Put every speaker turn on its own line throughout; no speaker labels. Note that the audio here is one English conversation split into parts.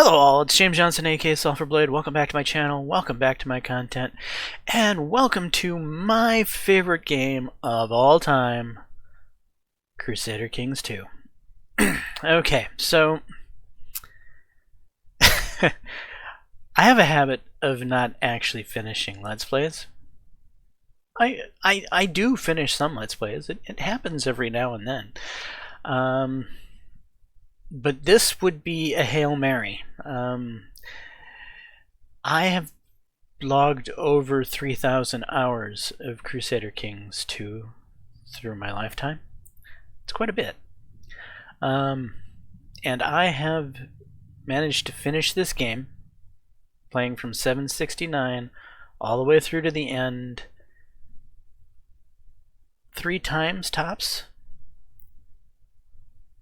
Hello all, it's James Johnson, aka Sulphurblade. Welcome back to my channel, welcome back to my content, and welcome to my favorite game of all time, Crusader Kings 2. Okay, so I have a habit of not actually finishing Let's Plays. I do finish some Let's Plays, it happens every now and then. But this would be a Hail Mary. I have logged over 3,000 hours of Crusader Kings 2 through my lifetime. It's quite a bit. And I have managed to finish this game, playing from 769 all the way through to the end 3 times tops.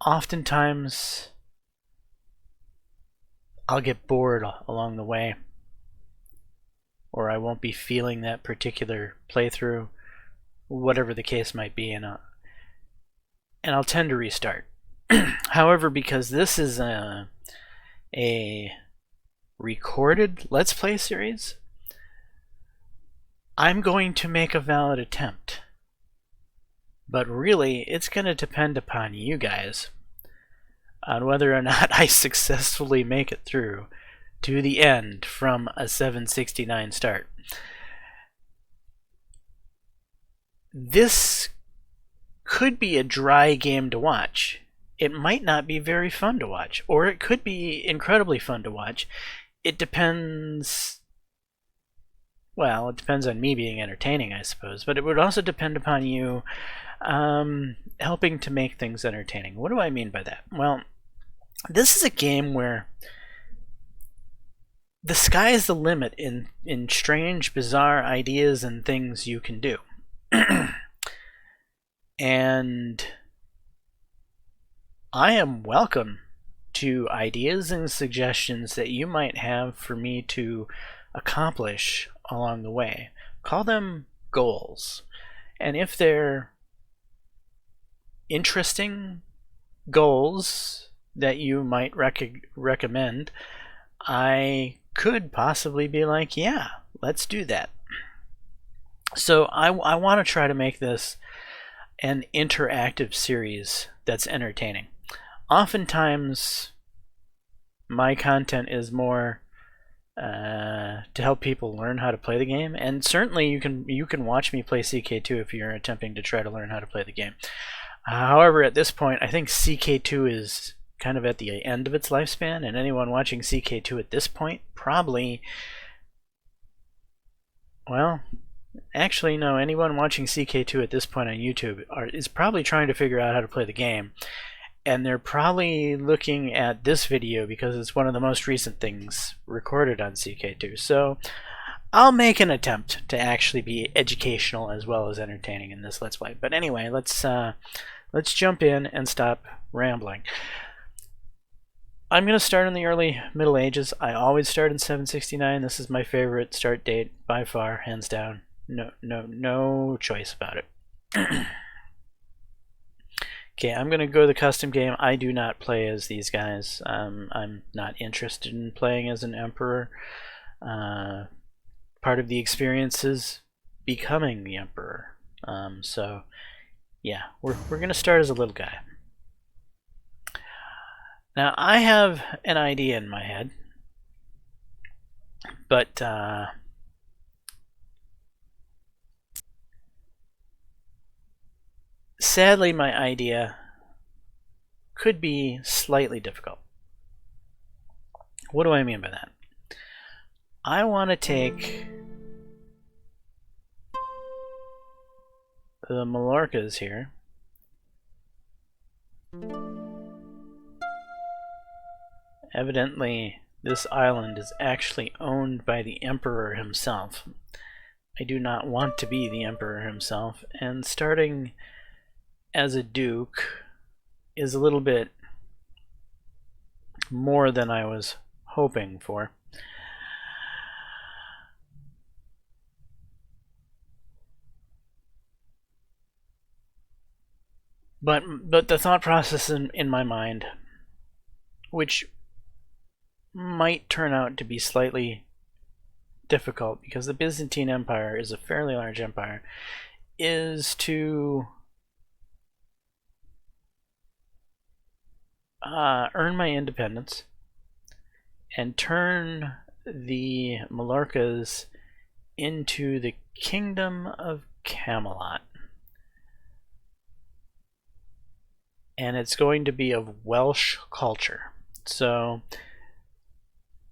Oftentimes, I'll get bored along the way, or I won't be feeling that particular playthrough, whatever the case might be, and I'll tend to restart. However, because this is a recorded Let's Play series, I'm going to make a valid attempt. But really, it's going to depend upon you guys on whether or not I successfully make it through to the end from a 769 start. This could be a dry game to watch. It might not be very fun to watch, or it could be incredibly fun to watch. It depends. Well, it depends on me being entertaining, I suppose, but it would also depend upon you helping to make things entertaining. What do I mean by that? Well, this is a game where the sky is the limit in strange, bizarre ideas and things you can do. And I am welcome to ideas and suggestions that you might have for me to accomplish along the way. Call them goals. And if they're interesting goals that you might recommend, I could possibly be like, yeah, let's do that. So I want to try to make this an interactive series that's entertaining. Oftentimes, my content is more to help people learn how to play the game, and certainly you can watch me play CK2 if you're attempting to try to learn how to play the game. However, at this point, I think CK2 is kind of at the end of its lifespan, and anyone watching CK2 at this point probably, well, actually no, anyone watching CK2 at this point on YouTube is probably trying to figure out how to play the game, and they're probably looking at this video because it's one of the most recent things recorded on CK2. So I'll make an attempt to actually be educational as well as entertaining in this Let's Play. But anyway, let's jump in and stop rambling. I'm going to start in the early Middle Ages. I always start in 769. This is my favorite start date by far, hands down. No choice about it. Okay, I'm going to go to the custom game. I do not play as these guys. I'm not interested in playing as an emperor. Part of the experience is becoming the emperor. So, yeah, we're going to start as a little guy. Now, I have an idea in my head, but sadly, my idea could be slightly difficult. What do I mean by that? I want to take the Mallorcas here, evidently this island is actually owned by the Emperor himself. I do not want to be the Emperor himself, and starting as a Duke is a little bit more than I was hoping for. But the thought process in my mind, which might turn out to be slightly difficult, because the Byzantine Empire is a fairly large empire, is to earn my independence and turn the Mallorcas into the Kingdom of Camelot. And it's going to be of Welsh culture. So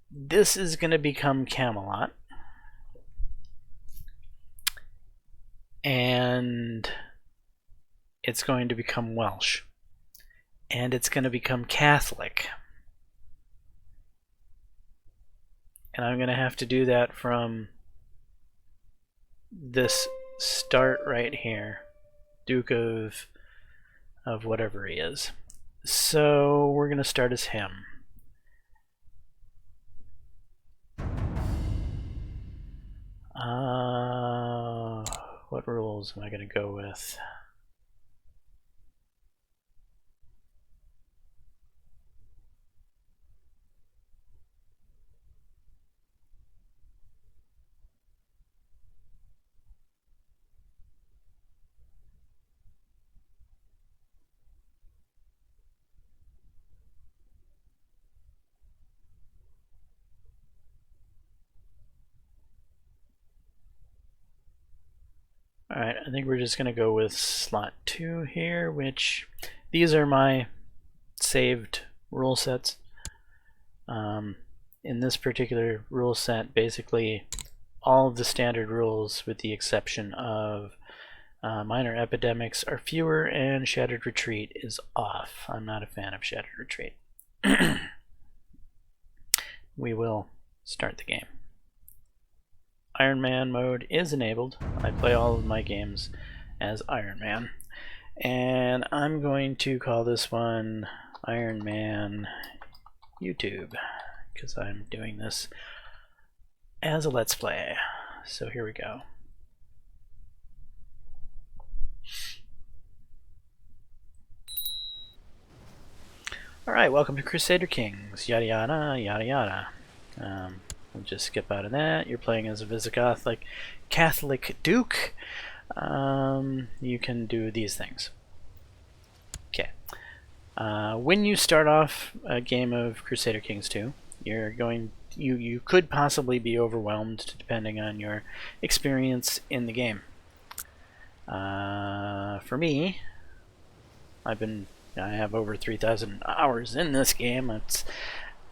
this is going to become Camelot. And it's going to become Welsh. And it's going to become Catholic. And I'm going to have to do that from this start right here. Duke of whatever he is. So we're going to start as him. What rules am I going to go with? Alright, I think we're just going to go with slot 2 here, which these are my saved rule sets. In this particular rule set, basically all of the standard rules, with the exception of minor epidemics, are fewer, and Shattered Retreat is off. I'm not a fan of Shattered Retreat. We will start the game. Iron Man mode is enabled. I play all of my games as Iron Man. And I'm going to call this one Iron Man YouTube, because I'm doing this as a Let's Play. So here we go. Alright, welcome to Crusader Kings. Yada yada, yada yada. We'll just skip out of that. You're playing as a Visigoth, like Catholic Duke. You can do these things. Okay. When you start off a game of Crusader Kings 2, you could possibly be overwhelmed depending on your experience in the game. For me, I have over 3,000 hours in this game.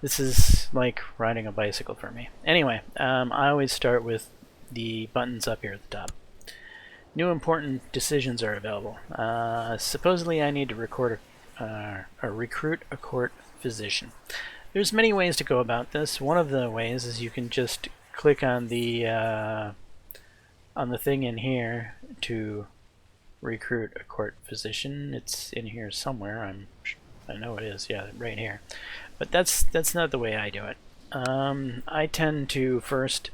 This is like riding a bicycle for me. Anyway, I always start with the buttons up here at the top. New important decisions are available. Supposedly I need to recruit a court physician. There's many ways to go about this. One of the ways is you can just click on the thing in here to recruit a court physician. It's in here somewhere. I know it is. Yeah, right here. But that's not the way I do it. I tend to first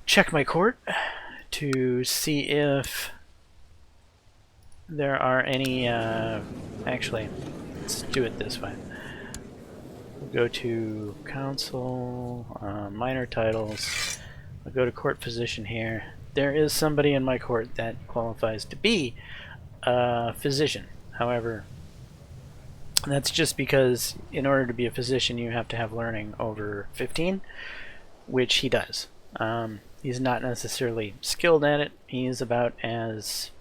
check my court to see if there are any. Actually, let's do it this way. We'll go to council, minor titles. I'll go to court physician here. There is somebody in my court that qualifies to be a physician. However, that's just because in order to be a physician you have to have learning over 15, which he does. He's not necessarily skilled at it. He's about as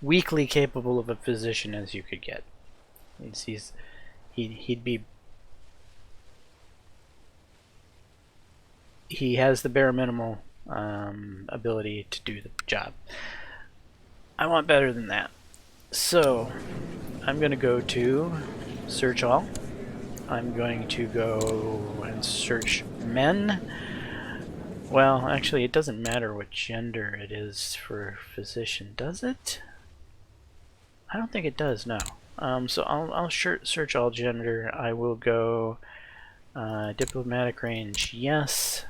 weakly capable of a physician as you could get. He has the bare minimal ability to do the job. I want better than that. So I'm going to go to search all. I'm going to go and search men. Well, actually it doesn't matter what gender it is for physician, does it? I don't think it does, no. So I'll search all gender. I will go diplomatic range, yes.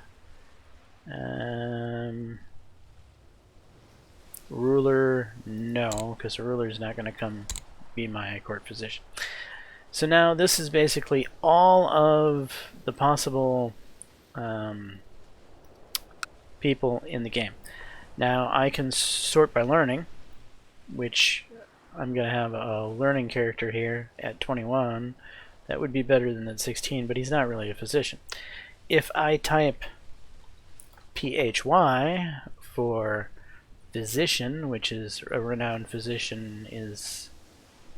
Ruler, no, because a ruler is not going to be my court physician. So now this is basically all of the possible people in the game. Now I can sort by learning, which I'm going to have a learning character here at 21. That would be better than at 16, but he's not really a physician. If I type PHY for physician, which is a renowned physician, is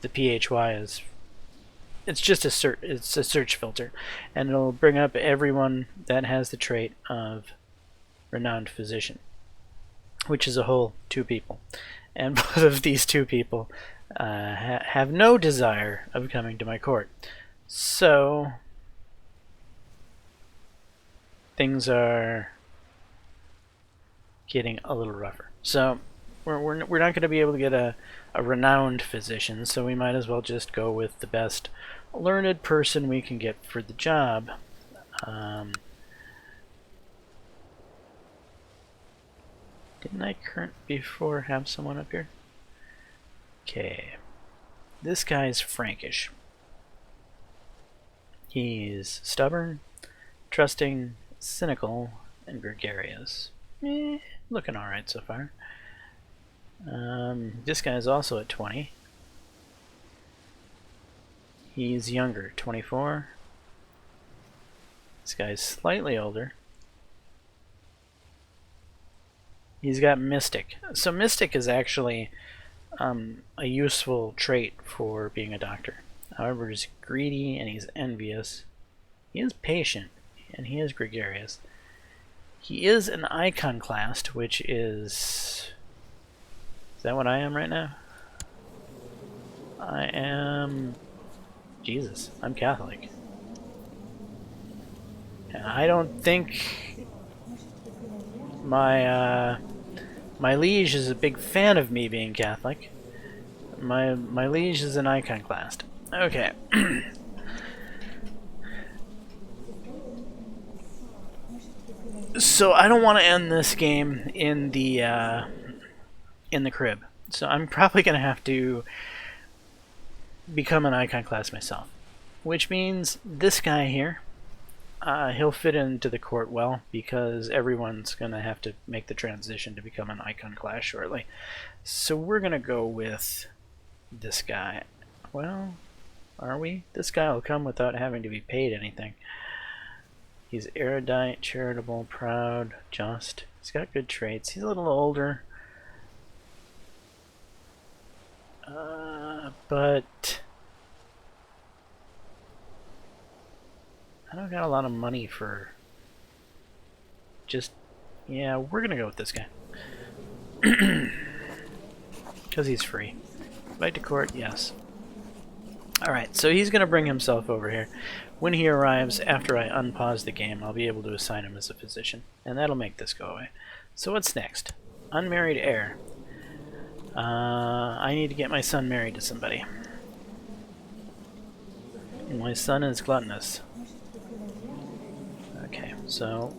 the PHY is, it's just a search filter, and it'll bring up everyone that has the trait of renowned physician, which is a whole 2 people, and both of these 2 people have no desire of coming to my court. So things are getting a little rougher. So we're not going to be able to get a renowned physician, so we might as well just go with the best learned person we can get for the job. Didn't I before have someone up here? Okay. This guy's Frankish. He's stubborn, trusting, cynical, and gregarious. Looking alright so far. This guy's also at 20. He's younger, 24. This guy's slightly older. He's got Mystic. So Mystic is actually a useful trait for being a doctor. However, he's greedy and he's envious. He is patient and he is gregarious. He is an iconoclast, which is... Is that what I am right now? I am... Jesus, I'm Catholic. And I don't think my liege is a big fan of me being Catholic. My liege is an iconoclast. Okay. So I don't want to end this game in the crib. So I'm probably going to have to become an iconoclast myself. Which means this guy here, he'll fit into the court well, because everyone's going to have to make the transition to become an iconoclast shortly. So we're going to go with this guy. Well, are we? This guy will come without having to be paid anything. He's erudite, charitable, proud, just. He's got good traits. He's a little older. But I don't got a lot of money for just... Yeah, we're going to go with this guy. Because he's free. Invite to court, yes. Alright, so he's going to bring himself over here. When he arrives, after I unpause the game, I'll be able to assign him as a physician. And that'll make this go away. So what's next? Unmarried heir. I need to get my son married to somebody. My son is gluttonous. Okay, so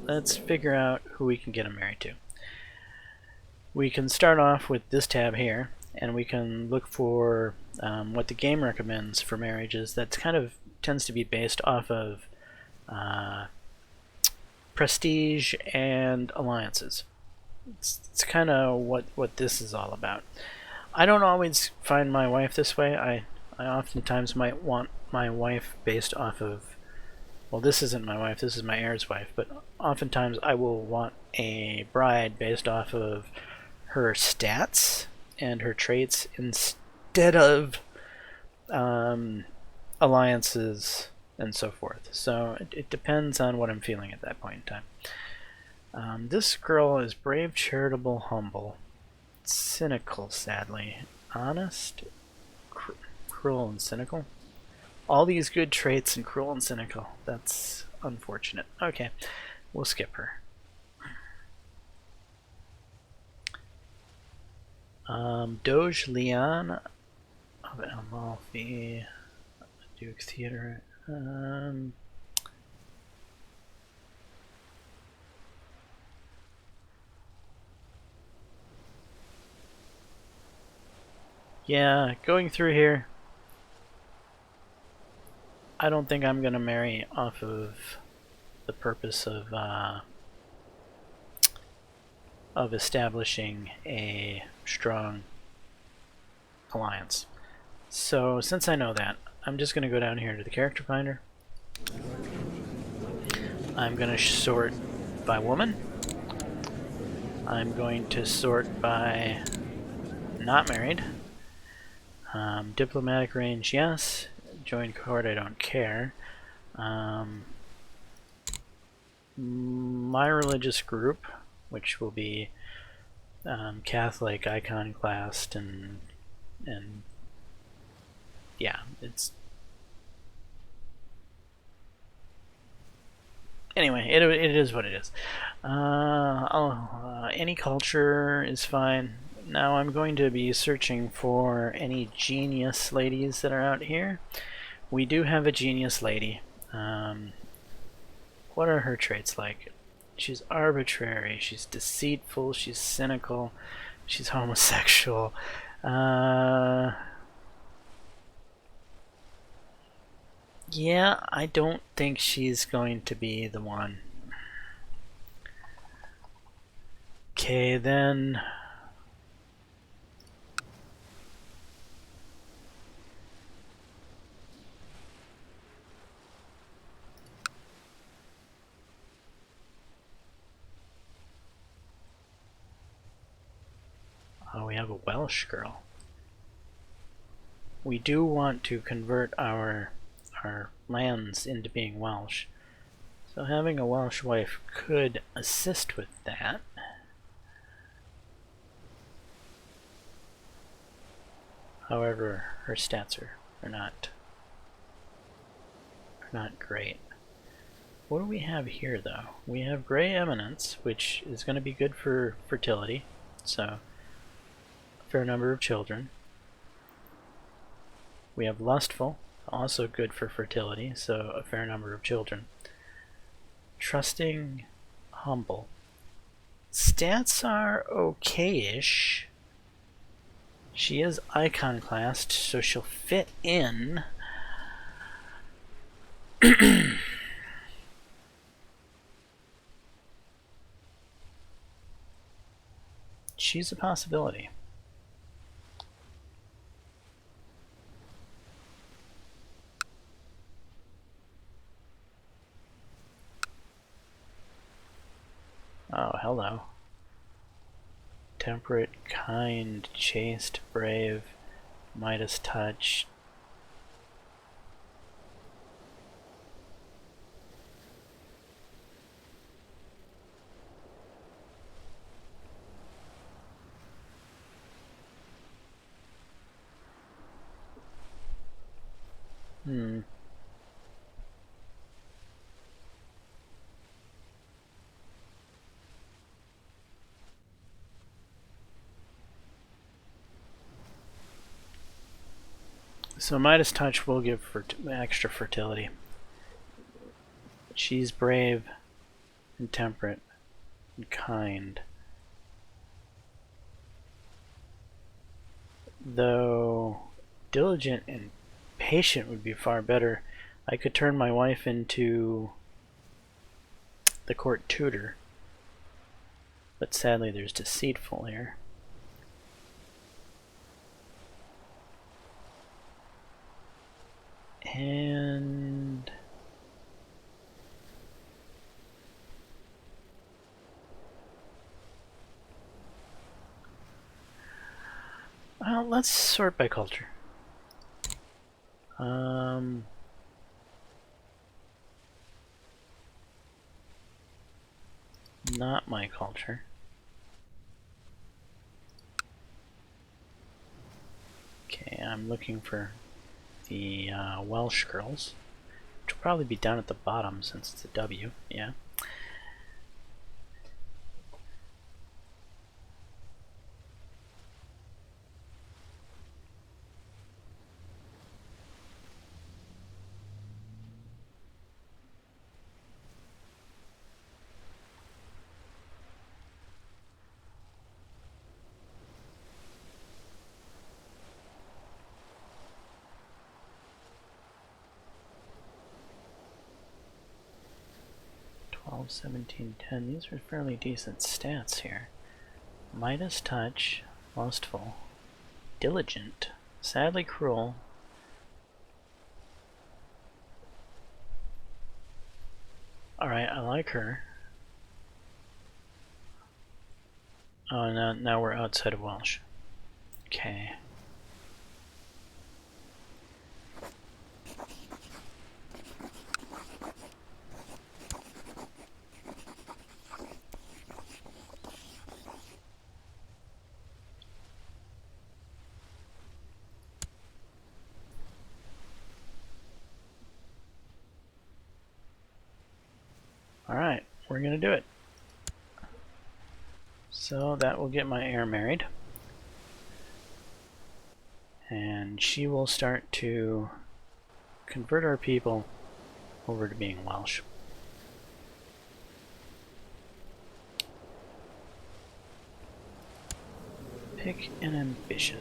let's figure out who we can get him married to. We can start off with this tab here, and we can look for what the game recommends for marriages. That's kind of tends to be based off of prestige and alliances. It's kind of what this is all about. I don't always find my wife this way. I oftentimes might want my wife based off of... Well, this isn't my wife, this is my heir's wife, but oftentimes I will want a bride based off of her stats and her traits instead of alliances and so forth. So it depends on what I'm feeling at that point in time. This girl is brave, charitable, humble, cynical, sadly, honest, cruel, and cynical. All these good traits and cruel and cynical. That's unfortunate. Okay, we'll skip her. Doge Leon of Amalfi, Duke Theater. Yeah, going through here, I don't think I'm gonna marry off of the purpose of establishing a strong alliance. So since I know that, I'm just gonna go down here to the character finder. I'm gonna sort by woman. I'm going to sort by not married. Diplomatic range, yes. Join court, I don't care. My religious group, which will be Catholic, iconoclast, and yeah, it's anyway. It is what it is. Any culture is fine. Now I'm going to be searching for any genius ladies that are out here. We do have a genius lady. What are her traits like? She's arbitrary, she's deceitful, she's cynical, she's homosexual. Yeah, I don't think she's going to be the one. Okay, then. Oh, we have a Welsh girl. We do want to convert our lands into being Welsh. So having a Welsh wife could assist with that. However, her stats are not great. What do we have here, though? We have Gray Eminence, which is going to be good for fertility, so a fair number of children. We have Lustful, also good for fertility, so a fair number of children. Trusting, Humble. Stats are okay-ish. She is iconoclast, so she'll fit in. She's a possibility. Oh, hello. Temperate, kind, chaste, brave, Midas touch. So Midas touch will give extra fertility. She's brave and temperate and kind. Though diligent and patient would be far better. I could turn my wife into the court tutor, but sadly there's deceitful here. And well, let's sort by culture. Not my culture. Okay, I'm looking for the Welsh girls, which will probably be down at the bottom since it's a W. Yeah. 12, 17, 10. These are fairly decent stats here. Midas touch, lustful, diligent, sadly cruel. Alright, I like her. Oh, now we're outside of Welsh. Okay. Alright, we're gonna do it. So that will get my heir married. And she will start to convert our people over to being Welsh. Pick an ambition.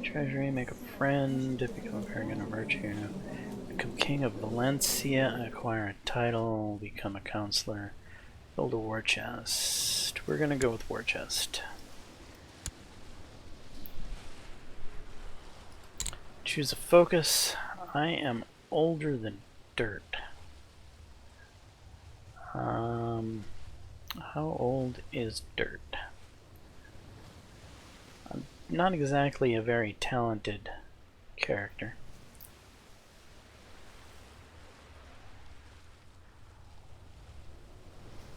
Treasury, make a friend, become a paragon of virtue, become king of Valencia, acquire a title, become a counselor, build a war chest. We're gonna go with war chest. Choose a focus. I am older than dirt. How old is dirt? I'm not exactly a very talented character.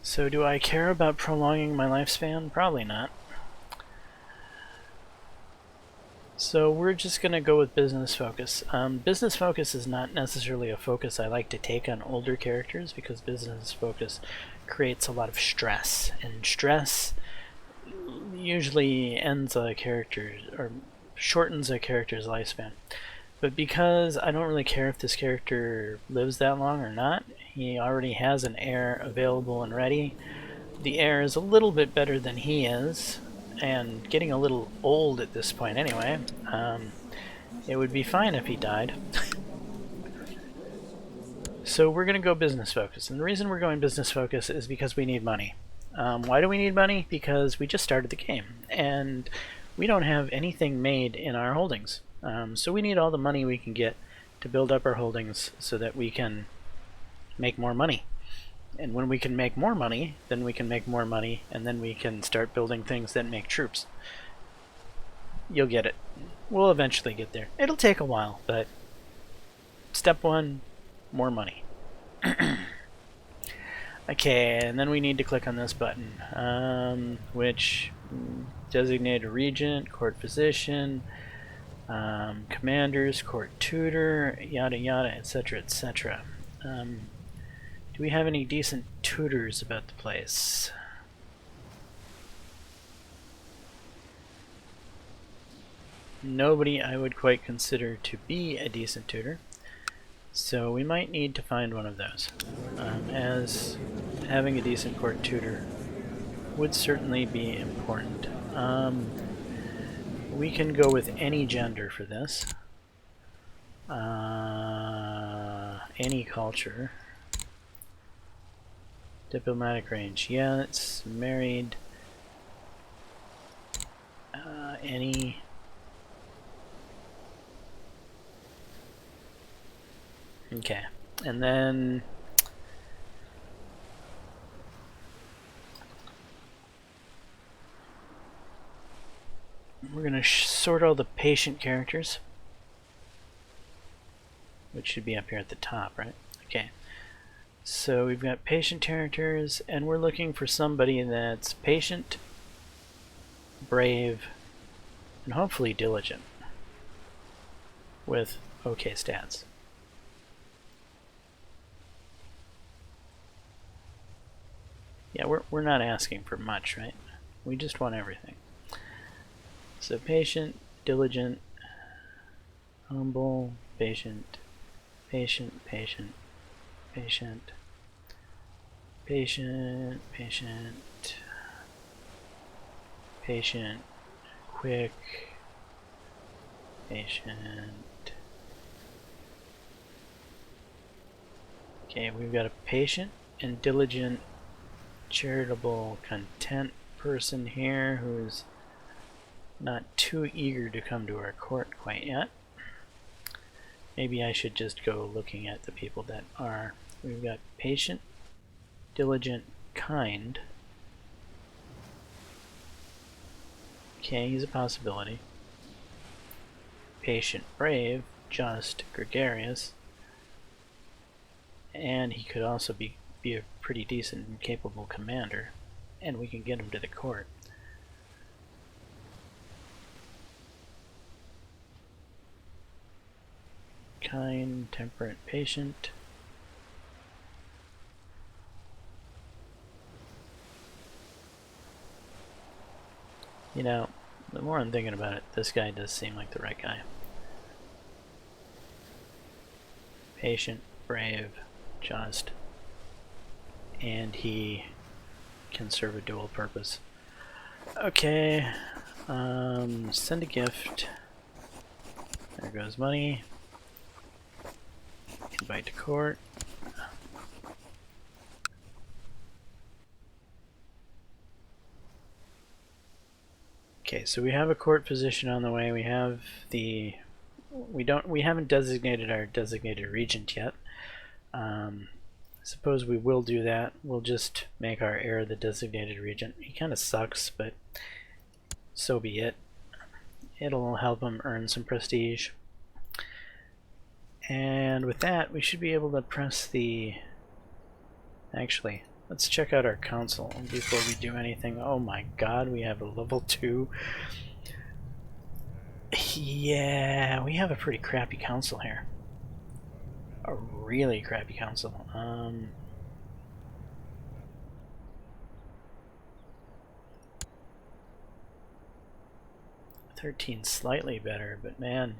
So do I care about prolonging my lifespan? Probably not. So we're just going to go with business focus. Business focus is not necessarily a focus I like to take on older characters because business focus creates a lot of stress, and stress usually ends a character or shortens a character's lifespan. But because I don't really care if this character lives that long or not, he already has an heir available and ready. The heir is a little bit better than he is, and getting a little old at this point anyway. It would be fine if he died. So we're going to go business focus, and the reason we're going business focus is because we need money. Why do we need money? Because we just started the game, and we don't have anything made in our holdings. So we need all the money we can get to build up our holdings so that we can make more money. And when we can make more money, then we can make more money, and then we can start building things that make troops. You'll get it. We'll eventually get there. It'll take a while, but step one, more money. Okay, and then we need to click on this button, which designate a regent, court physician, commanders, court tutor, yada yada, etc., etc. Do we have any decent tutors about the place? Nobody I would quite consider to be a decent tutor. So we might need to find one of those, as having a decent court tutor would certainly be important. We can go with any gender for this. Any culture. Diplomatic range, yes. Married. Any. Okay, and then we're going to sort all the patient characters, which should be up here at the top, right? Okay, so we've got patient characters, and we're looking for somebody that's patient, brave, and hopefully diligent, with okay stats. Yeah, we're not asking for much, right? We just want everything. So patient, diligent, humble, patient, patient, patient, patient, patient, patient, patient, quick, patient, Okay, we've got a patient and diligent, charitable, content person here who's not too eager to come to our court quite yet. Maybe I should just go looking at the people that are. We've got patient, diligent, kind. Okay, he's a possibility. Patient, brave, just, gregarious. And he could also be a pretty decent and capable commander. And we can get him to the court. Kind, temperate, patient. You know, the more I'm thinking about it, this guy does seem like the right guy. Patient, brave, just, and he can serve a dual purpose. Okay, send a gift. There goes money. Invite to court. Okay, so we have a court position on the way. We have the we haven't designated our designated regent yet. I suppose we will do that. We'll just make our heir the designated regent. He kind of sucks, but so be it. It'll help him earn some prestige. And with that, we should be able to press the... Actually, let's check out our council before we do anything. Oh my god, we have a level 2. Yeah, we have a pretty crappy council here. A really crappy council. 13 slightly better, but man.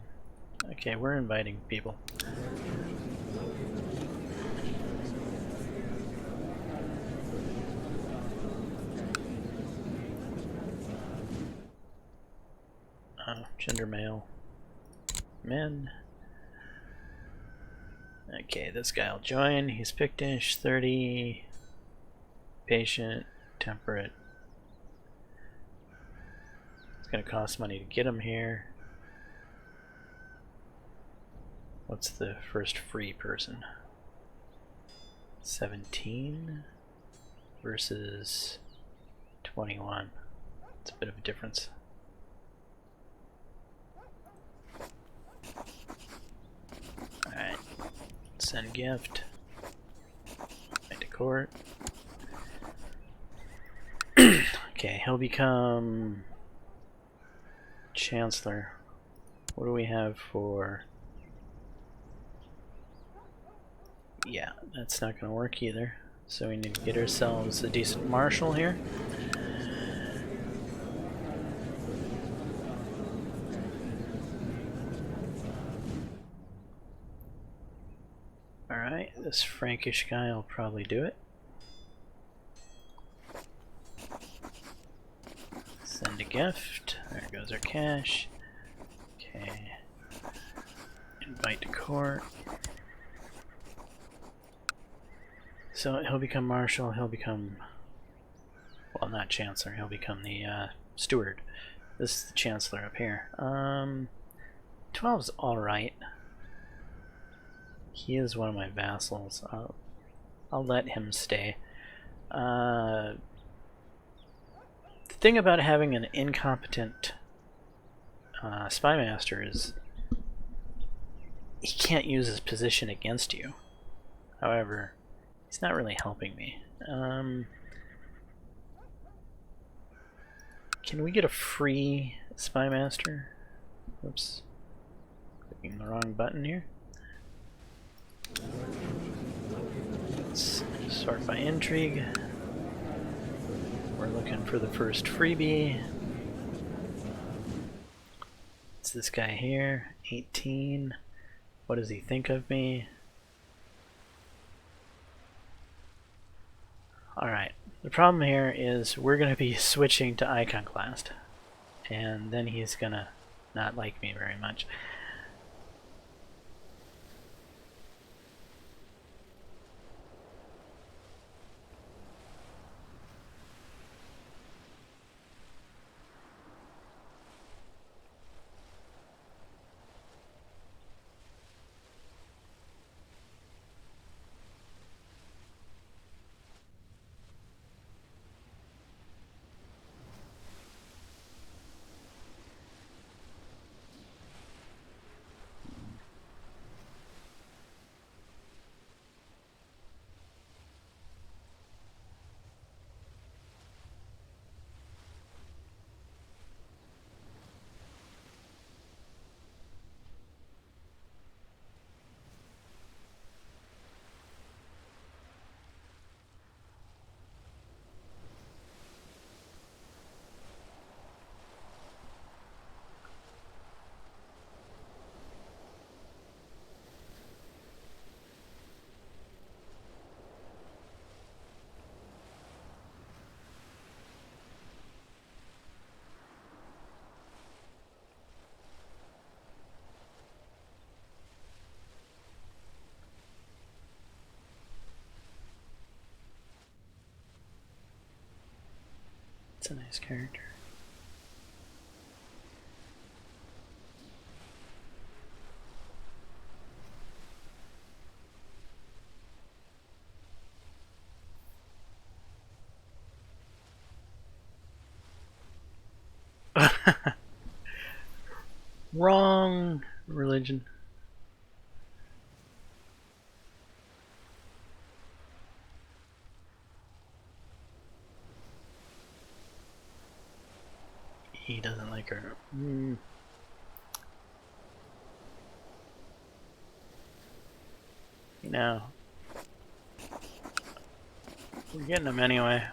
Okay, we're inviting people. Gender male. Men. Okay, this guy will join. He's Pictish, 30. Patient, temperate. It's gonna cost money to get him here. What's the first free person? 17 versus 21. It's a bit of a difference. Alright. Send gift. Right to court. Okay, he'll become Chancellor. What do we have for... Yeah, that's not going to work either. So we need to get ourselves a decent marshal here. Alright, this Frankish guy will probably do it. Send a gift. There goes our cash. Okay. Invite to court. So he'll become marshal, he'll become, well, not chancellor, he'll become the steward. This is the chancellor up here. 12's alright. He is one of my vassals. I'll let him stay. The thing about having an incompetent spy master is he can't use his position against you. However, he's not really helping me. Can we get a free spy master? Oops. Clicking the wrong button here. Let's sort by intrigue. We're looking for the first freebie. It's this guy here, 18. What does he think of me? Alright, the problem here is we're going to be switching to Iconoclast, and then he's going to not like me very much. That's a nice character. Wrong religion. He doesn't like her. You know, we're getting him anyway.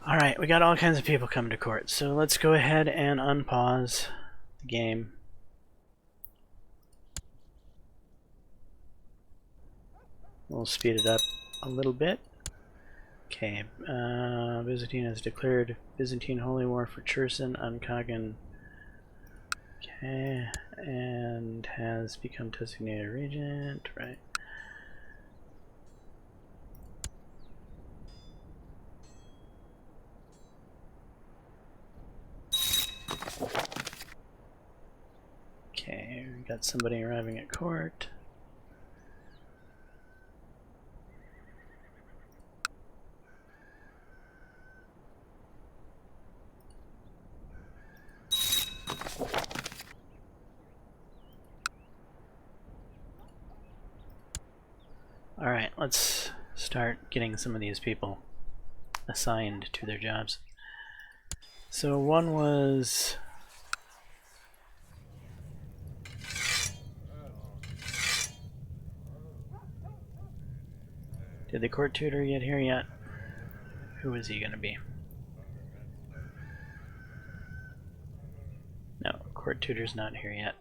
Alright, we got all kinds of people coming to court, so let's go ahead and unpause the game. We'll speed it up a little bit. Okay, Byzantine has declared Byzantine Holy War for Cherson on Kagan. Okay, and has become designated regent, right? Okay, we got somebody arriving at court. Alright, let's start getting some of these people assigned to their jobs. So one was... Did the court tutor get here yet? Who is he gonna be? No, court tutor's not here yet.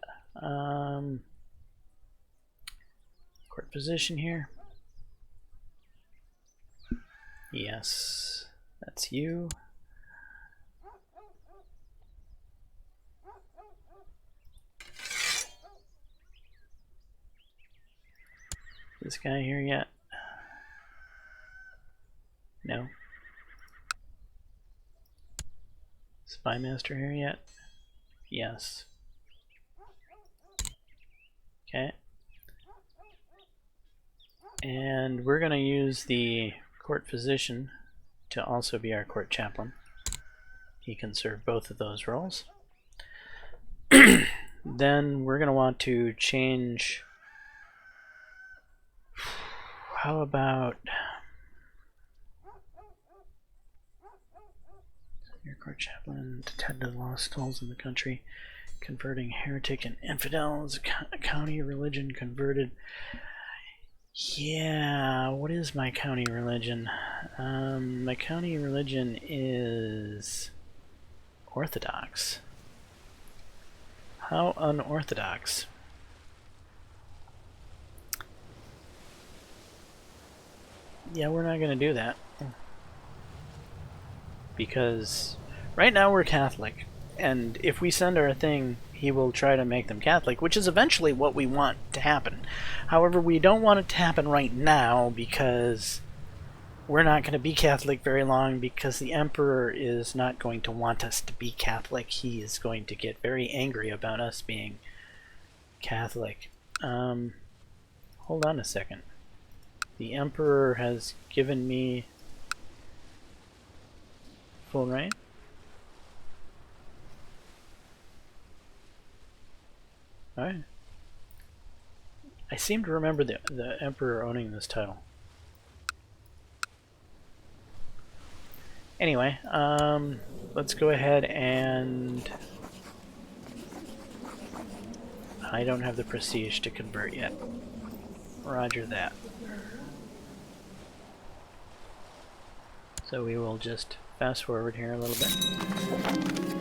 Court position here. Yes, that's you. This guy here yet? No. Spy master here yet? Yes. Okay. And we're going to use the court physician to also be our court chaplain. He can serve both of those roles. Then we're going to want to change... How about... Your court chaplain to tend to the lost souls in the country, converting heretic and infidels, county religion converted. Yeah, what is my county religion? My county religion is Orthodox. How unorthodox? Yeah, we're not going to do that. Because right now we're Catholic, and if we send our thing, he will try to make them Catholic, which is eventually what we want to happen. However, we don't want it to happen right now because we're not going to be Catholic very long, because the Emperor is not going to want us to be Catholic. He is going to get very angry about us being Catholic. Hold on a second. The Emperor has given me full right? Alright. I seem to remember the Emperor owning this title. Anyway, let's go ahead and... I don't have the prestige to convert yet. Roger that. So we will just fast forward here a little bit.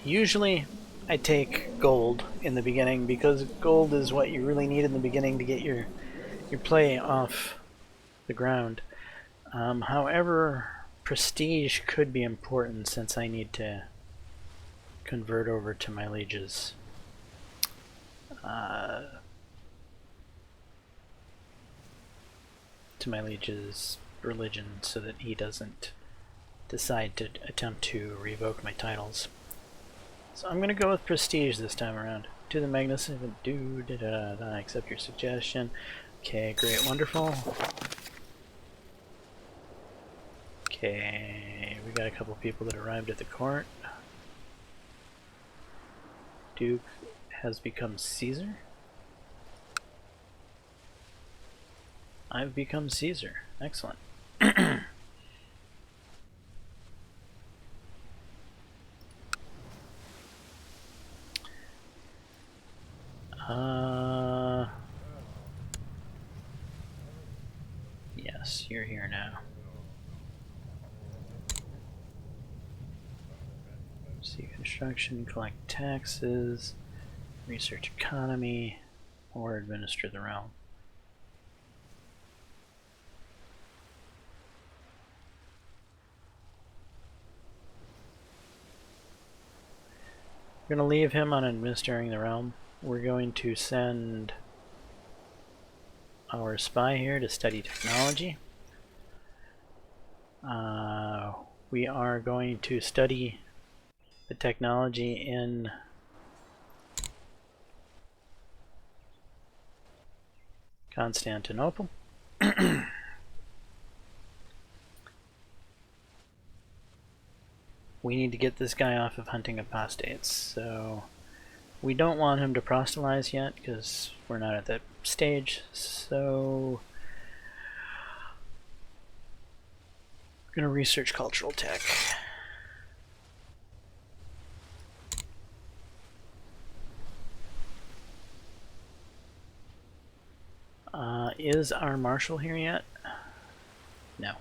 Usually I take gold in the beginning because gold is what you really need in the beginning to get your play off the ground. However, prestige could be important since I need to convert over to my liege's religion so that he doesn't decide to attempt to revoke my titles. So I'm going to go with prestige this time around. To the magnificent dude, I accept your suggestion. Okay, great, wonderful. Okay, we got a couple people that arrived at the court. Duke has become Caesar. I've become Caesar. Excellent. Yes, you're here now. See construction, collect taxes, research economy, or administer the realm. We're going to leave him on administering the realm. We're going to send our spy here to study technology. We are going to study the technology in Constantinople. We need to get this guy off of hunting apostates, so we don't want him to proselytize yet because we're not at that stage, so we're going to research cultural tech. Is our marshal here yet? No.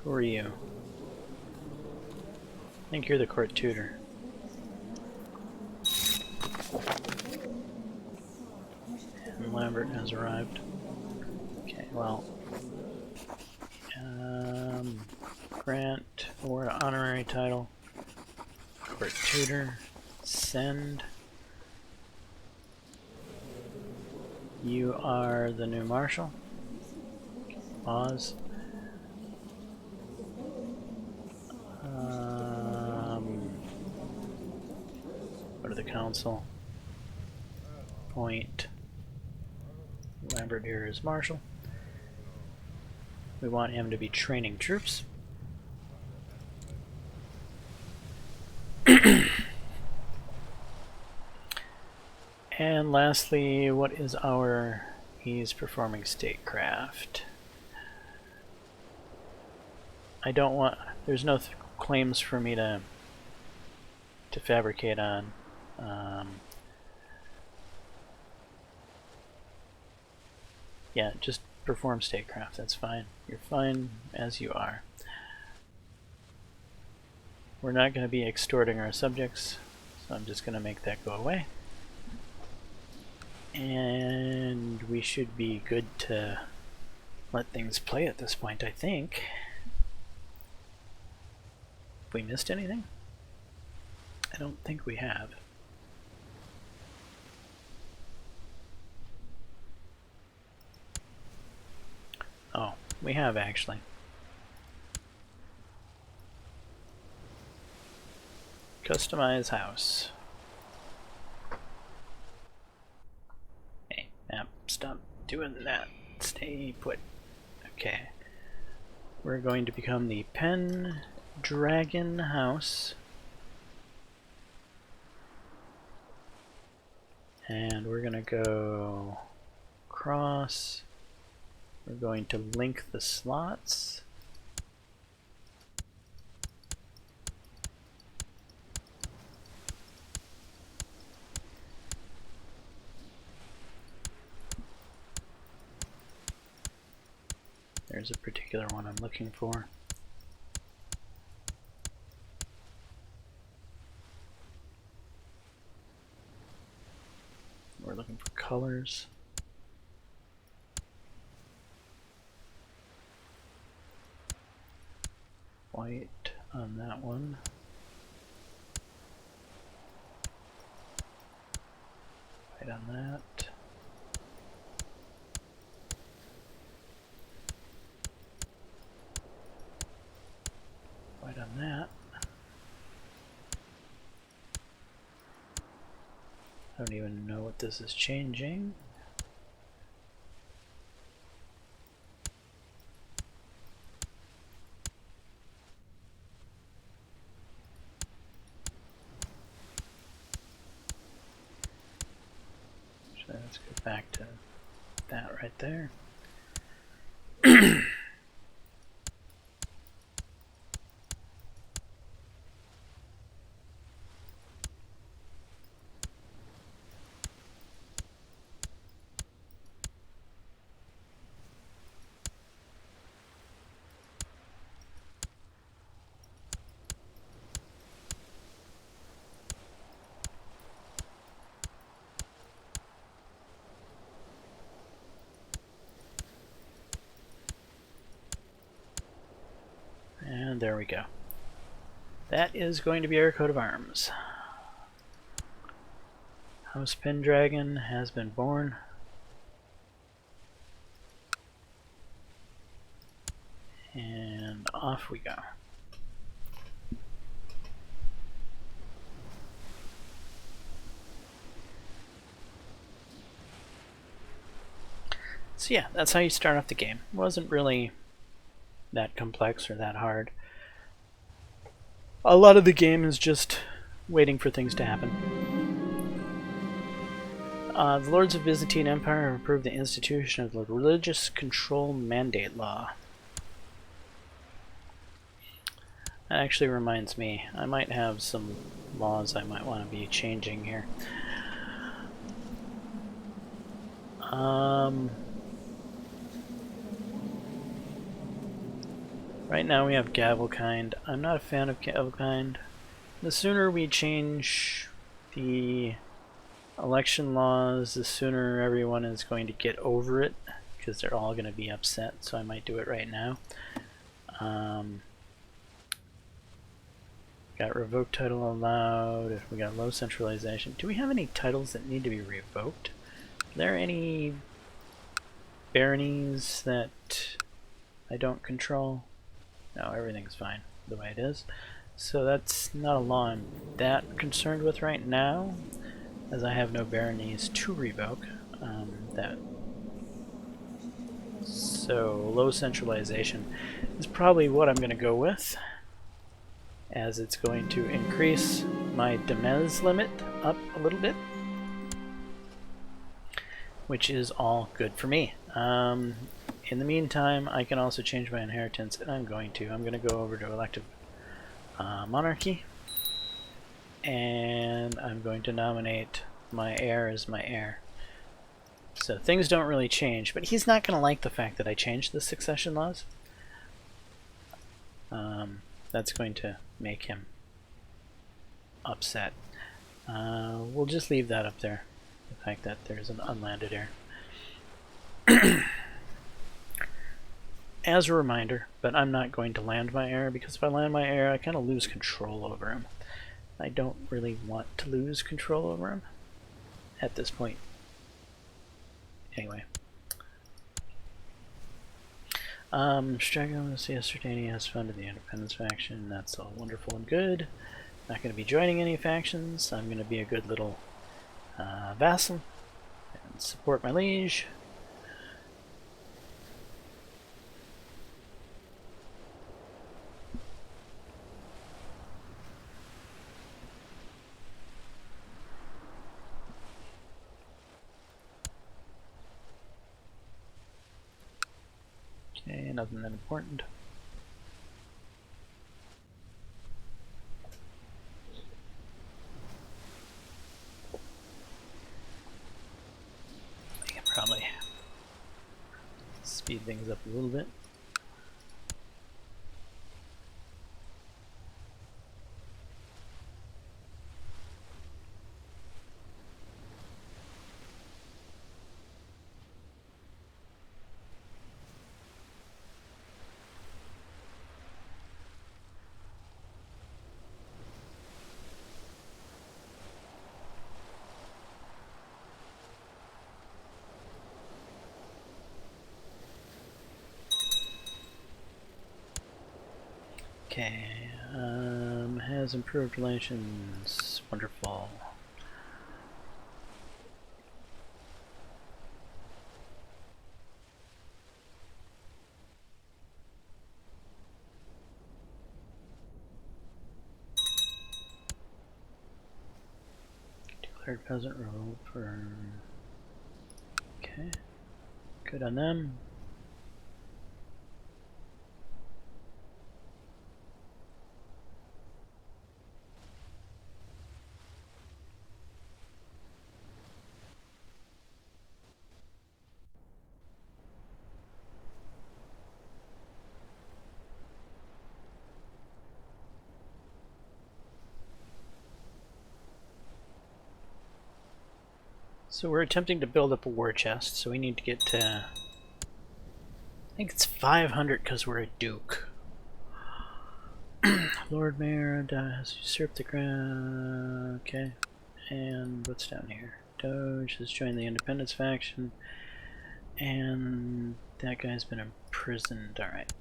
Who are you? I think you're the court tutor. And Lambert has arrived. Okay, well, grant award honorary title, court tutor, send. You are the new marshal. Pause. Go to the council. Appoint Lambert here as marshal. We want him to be training troops. And lastly, what is our... He's performing statecraft. I don't want... There's no claims for me to fabricate on. Yeah, just perform statecraft, that's fine. You're fine as you are. We're not going to be extorting our subjects, so I'm just going to make that go away. And we should be good to let things play at this point, I think. Have we missed anything? I don't think we have. Oh, we have actually. Customize house. Hey, map, stop doing that. Stay put. Okay. We're going to become the Pendragon House. And we're going to go cross. We're going to link the slots. there's a particular one I'm looking for. We're looking for colors. White on that one. White on that. White on that. I don't even know what this is changing. So let's go back to that right there. And there we go. That is going to be our coat of arms. House Pendragon has been born. And off we go. So yeah, that's how you start off the game. It wasn't really that complex or that hard. A lot of the game is just waiting for things to happen. The Lords of Byzantine Empire have approved the institution of the Religious Control Mandate Law. That actually reminds me, I might have some laws I might want to be changing here. Right now we have Gavelkind. I'm not a fan of Gavelkind. The sooner we change the election laws, the sooner everyone is going to get over it, because they're all going to be upset, so I might do it right now. Got revoked title allowed. We got low centralization. Do we have any titles that need to be revoked? Are there any baronies that I don't control? No, everything's fine the way it is. So that's not a law I'm that concerned with right now, as I have no baronies to revoke. So low centralization is probably what I'm going to go with, as it's going to increase my Demez limit up a little bit, which is all good for me. In the meantime, I can also change my inheritance, and I'm going to. I'm going to go over to elective monarchy, and I'm going to nominate my heir as my heir. So things don't really change, but he's not going to like the fact that I changed the succession laws. That's going to make him upset. We'll just leave that up there, the fact that there's an unlanded heir. As a reminder, but I'm not going to land my heir, because if I land my heir, I kind of lose control over him. I don't really want to lose control over him at this point. Anyway. Stragon, yesterday has funded the Independence faction. That's all wonderful and good. Not going to be joining any factions. I'm going to be a good little vassal and support my liege. Okay, nothing that important. I can probably speed things up a little bit. Okay, has improved relations. Wonderful. Declared peasant rule for... Okay, good on them. So we're attempting to build up a war chest, so we need to get to... I think it's 500 because we're a duke. Lord Mayor has usurped the crown. Okay. And what's down here? Doge has joined the Independence faction. And that guy's been imprisoned. Alright.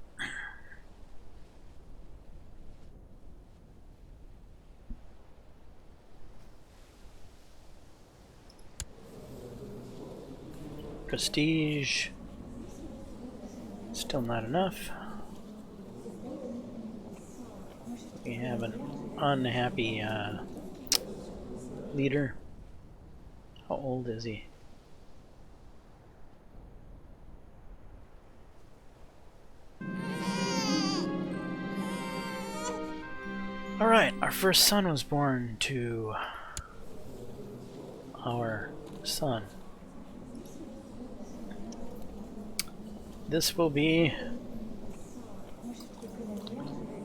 Prestige. Still not enough. We have an unhappy leader. How old is he? Alright, our first son was born to our son. This will be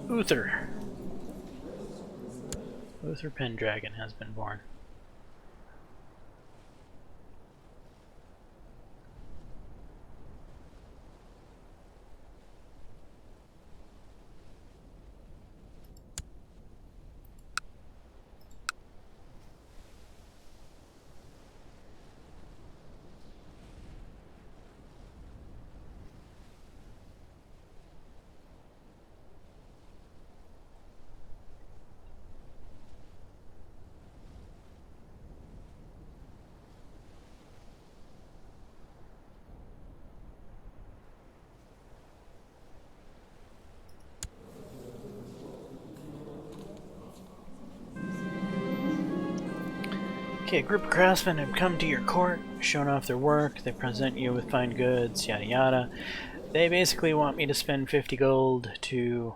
Uther. Uther Pendragon has been born. Okay, a group of craftsmen have come to your court, shown off their work, they present you with fine goods, yada yada. They basically want me to spend 50 gold to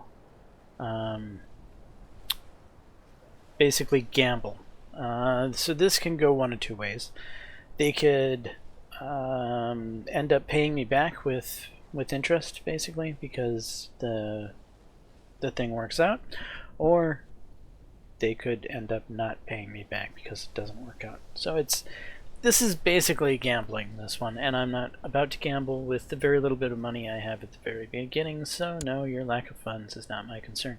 basically gamble. So this can go one of two ways. They could end up paying me back with interest, basically, because the thing works out, or they could end up not paying me back because it doesn't work out. So this is basically gambling, this one, and I'm not about to gamble with the very little bit of money I have at the very beginning, so no, your lack of funds is not my concern.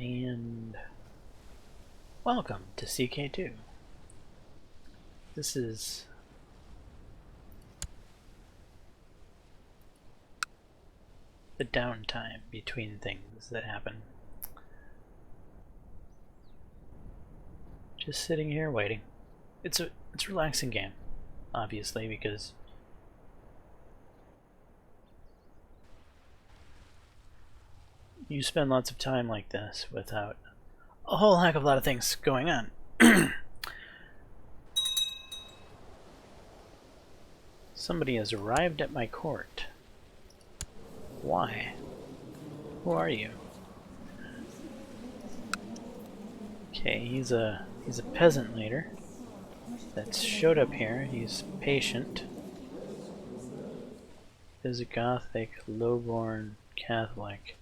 And welcome to CK2. This is the downtime between things that happen. Just sitting here waiting. It's a relaxing game, obviously, because you spend lots of time like this without a whole heck of a lot of things going on. Somebody has arrived at my court. Why? Who are you? Okay, he's a peasant leader that's showed up here. He's patient. Visigothic, lowborn Catholic.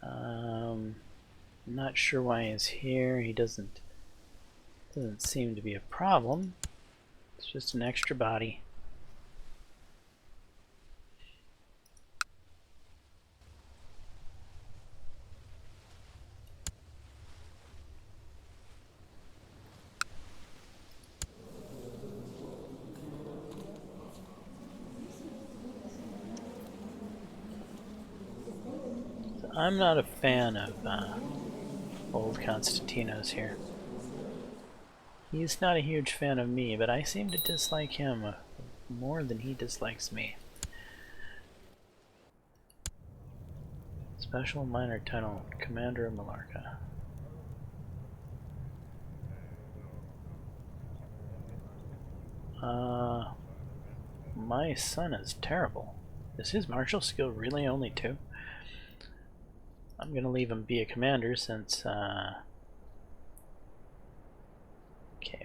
I'm not sure why he's here. He doesn't seem to be a problem. It's just an extra body. I'm not a fan of old Constantinos here. He's not a huge fan of me, but I seem to dislike him more than he dislikes me. Special minor title, Commander of Mallorca. My son is terrible. Is his martial skill really only 2? I'm gonna leave him be a commander since, okay,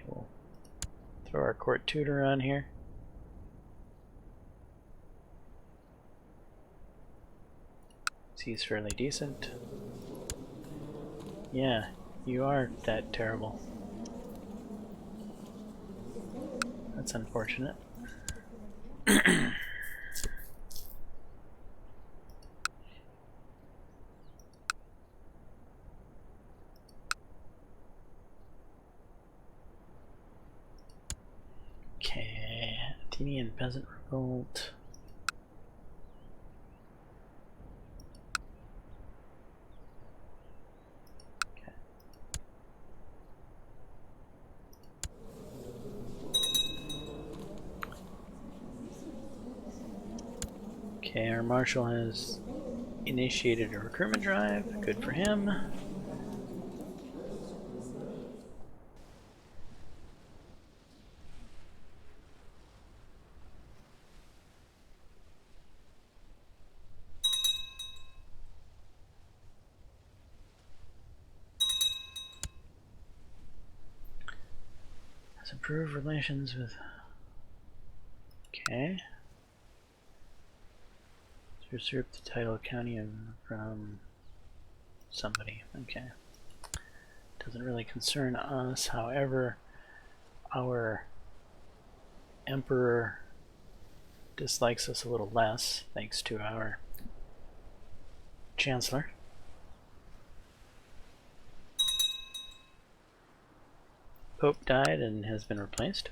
we'll throw our court tutor on here. He's fairly decent. Yeah, you are that terrible. That's unfortunate. Okay, Athenian peasant revolt. Okay, our marshal has initiated a recruitment drive. Good for him. Has improved relations with... Okay. Usurp the title county from somebody. Okay. Doesn't really concern us. However, our emperor dislikes us a little less thanks to our chancellor. Pope died and has been replaced.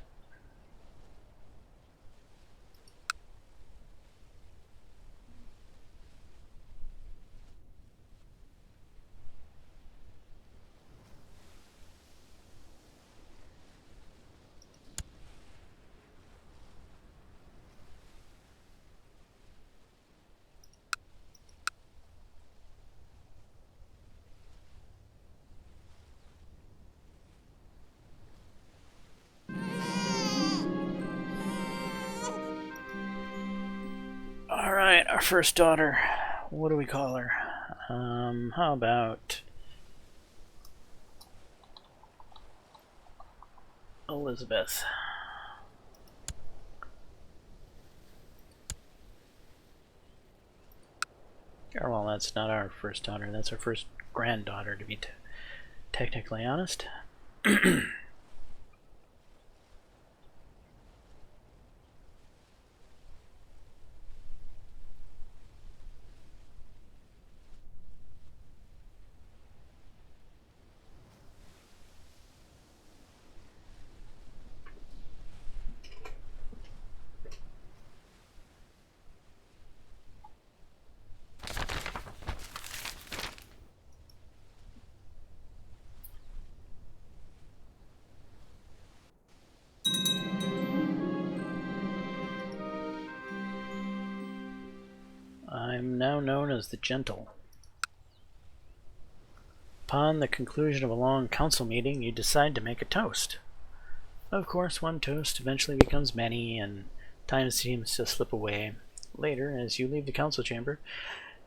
Alright, our first daughter. What do we call her? How about Elizabeth? Or, well, that's not our first daughter. That's our first granddaughter, to be technically honest. I'm now known as the Gentle. Upon the conclusion of a long council meeting, you decide to make a toast. Of course, one toast eventually becomes many, and time seems to slip away. Later, as you leave the council chamber,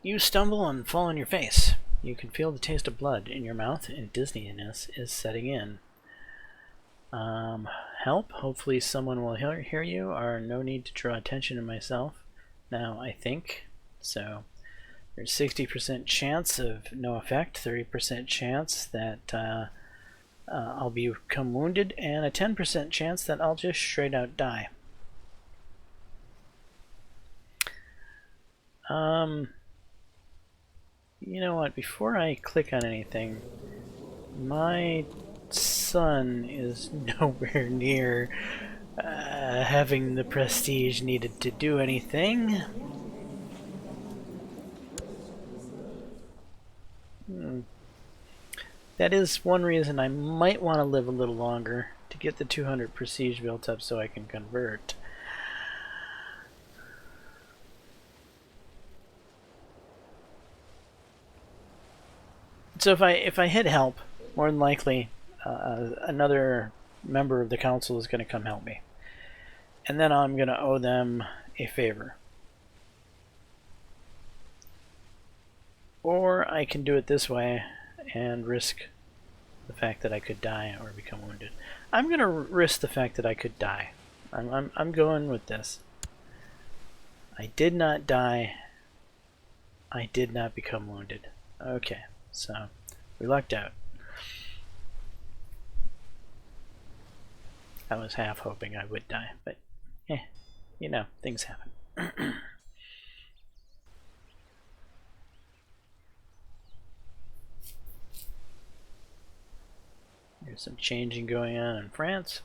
you stumble and fall on your face. You can feel the taste of blood in your mouth, and dizziness is setting in. Help. Hopefully someone will hear you, or no need to draw attention to myself. Now, I think. So, there's 60% chance of no effect, 30% chance that I'll become wounded, and a 10% chance that I'll just straight out die. You know what, before I click on anything, my son is nowhere near having the prestige needed to do anything. That is one reason I might want to live a little longer, to get the 200 prestige built up so I can convert. So if I hit help, more than likely another member of the council is going to come help me. And then I'm going to owe them a favor. Or I can do it this way and risk the fact that I could die or become wounded. I'm going to risk the fact that I could die. I'm going with this. I did not die. I did not become wounded. Okay, so we lucked out. I was half hoping I would die, but you know, things happen. There's some changing going on in France.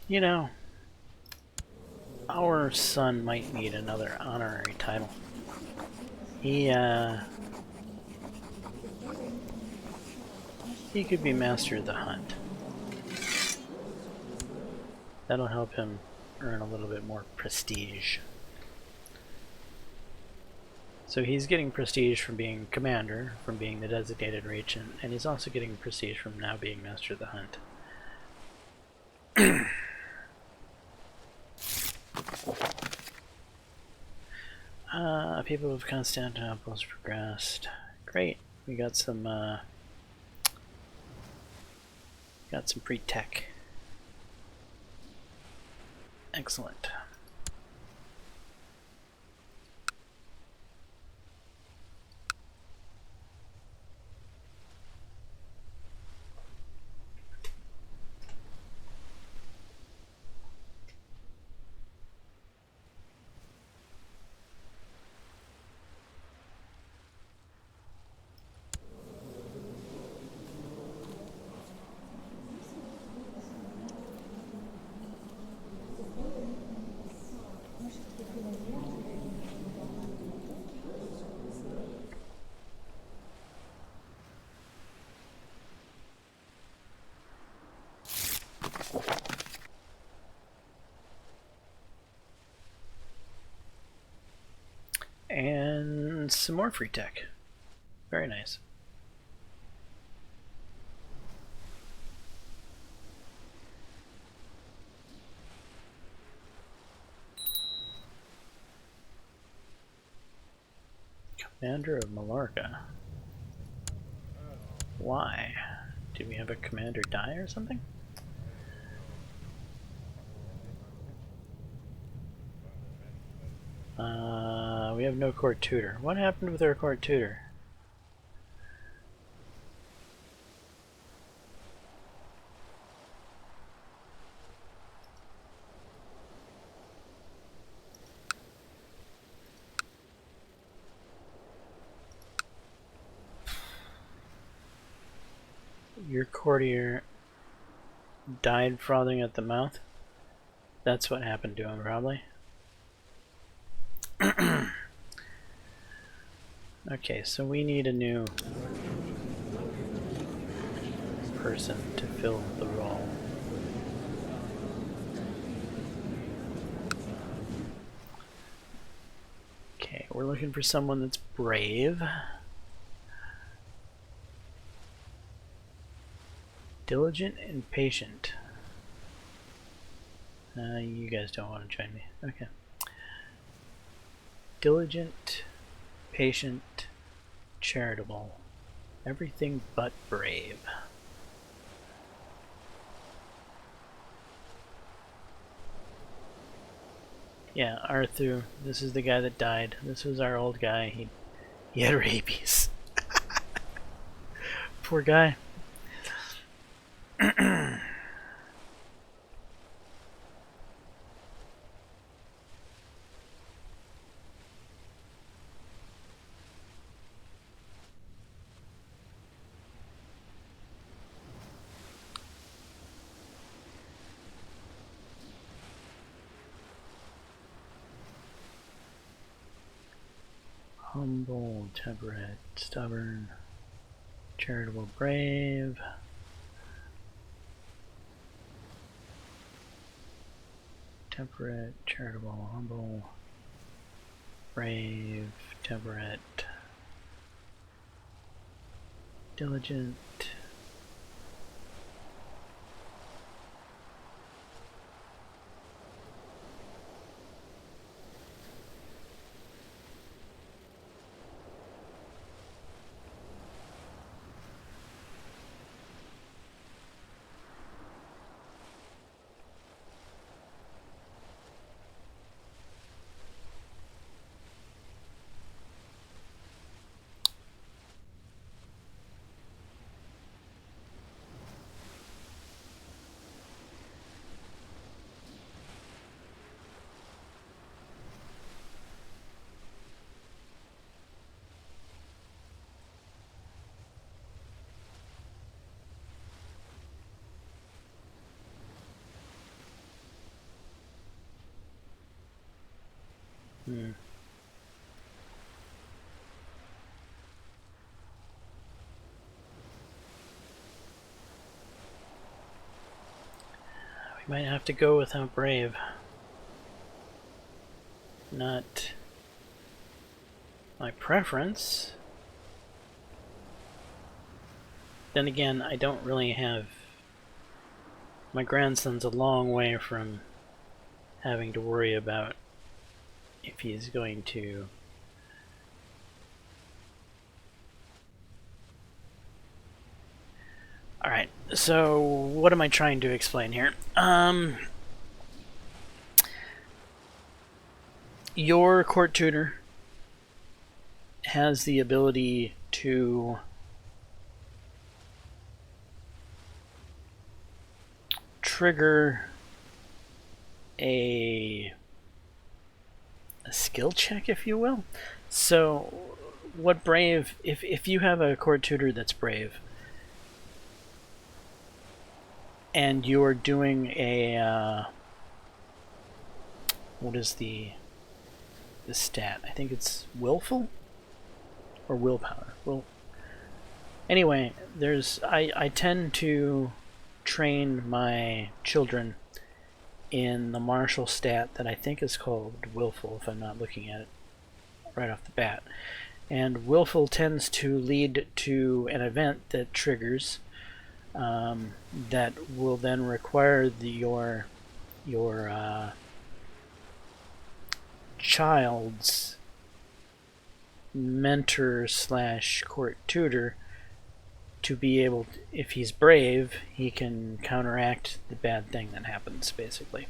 You know, our son might need another honorary title. He could be Master of the Hunt. That'll help him earn a little bit more prestige. So he's getting prestige from being commander, from being the designated regent, and he's also getting prestige from now being Master of the Hunt. People of Constantinople has progressed. Great. We got some pre-tech. Excellent. And some more free tech. Very nice. Commander of Mallorca. Why? Did we have a commander die or something? We have no court tutor. What happened with our court tutor? Your courtier died frothing at the mouth. That's what happened to him, probably. Okay, so we need a new person to fill the role. Okay, we're looking for someone that's brave, diligent, and patient. You guys don't want to join me. Okay. Diligent, patient, charitable. Everything but brave. Yeah, Arthur. This is the guy that died. This was our old guy. He had rabies. Poor guy. Humble, temperate, stubborn, charitable, brave. Temperate, charitable, humble, brave, temperate, diligent. We might have to go without brave. Not my preference. Then again, I don't really have... My grandson's a long way from having to worry about if he's going to... Alright, so what am I trying to explain here? Your court tutor has the ability to trigger a skill check, if you will. So what brave, if you have a court tutor that's brave and you're doing a what is the stat? I think it's willful or willpower. Well, anyway, I tend to train my children in the martial stat that I think is called willful, if I'm not looking at it right off the bat. And willful tends to lead to an event that triggers that will then require your child's mentor / court tutor to be able to, if he's brave, he can counteract the bad thing that happens, basically.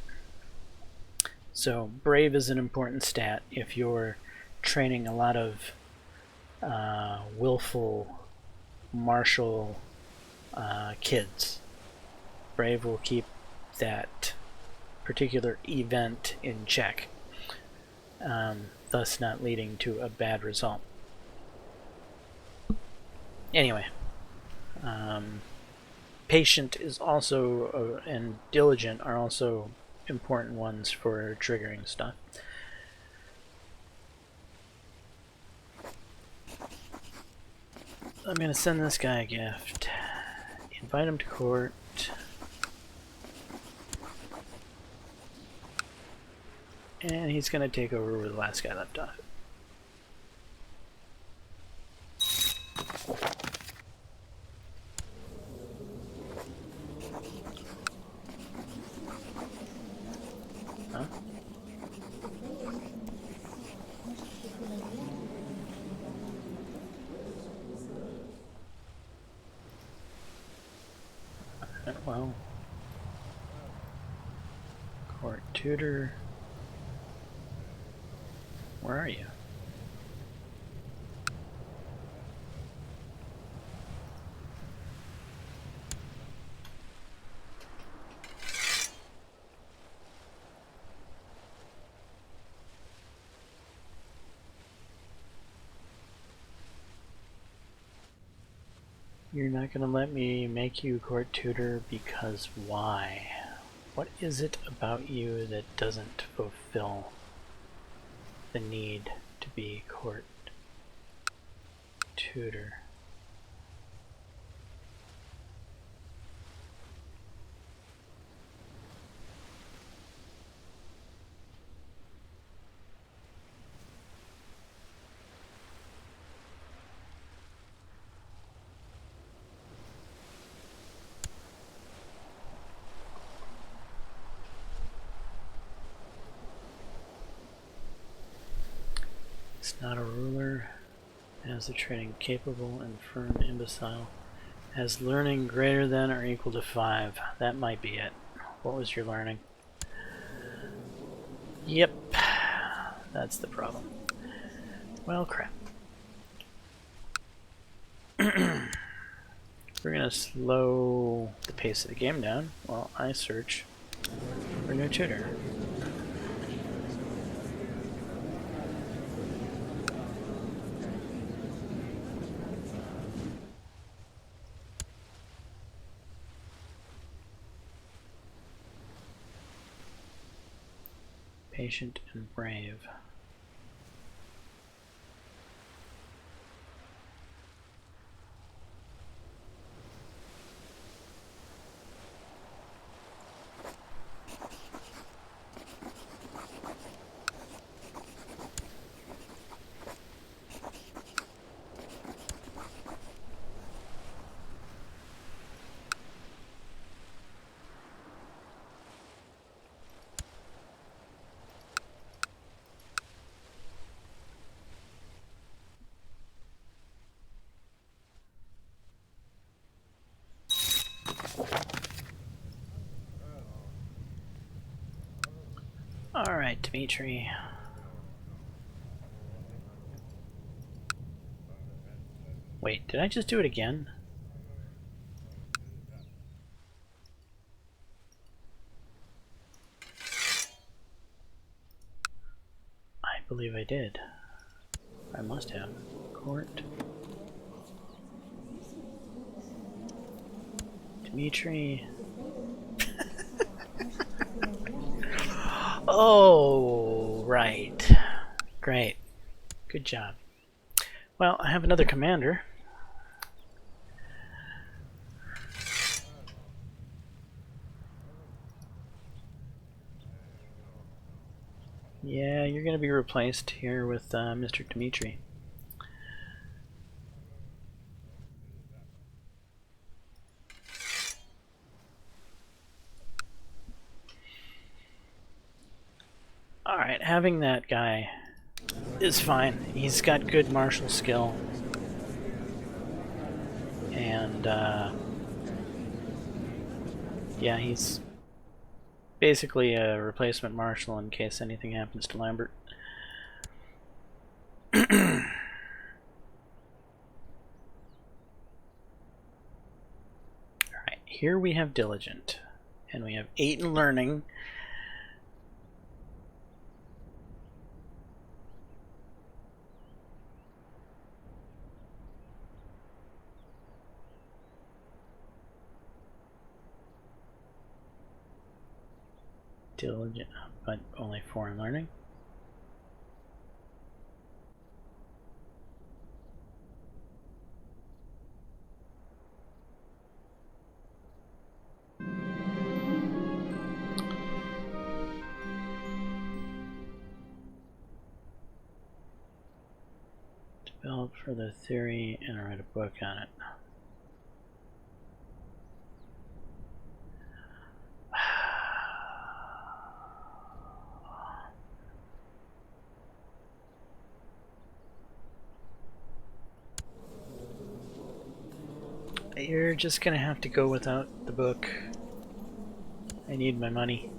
So brave is an important stat if you're training a lot of willful martial kids. Brave will keep that particular event in check, thus not leading to a bad result. Anyway, patient is also and diligent are also important ones for triggering stuff. I'm gonna send this guy a gift. Invite him to court. And he's gonna take over where the last guy left off. Huh? Well, court tutor. Where are you? You're not gonna let me make you court tutor because why? What is it about you that doesn't fulfill the need to be court tutor? It's not a ruler. Has the training capable and firm imbecile. Has learning greater than or equal to 5. That might be it. What was your learning? Yep. That's the problem. Well, crap. We're gonna slow the pace of the game down while I search for a new tutor. Patient and brave. Alright, Dimitri. Wait, did I just do it again? I believe I did. I must have. Court. Dimitri. Oh, right. Great. Good job. Well, I have another commander. Yeah, you're going to be replaced here with Mr. Dimitri. Alright, having that guy is fine. He's got good martial skill. And, yeah, he's basically a replacement marshal in case anything happens to Lambert. Alright, here we have diligent. And we have 8 in learning. Diligent, but only foreign learning. Develop further theory and write a book on it. You're just gonna have to go without the book. I need my money.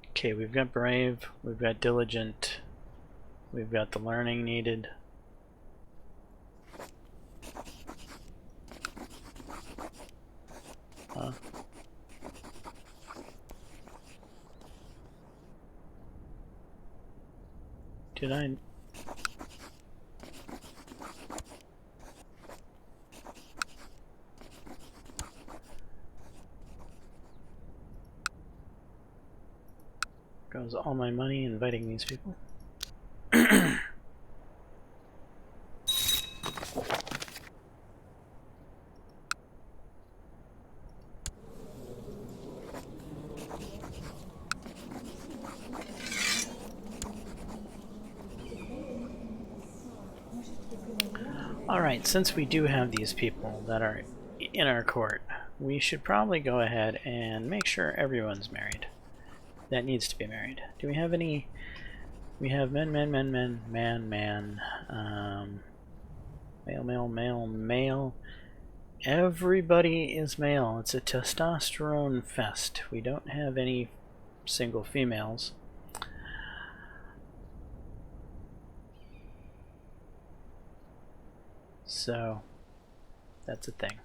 Okay, we've got brave, we've got diligent, we've got the learning needed. Huh? Did I? Goes all my money inviting these people. Alright, since we do have these people that are in our court, we should probably go ahead and make sure everyone's married. That needs to be married. Do we have any? We have men, man, male. Everybody is male. It's a testosterone fest. We don't have any single females. So, that's a thing.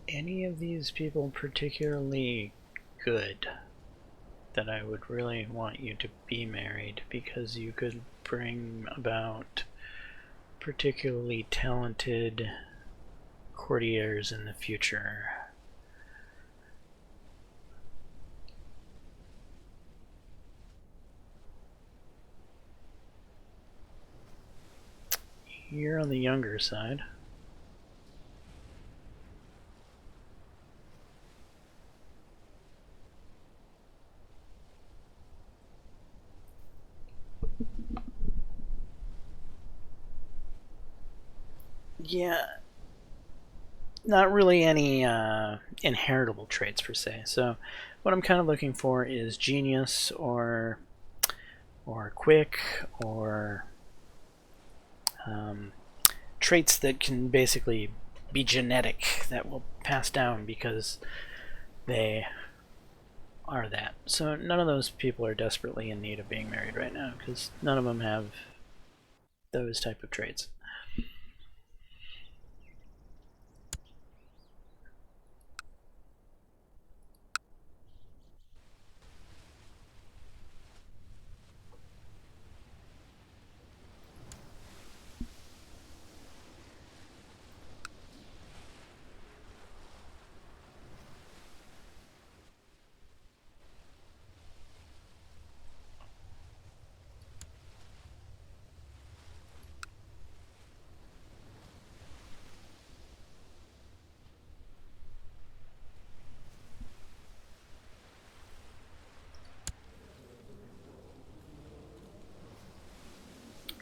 Any of these people particularly good that I would really want you to be married, because you could bring about particularly talented courtiers in the future. You're on the younger side. Yeah, not really any inheritable traits per se. So what I'm kind of looking for is genius or quick or traits that can basically be genetic, that will pass down because they are that. So none of those people are desperately in need of being married right now, because none of them have those type of traits.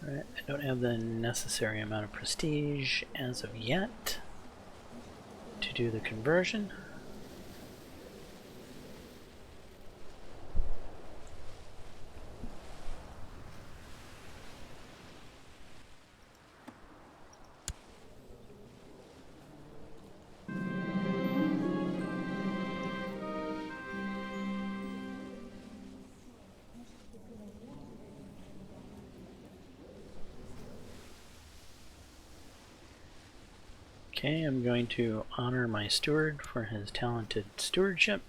Alright, I don't have the necessary amount of prestige as of yet to do the conversion. Okay, I'm going to honor my steward for his talented stewardship.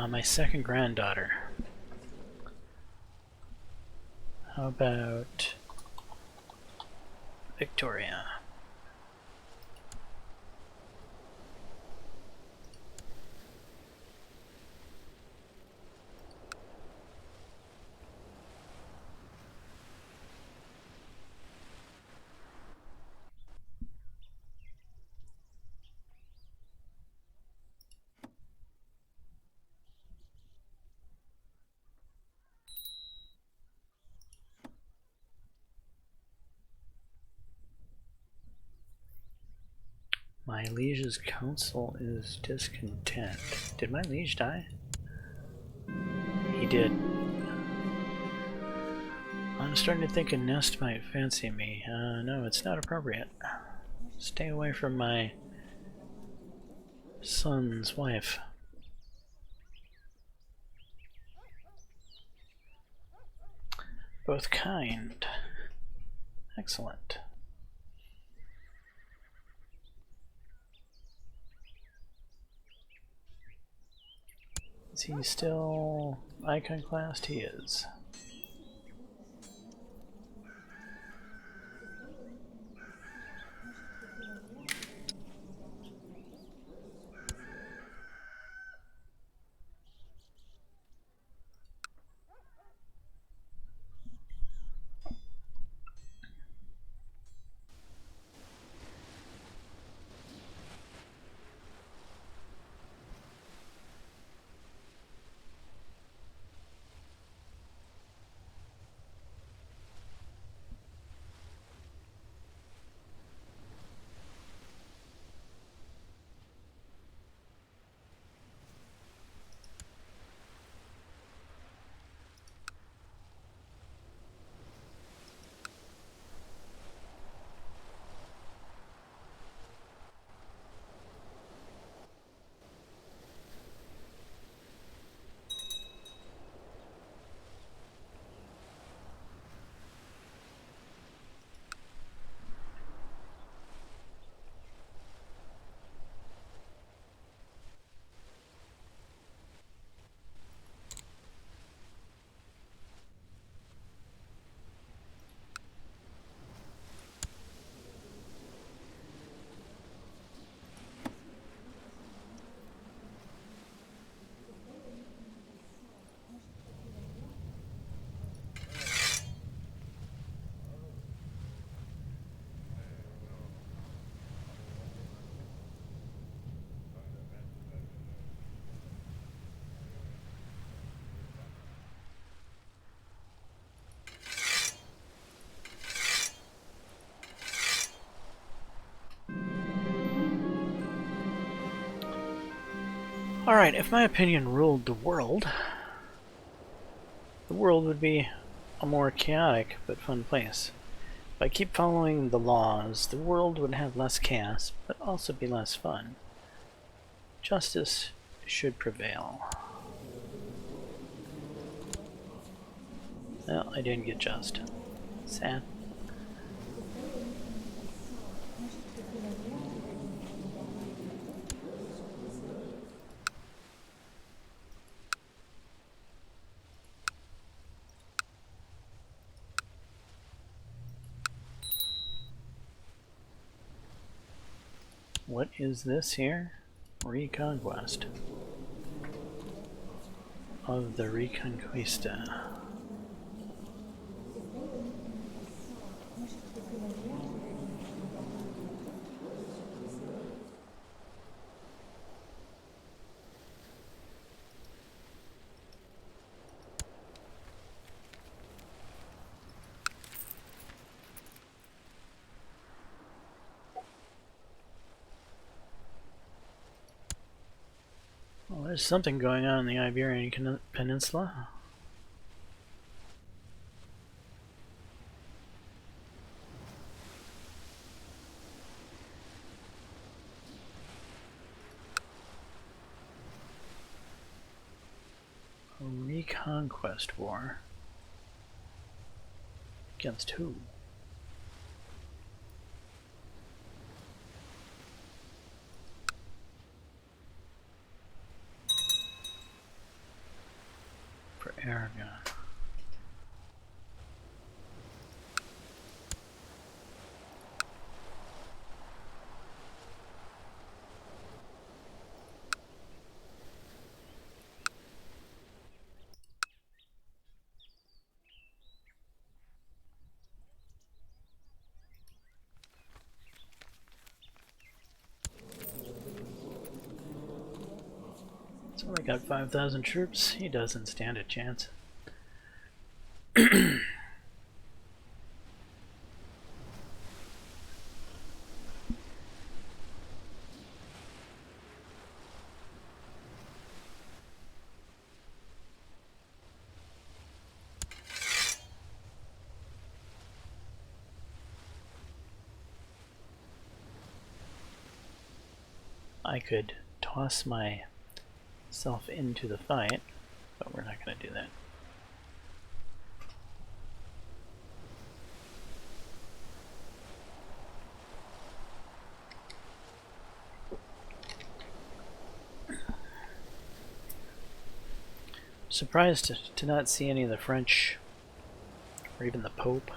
My second granddaughter. How about Victoria? My liege's council is discontent. Did my liege die? He did. I'm starting to think a nest might fancy me. No, it's not appropriate. Stay away from my son's wife. Both kind. Excellent. Is he still iconoclast? He is. Alright, if my opinion ruled the world would be a more chaotic but fun place. If I keep following the laws, the world would have less chaos, but also be less fun. Justice should prevail. Well, I didn't get just. Sad. What is this here? Reconquest of the Reconquista. Well, there's something going on in the Iberian Peninsula. A reconquest war. Against who? For Aragon. It's only got 5,000 troops. He doesn't stand a chance. I could toss myself into the fight, but we're not going to do that. Surprised to not see any of the French, or even the Pope.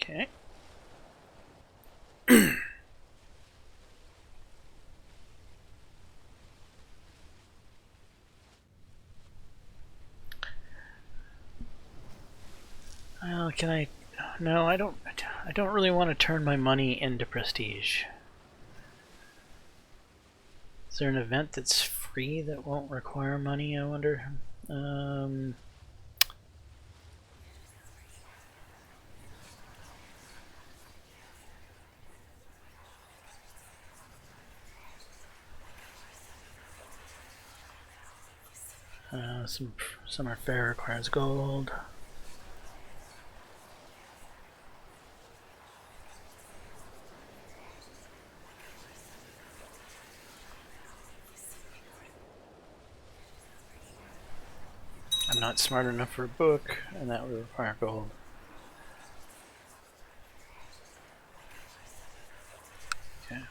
Okay. Well, can I? No, I don't. I don't really want to turn my money into prestige. Is there an event that's free that won't require money? I wonder. Some are fair, requires gold. I'm not smart enough for a book, and that would require gold. Okay.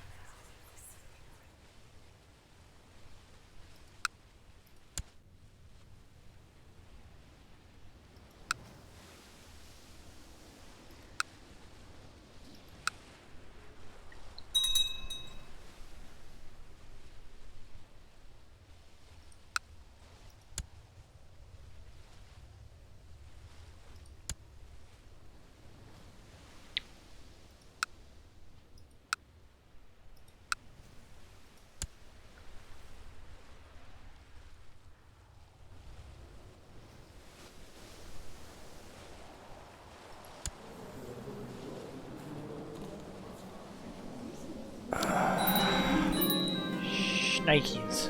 Nikes.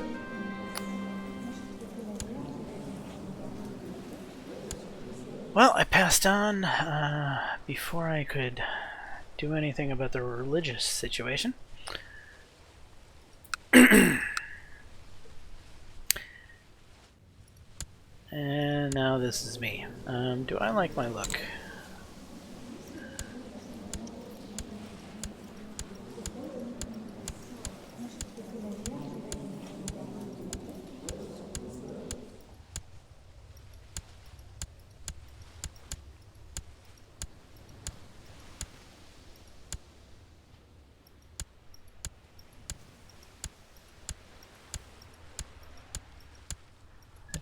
Well, I passed on before I could do anything about the religious situation. And now this is me. Do I like my look?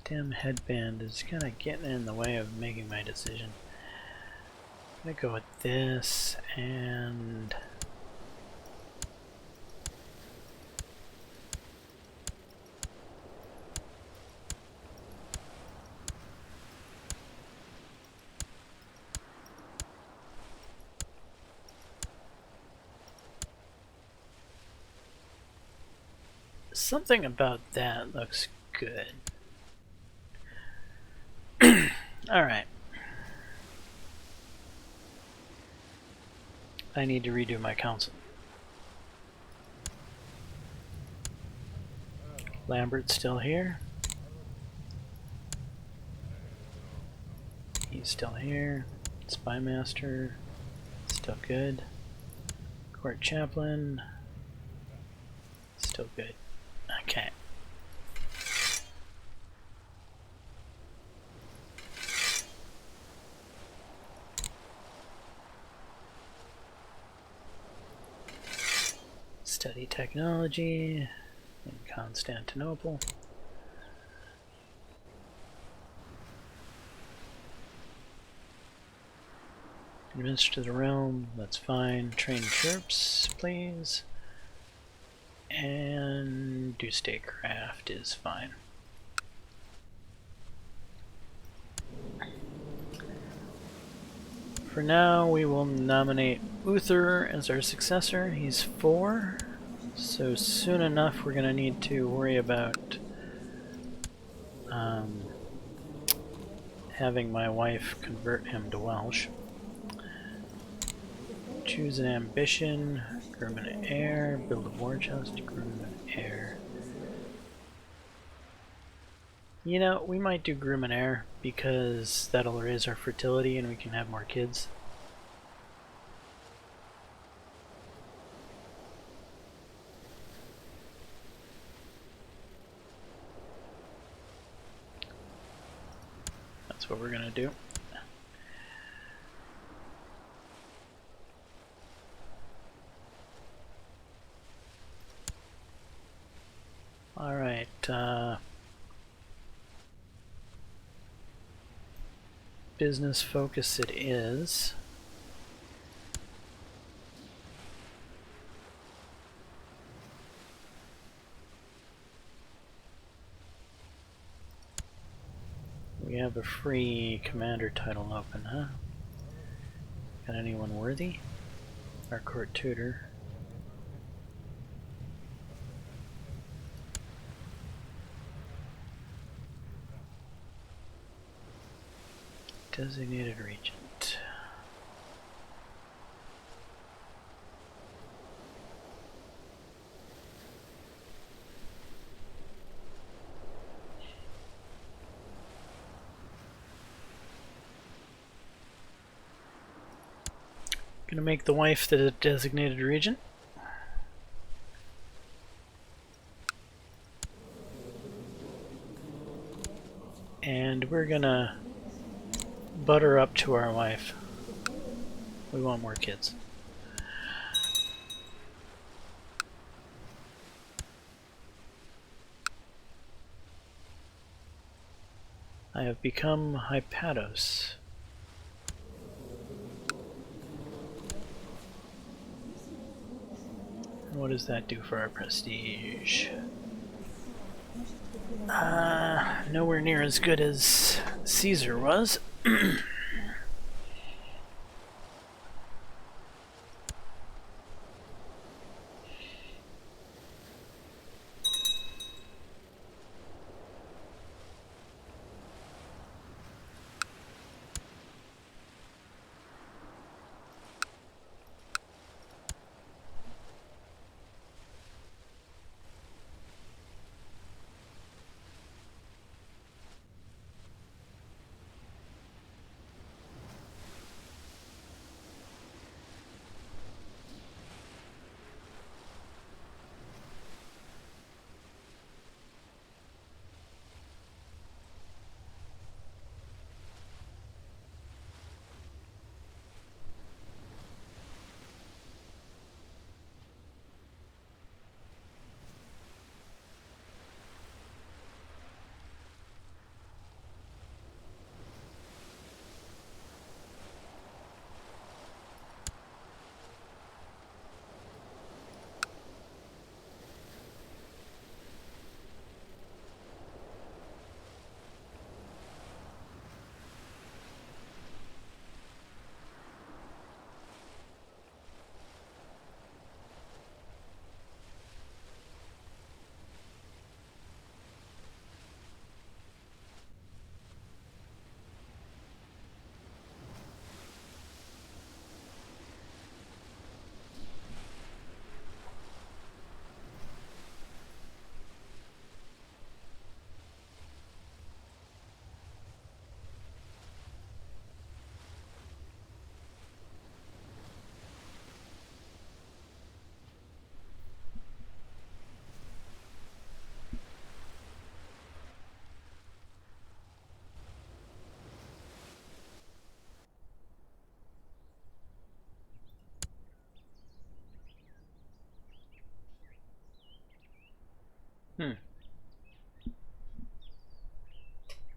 Damn headband is kind of getting in the way of making my decision. I'm gonna go with this and something about that looks good. Alright. I need to redo my council. Lambert's still here. He's still here. Spymaster, still good. Court chaplain, still good. Okay. Study technology in Constantinople. Administer the realm, that's fine. Train troops, please. And do statecraft is fine. For now, we will nominate Uther as our successor. He's 4, so soon enough we're going to need to worry about having my wife convert him to Welsh. Choose an ambition, groom an heir, build a war chest, groom an heir. You know, we might do groom an heir because that'll raise our fertility and we can have more kids. That's what we're gonna do. Alright, business focus it is. We have a free commander title open, huh? Got anyone worthy? Our court tutor. Designated regent. Gonna make the wife the designated regent. And we're gonna butter up to our wife. We want more kids. I have become Hypatos. What does that do for our prestige? Nowhere near as good as Caesar was.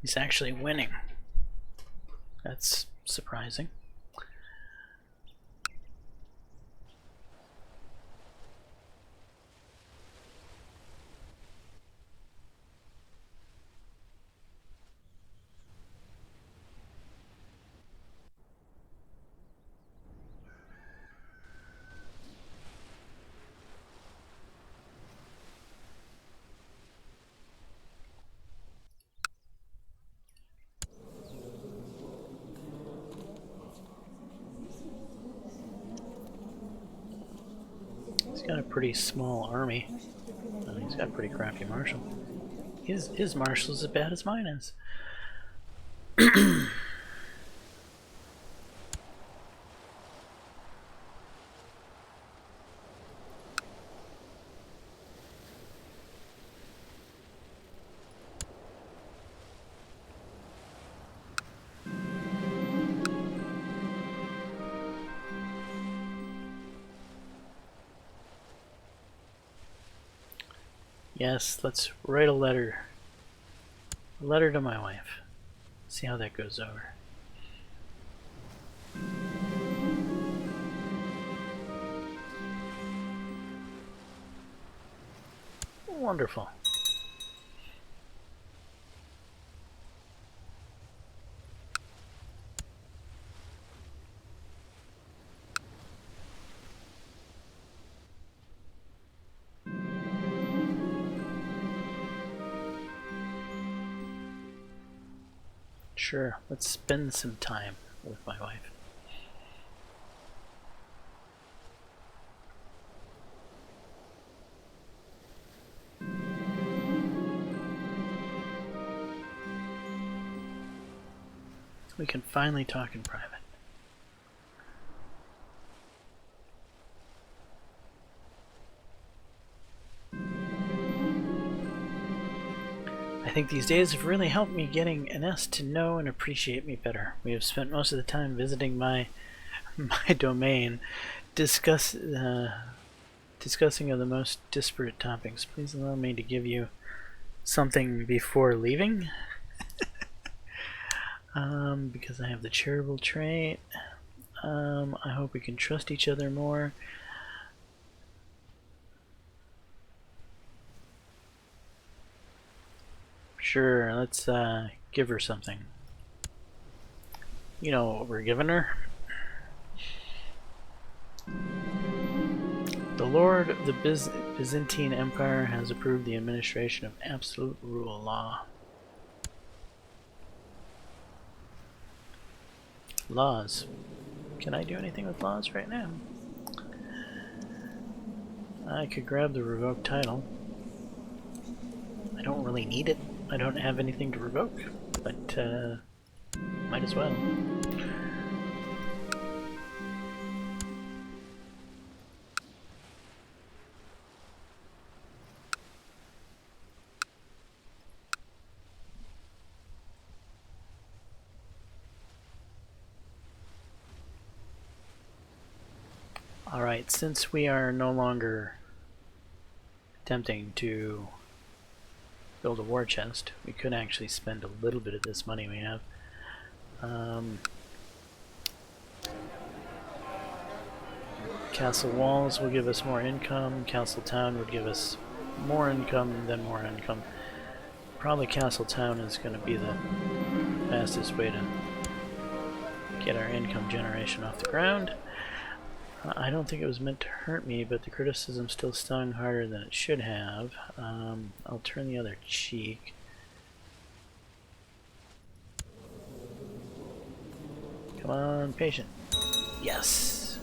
He's actually winning. That's surprising. He's got a pretty small army. He's got a pretty crappy marshal. His marshal's as bad as mine is. Yes, let's write a letter. A letter to my wife. See how that goes over. Wonderful. Sure, let's spend some time with my wife. We can finally talk in private. I think these days have really helped me getting Ines to know and appreciate me better. We have spent most of the time visiting my domain, discussing of the most disparate topics. Please allow me to give you something before leaving. Because I have the charitable trait. I hope we can trust each other more. Sure, let's give her something. You know what we're giving her? The Lord of the Byzantine Empire has approved the administration of absolute rule of law. Laws. Can I do anything with laws right now? I could grab the revoked title. I don't really need it. I don't have anything to revoke, but might as well. Alright, since we are no longer attempting to build a war chest, we could actually spend a little bit of this money we have. Castle walls will give us more income. Castle town would give us more income, then more income. Probably Castle town is going to be the fastest way to get our income generation off the ground. I don't think it was meant to hurt me, but the criticism still stung harder than it should have. I'll turn the other cheek. Come on, patient. Yes!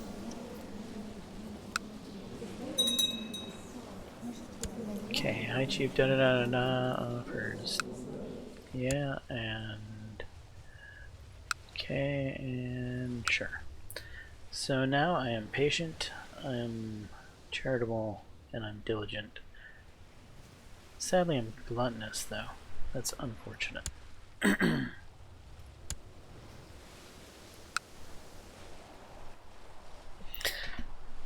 Okay, High Chief da-da-da-da-da offers. Yeah, and... okay, and sure. So now I am patient, I am charitable, and I'm diligent. Sadly, I'm gluttonous, though. That's unfortunate.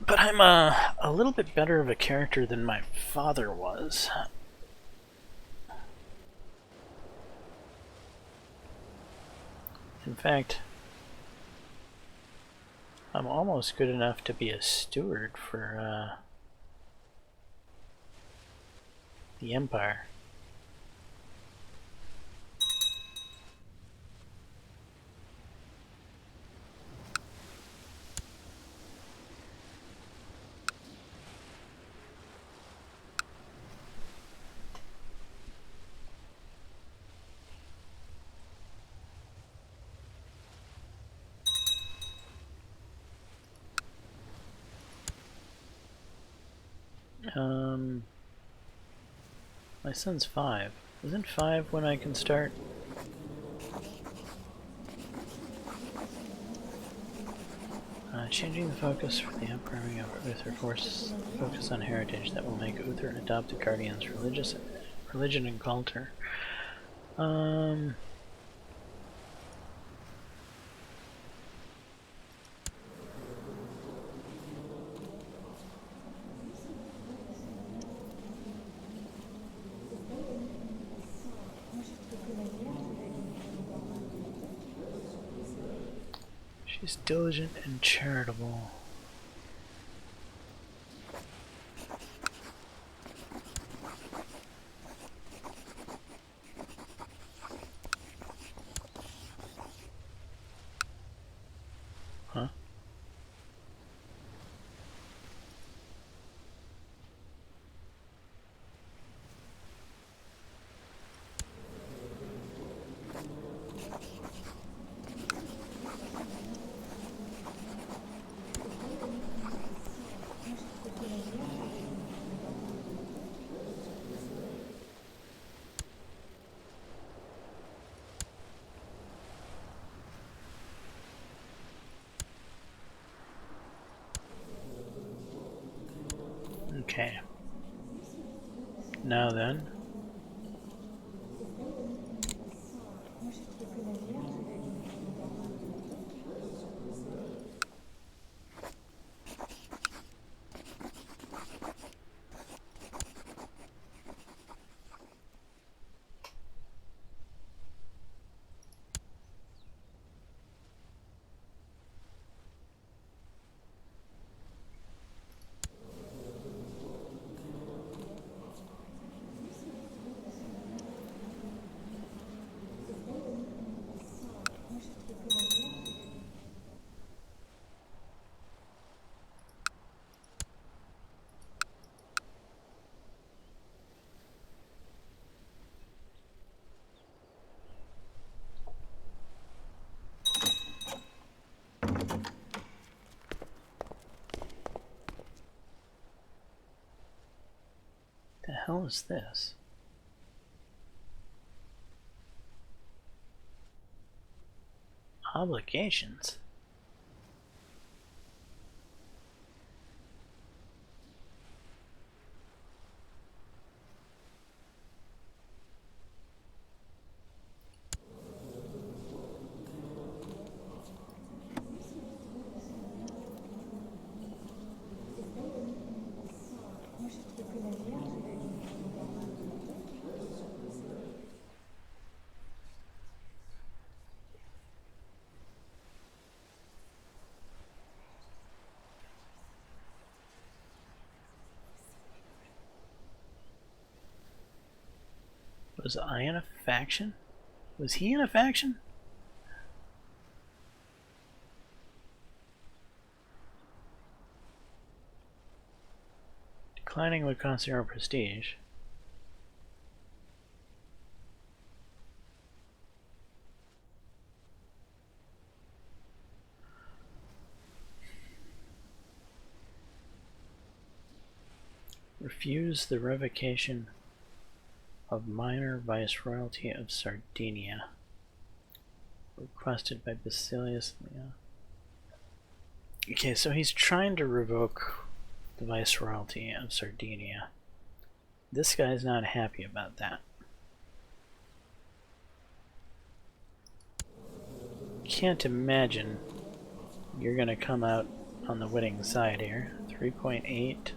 But I'm a little bit better of a character than my father was. In fact, I'm almost good enough to be a steward for the Empire. My son's 5. Isn't 5 when I can start? Changing the focus for the upcoming of Uther forces focus on heritage that will make Uther adopt the Guardian's religion and culture. She's diligent and charitable. Huh? Okay. Now then. The hell is this? Obligations? Was I in a faction? Was he in a faction? Declining would cost 0 prestige. Refuse the revocation of minor viceroyalty of Sardinia, requested by Basilius Leo. Okay, so he's trying to revoke the viceroyalty of Sardinia. This guy's not happy about that. Can't imagine you're gonna come out on the winning side here. 3.8.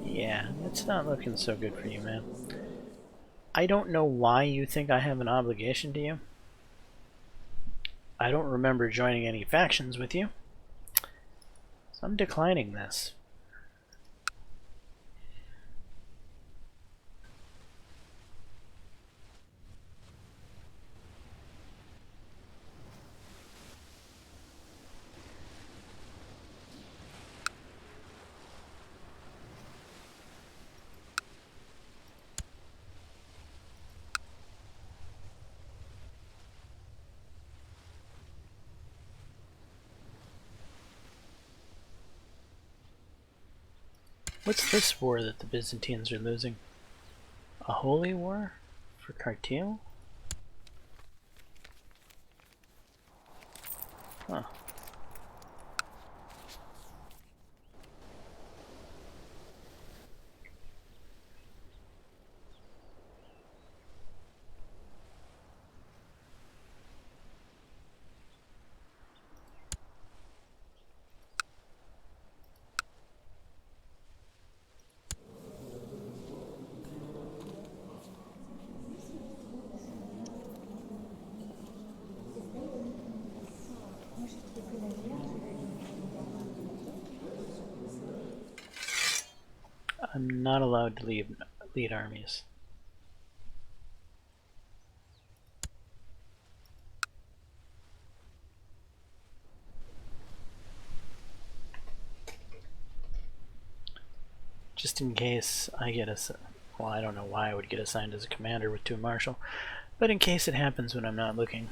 Yeah, it's not looking so good for you, man. I don't know why you think I have an obligation to you. I don't remember joining any factions with you. So I'm declining this. What's this war that the Byzantines are losing? A holy war? For Cartier? Huh. I'm not allowed to lead armies. Just in case I get well, I don't know why I would get assigned as a commander with 2 marshal, but in case it happens when I'm not looking.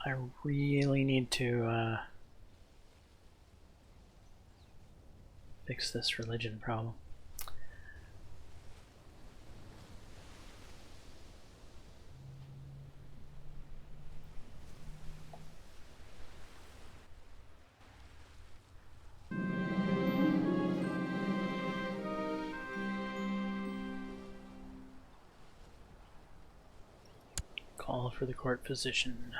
I really need to fix this religion problem. Call for the court physician.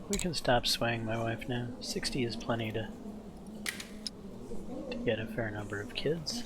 We can stop swaying my wife now. 60 is plenty to get a fair number of kids.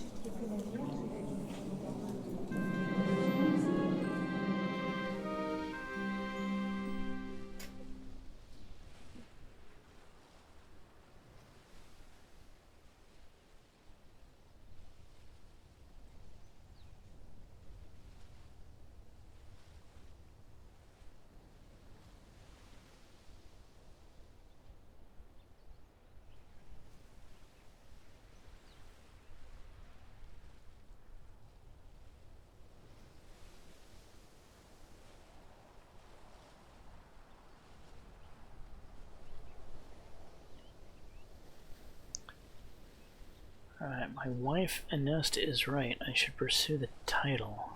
Alright, my wife Anest is right. I should pursue the title.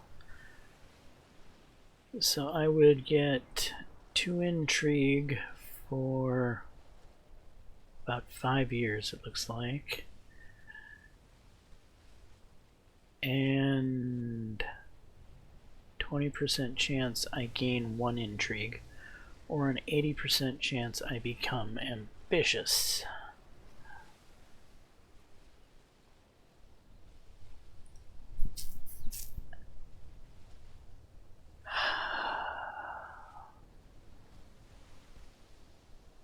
So I would get 2 intrigue for about 5 years, it looks like. And 20% chance I gain 1 intrigue, or an 80% chance I become ambitious.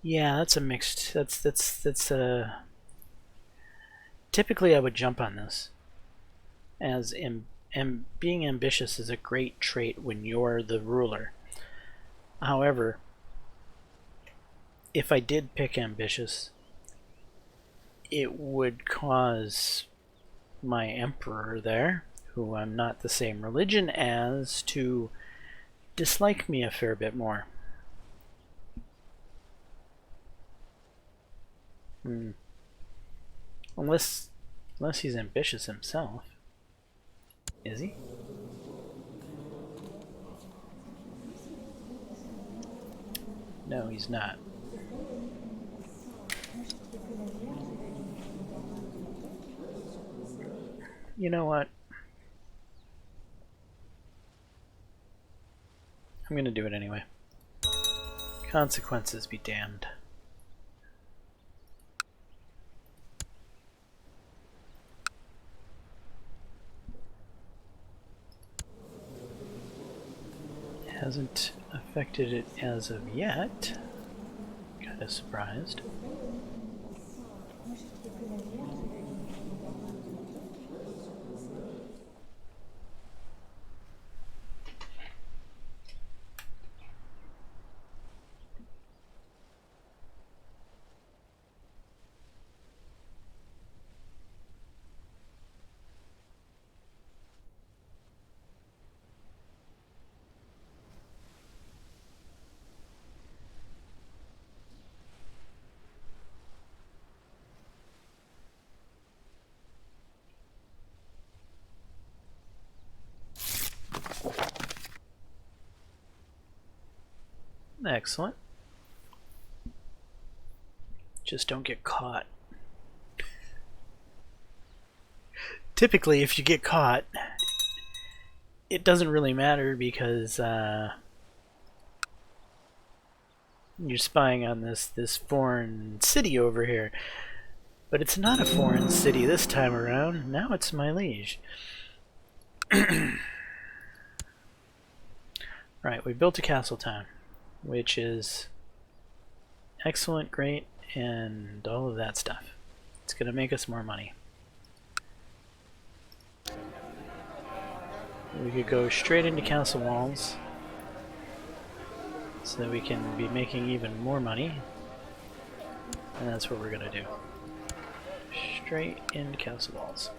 Yeah, that's a mixed. That's a. Typically, I would jump on this, as being ambitious is a great trait when you're the ruler. However, if I did pick ambitious, it would cause my emperor there, who I'm not the same religion as, to dislike me a fair bit more. Unless he's ambitious himself. Is he? No, he's not. You know what? I'm gonna do it anyway. Consequences be damned. Hasn't affected it as of yet. Kinda surprised. Excellent. Just don't get caught. Typically, if you get caught, it doesn't really matter because you're spying on this foreign city over here. But it's not a foreign city this time around. Now it's my liege. Right, we built a castle town, which is excellent, great, and all of that stuff. It's going to make us more money. We could go straight into castle walls so that we can be making even more money. And that's what we're going to do. Straight into castle walls.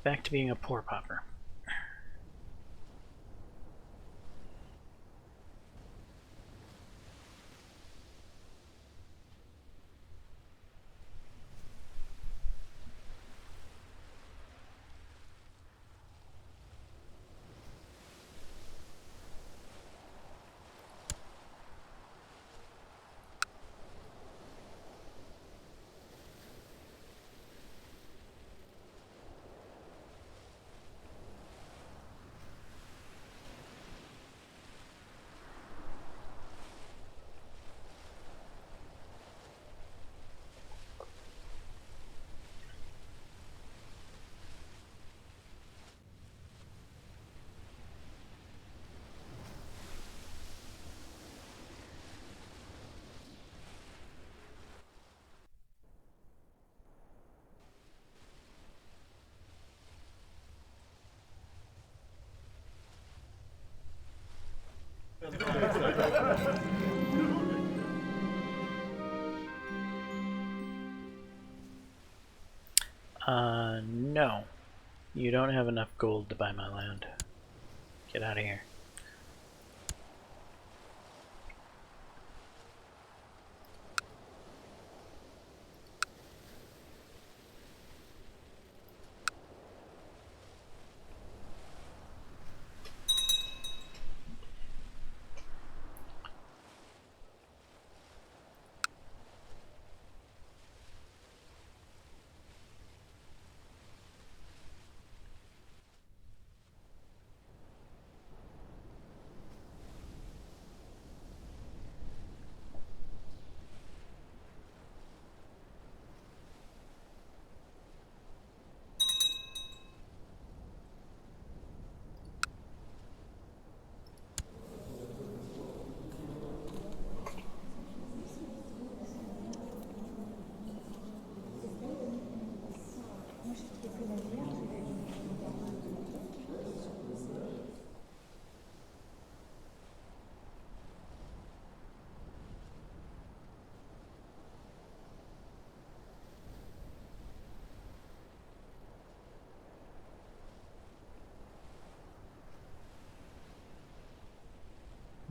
Back to being a poor pauper. No. You don't have enough gold to buy my land. Get out of here.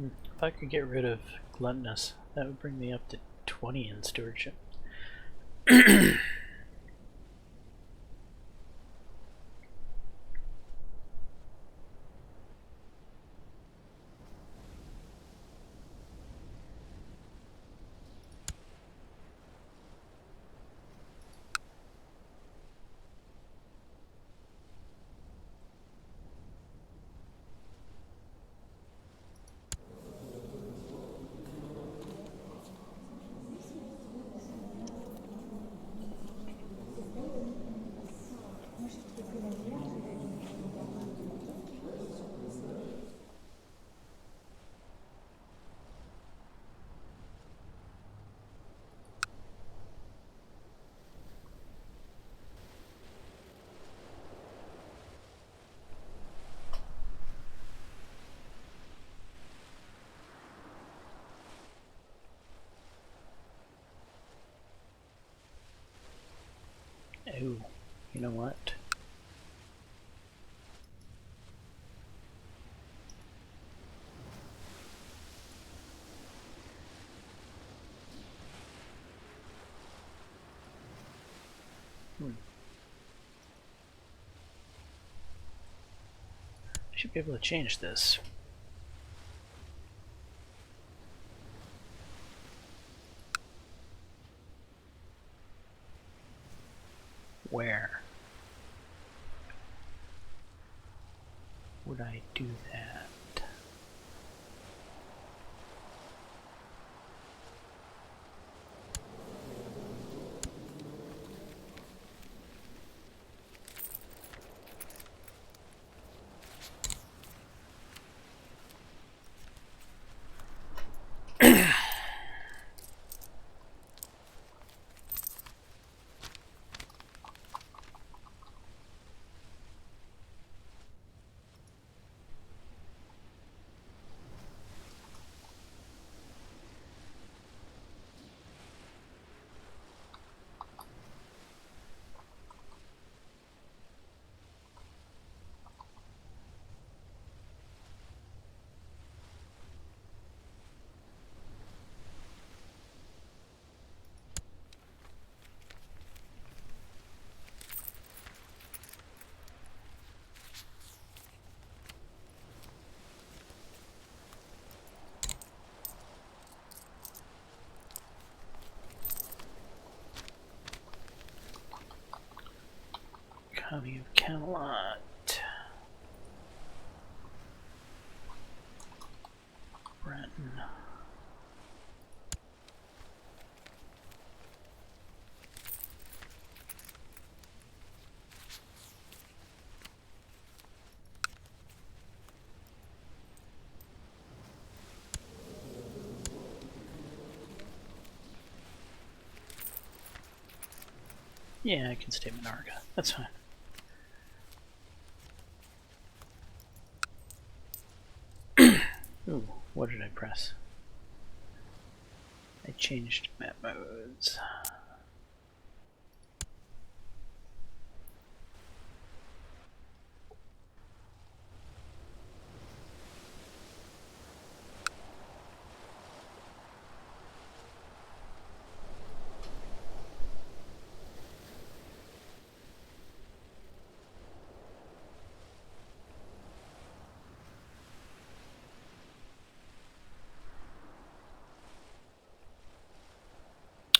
If I could get rid of gluttonous, that would bring me up to 20 in stewardship. Ooh, you know what? I should be able to change this. Where would I do that? Copy of Camelot. Breton. Yeah, I can stay Monarcha. That's fine. Ooh, what did I press? I changed map modes.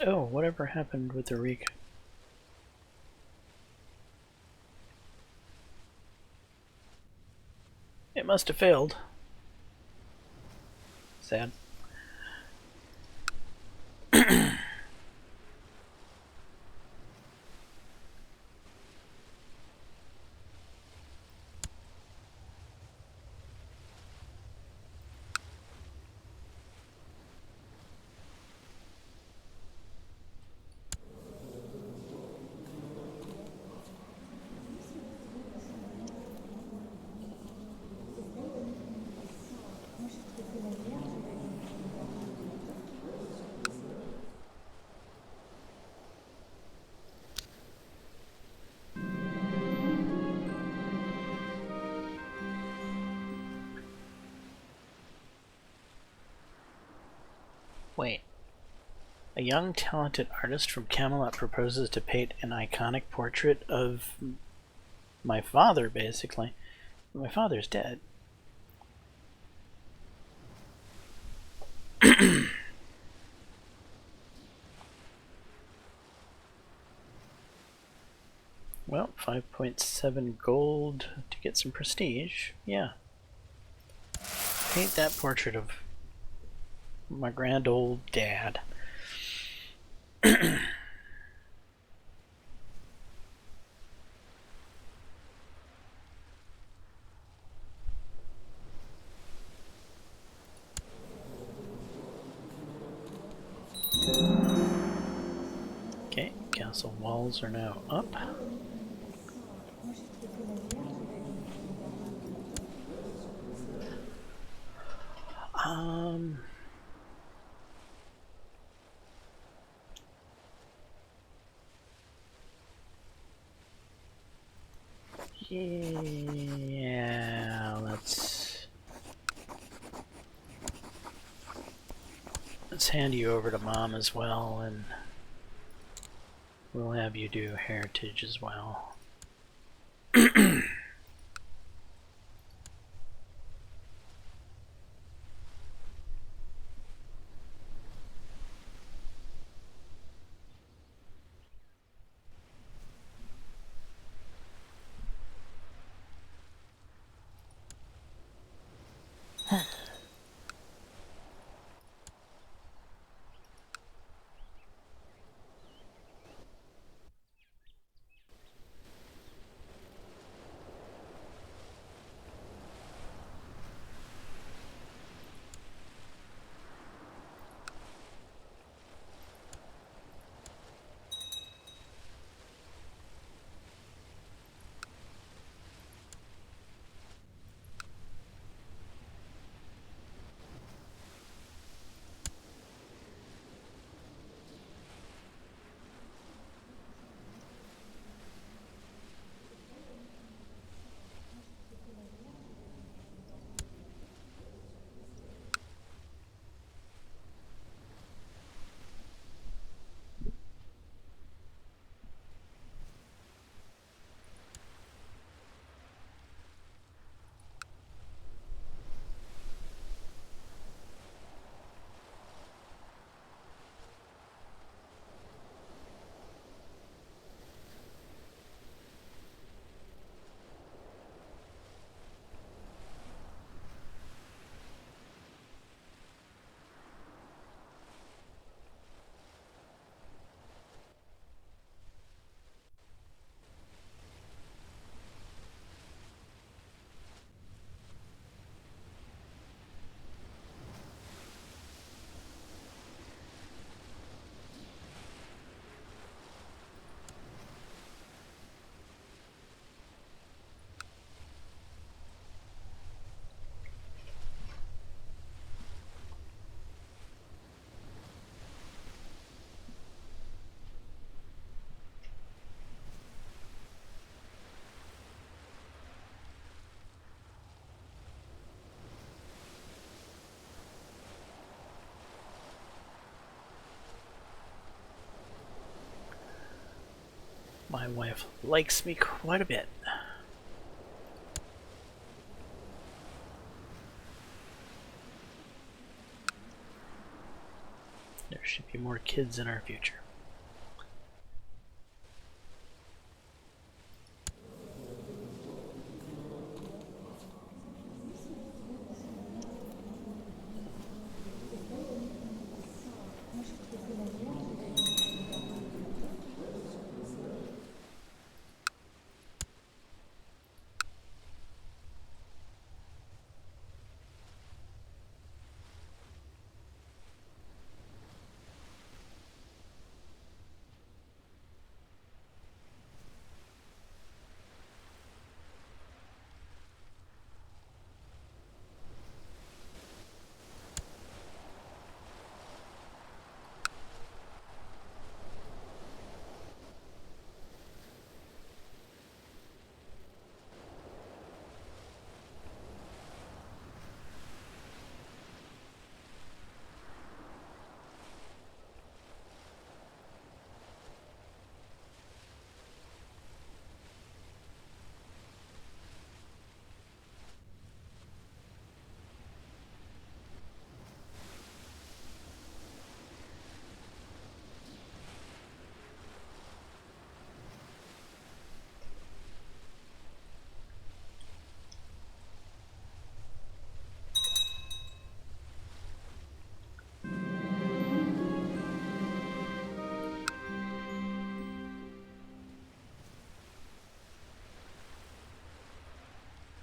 Oh, whatever happened with the Reek? It must have failed. Sad. A young, talented artist from Camelot proposes to paint an iconic portrait of my father, basically. My father's dead. Well, 5.7 gold to get some prestige. Yeah. Paint that portrait of my grand old dad. Okay, castle walls are now up. Yeah, let's hand you over to Mom as well, and we'll have you do heritage as well. My wife likes me quite a bit. There should be more kids in our future.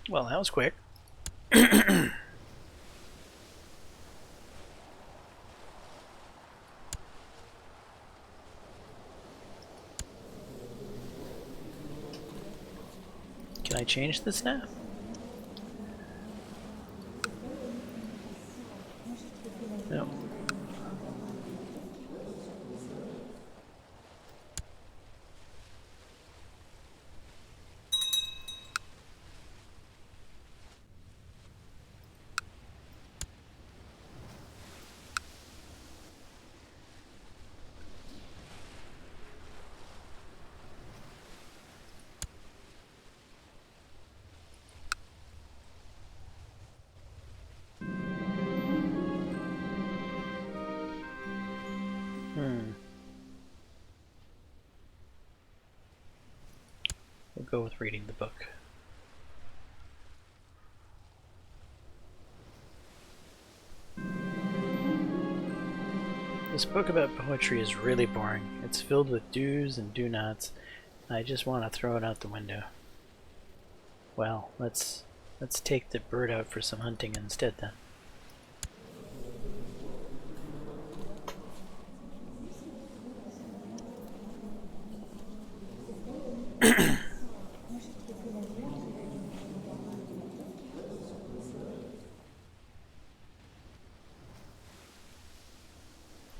Well, that was quick. Can I change this now? No. We'll go with reading the book. This book about poetry is really boring. It's filled with do's and do-nots. I just want to throw it out the window. Well, let's take the bird out for some hunting instead then.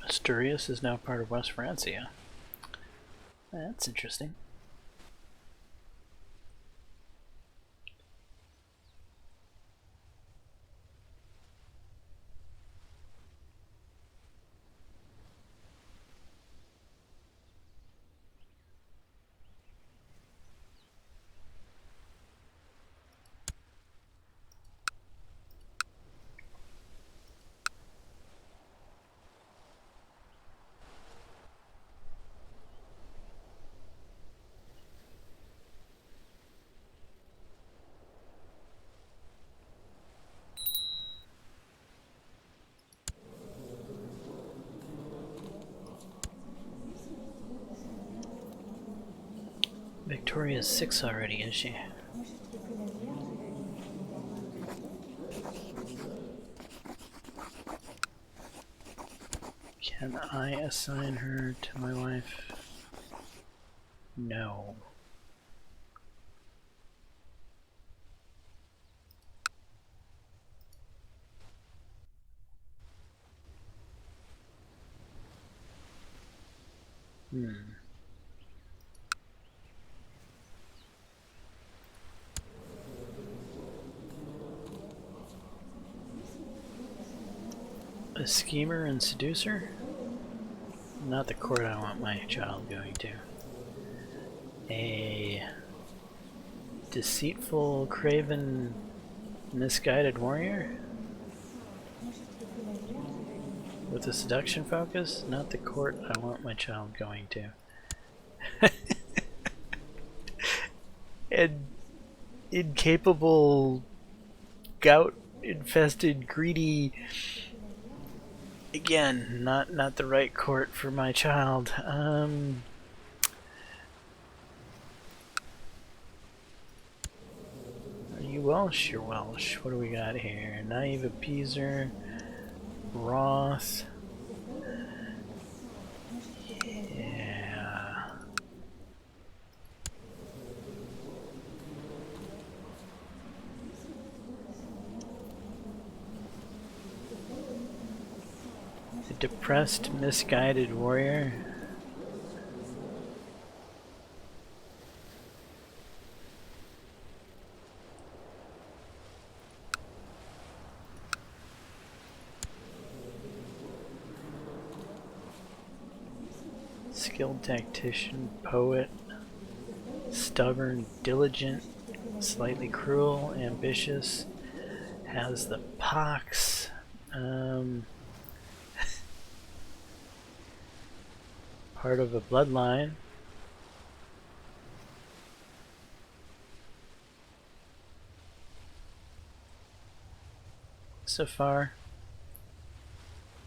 Asturias is now part of West Francia. That's interesting. Victoria's 6 already, is she? Can I assign her to my wife? No. A schemer and seducer? Not the court I want my child going to. A deceitful, craven, misguided warrior? With a seduction focus? Not the court I want my child going to. And incapable, gout-infested, greedy... Again, not the right court for my child. Are you Welsh? You're Welsh. What do we got here? Naive Appeaser, Roth. Yeah. A depressed, misguided warrior. Skilled tactician, poet, stubborn, diligent, slightly cruel, ambitious, has the pox. Part of a bloodline. So far,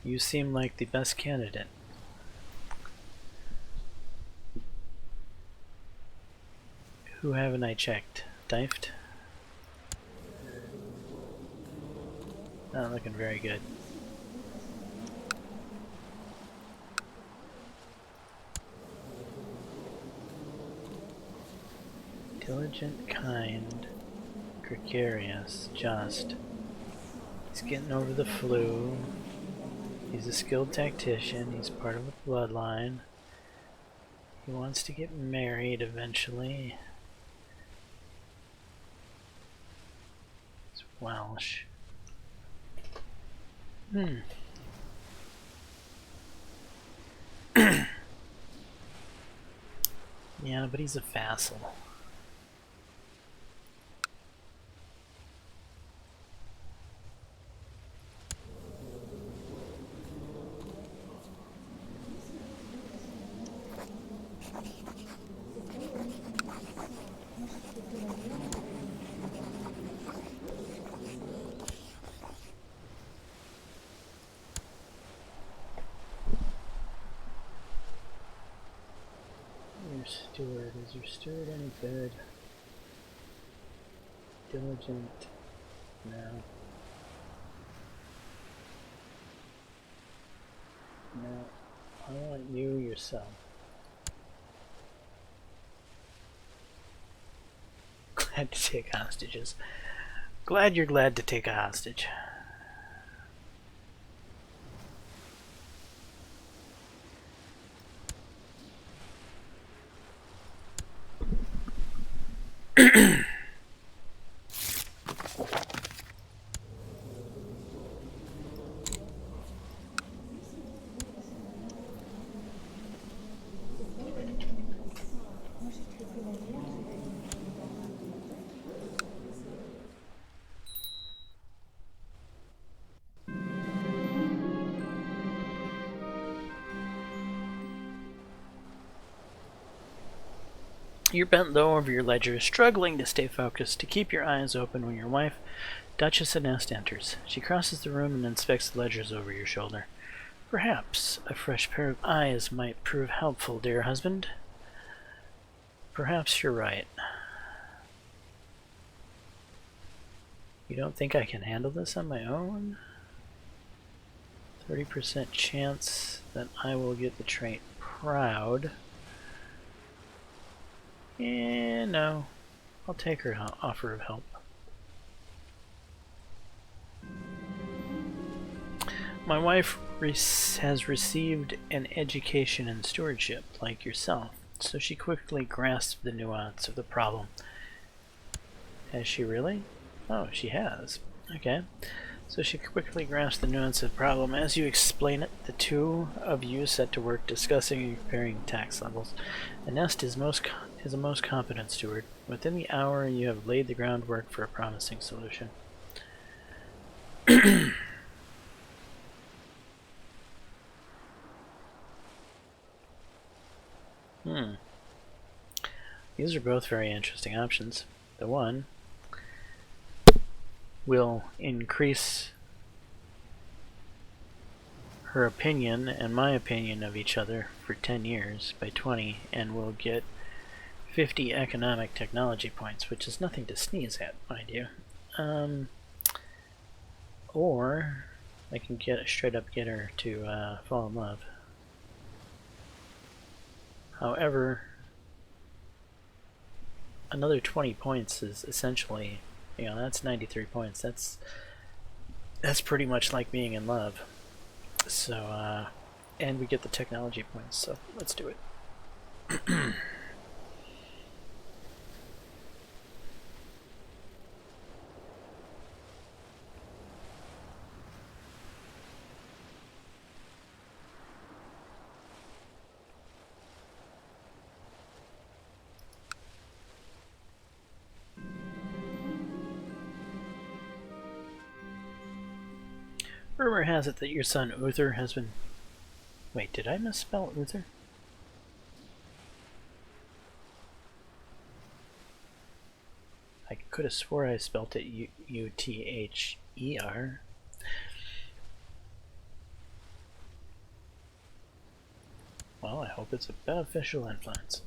you seem like the best candidate. Who haven't I checked? Difed? Not looking very good. Diligent, kind, gregarious, just. He's getting over the flu. He's a skilled tactician. He's part of the bloodline. He wants to get married eventually. He's Welsh. Yeah, but he's a vassal. Your steward. Is your steward any good? Diligent. No. No. I want you yourself. Glad to take hostages. Glad you're glad to take a hostage. You're bent low over your ledger, struggling to stay focused, to keep your eyes open when your wife, Duchess Anest, enters. She crosses the room and inspects the ledgers over your shoulder. Perhaps a fresh pair of eyes might prove helpful, dear husband. Perhaps you're right. You don't think I can handle this on my own? 30% chance that I will get the trait proud. Yeah, no. I'll take her offer of help. My wife has received an education in stewardship, like yourself, so she quickly grasped the nuance of the problem. Has she really? Oh, she has. Okay. So she quickly grasped the nuance of the problem. As you explain it, the two of you set to work discussing and comparing tax levels. Anest is a most competent steward. Within the hour, you have laid the groundwork for a promising solution. These are both very interesting options. The one will increase her opinion and my opinion of each other for 10 years by 20, and we'll get 50 economic technology points, which is nothing to sneeze at, mind you. Or I can straight up get her to fall in love. However, another 20 points is essentially, that's 93 points. That's pretty much like being in love. So, and we get the technology points, so let's do it. Rumor has it that your son Uther has been... Wait, did I misspell Uther? I could have swore I spelt it U-T-H-E-R. Well, I hope it's a beneficial influence.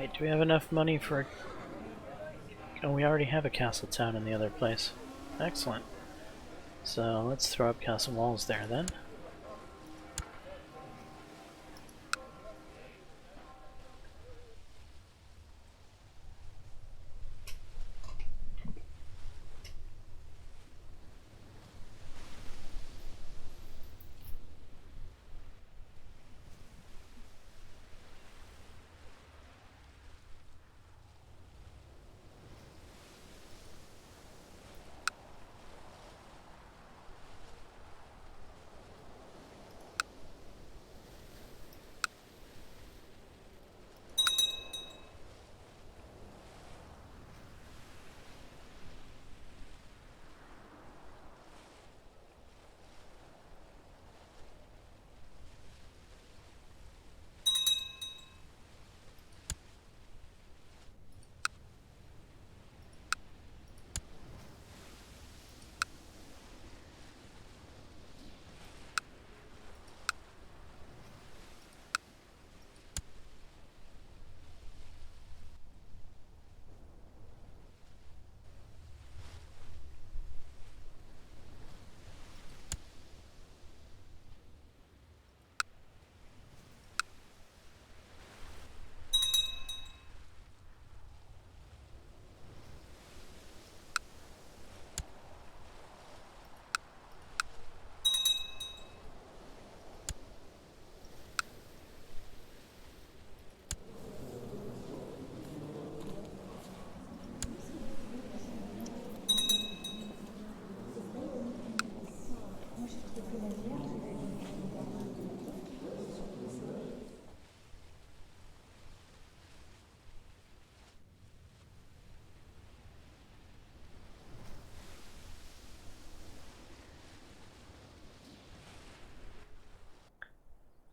Alright, do we have enough money for... Oh, we already have a castle town in the other place. Excellent. So let's throw up castle walls there then.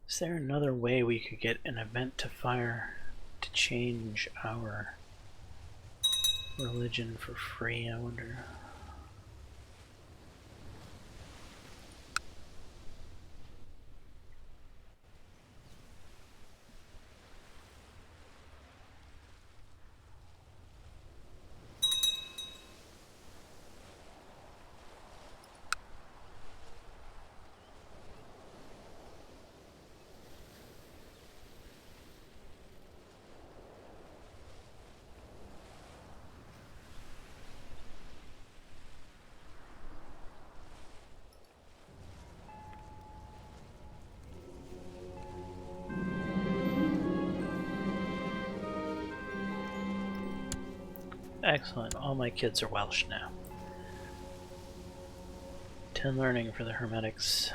Is there another way we could get an event to fire to change our religion for free, I wonder? Excellent, all my kids are Welsh now. 10 learning for the Hermetics.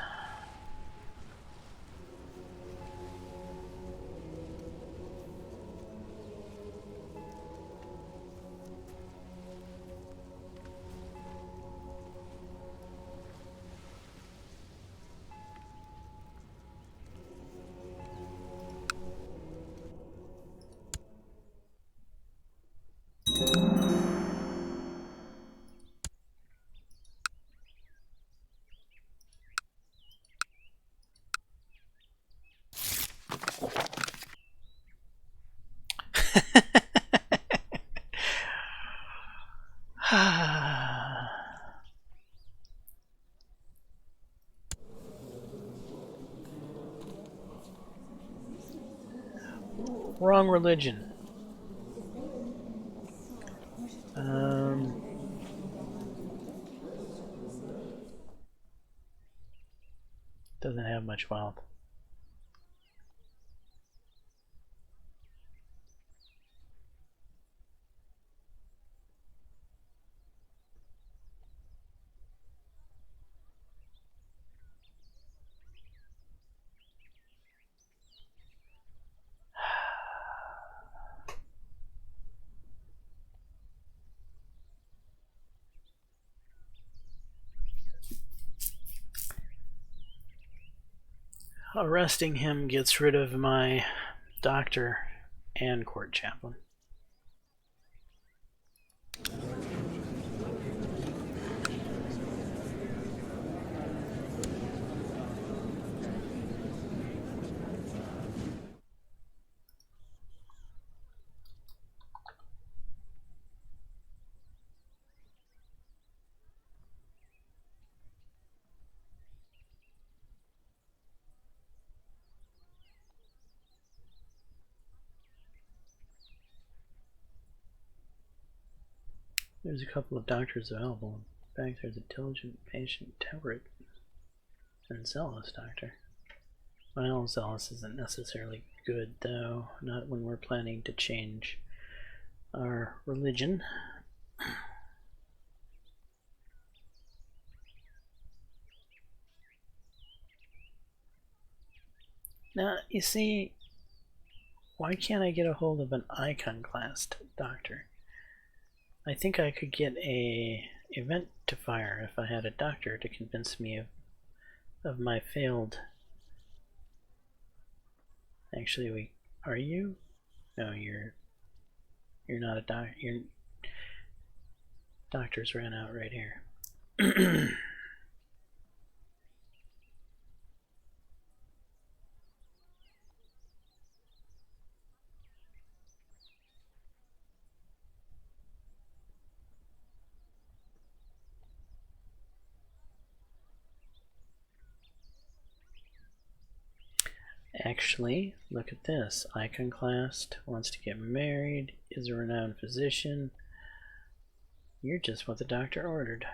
Wrong religion. Doesn't have much wealth. Arresting him gets rid of my doctor and court chaplain. There's a couple of doctors available. In fact, there's a diligent, patient, temperate, and zealous doctor. Well, zealous isn't necessarily good, though. Not when we're planning to change our religion. Now, you see, why can't I get a hold of an iconoclast doctor? I think I could get a event to fire if I had a doctor to convince me of my failed. Actually, are you? No, you're not a doctor. Your doctors ran out right here. Actually, look at this. Iconoclast, wants to get married, is a renowned physician. You're just what the doctor ordered.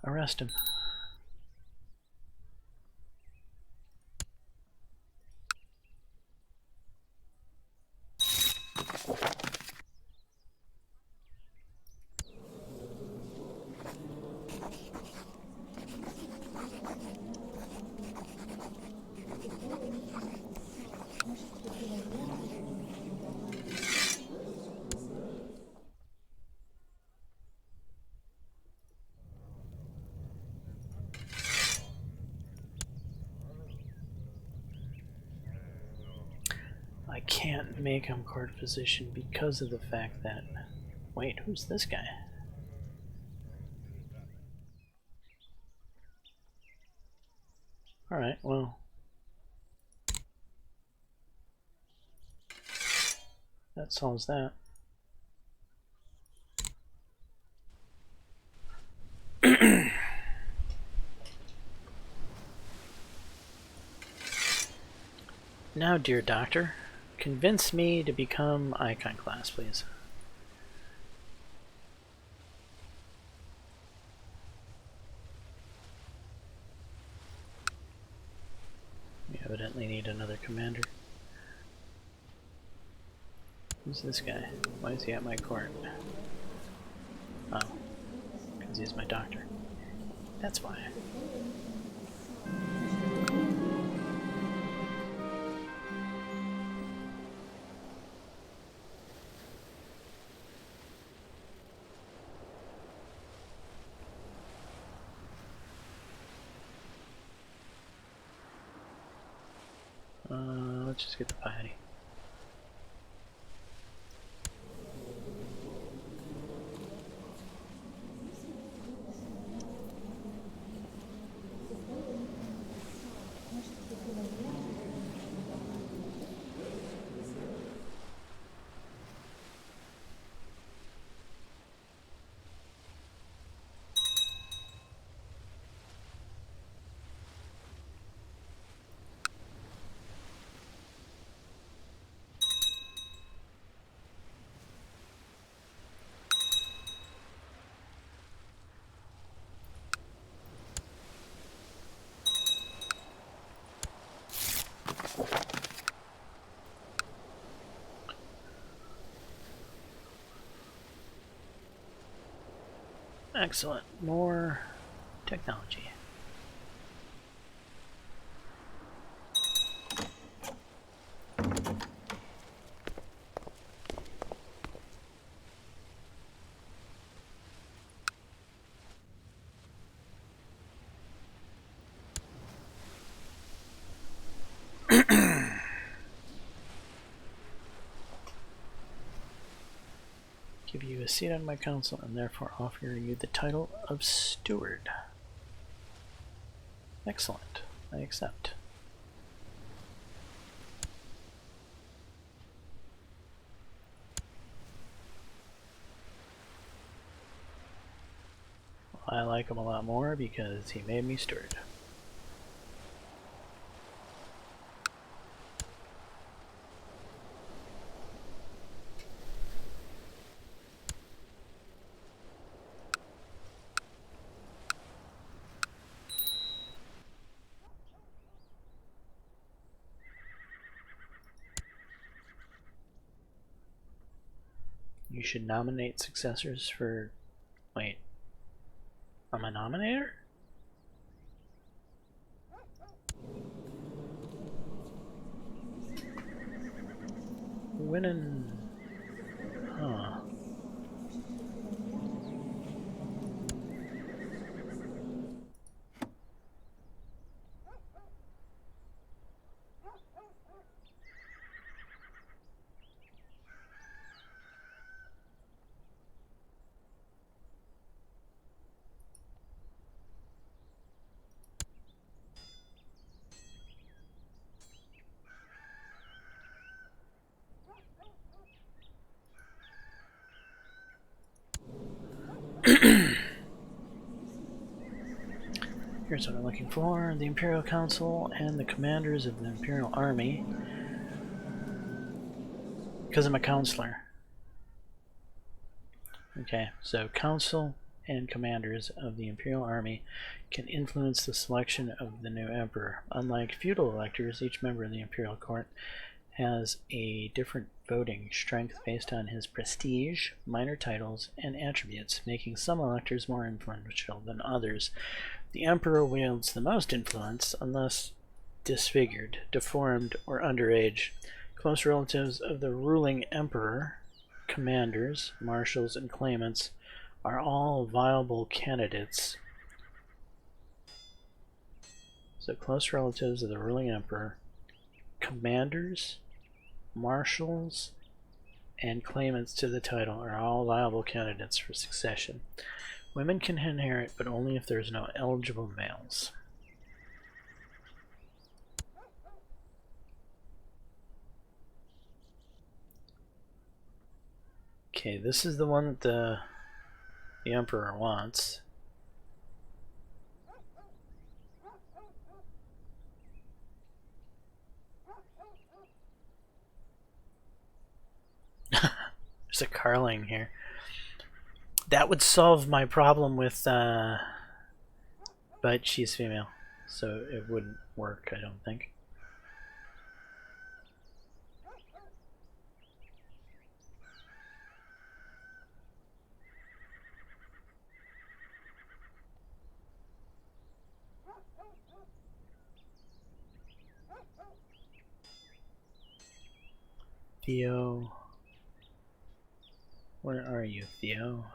Arrest him. I can't make him court physician because of the fact that... Wait, who's this guy? Alright, well... that solves that. Now, dear doctor, convince me to become iconoclast, please. We evidently need another commander. Who's this guy? Why is he at my court? Oh, because he's my doctor. That's why. Let's just get the piety. Excellent. More technology. Give you a seat on my council and therefore offer you the title of steward. Excellent. I accept. I like him a lot more because he made me steward. You should nominate successors for... Wait. I'm a nominator? Winning... Huh. Here's what I'm looking for. The Imperial Council and the commanders of the Imperial Army. Because I'm a counselor. Okay, so Council and commanders of the Imperial Army can influence the selection of the new emperor. Unlike feudal electors, each member of the Imperial Court has a different voting strength based on his prestige, minor titles, and attributes, making some electors more influential than others. The emperor wields the most influence unless disfigured, deformed, or underage. Close relatives of the ruling emperor, commanders, marshals, and claimants are all viable candidates. So close relatives of the ruling emperor, commanders, marshals, and claimants to the title are all viable candidates for succession. Women can inherit, but only if there's no eligible males. Okay, this is the one that the emperor wants. There's a Carling here. That would solve my problem with, but she's female, so it wouldn't work, I don't think. Theo. Where are you, Theo?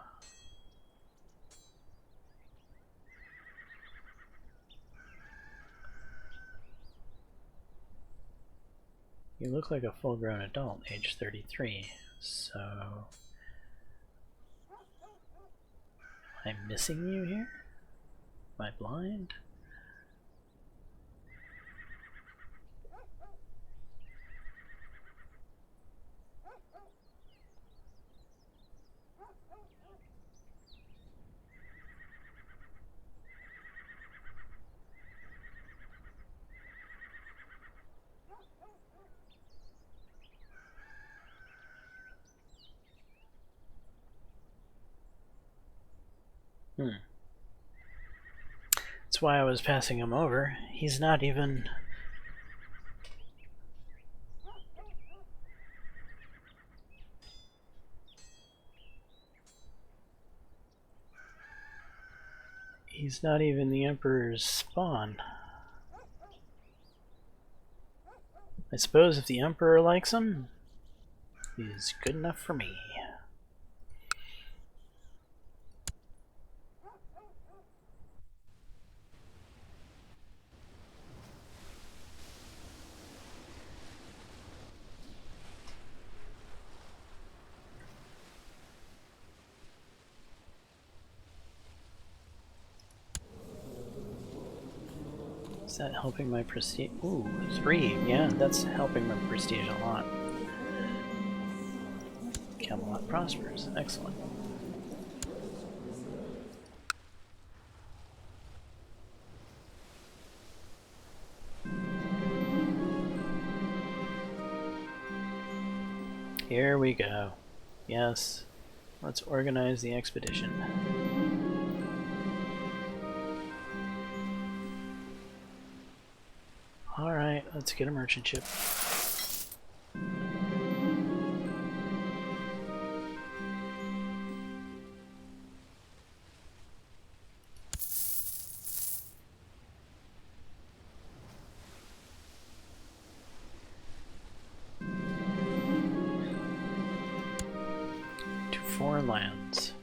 You look like a full-grown adult, age 33, so... Am I missing you here? Am I blind? That's why I was passing him over. He's not even... He's not even the Emperor's spawn. I suppose if the Emperor likes him, he's good enough for me. Is that helping my prestige? Ooh, 3. Yeah, that's helping my prestige a lot. Camelot prospers. Excellent. Here we go. Yes. Let's organize the expedition. Alright, let's get a merchant ship. To foreign lands.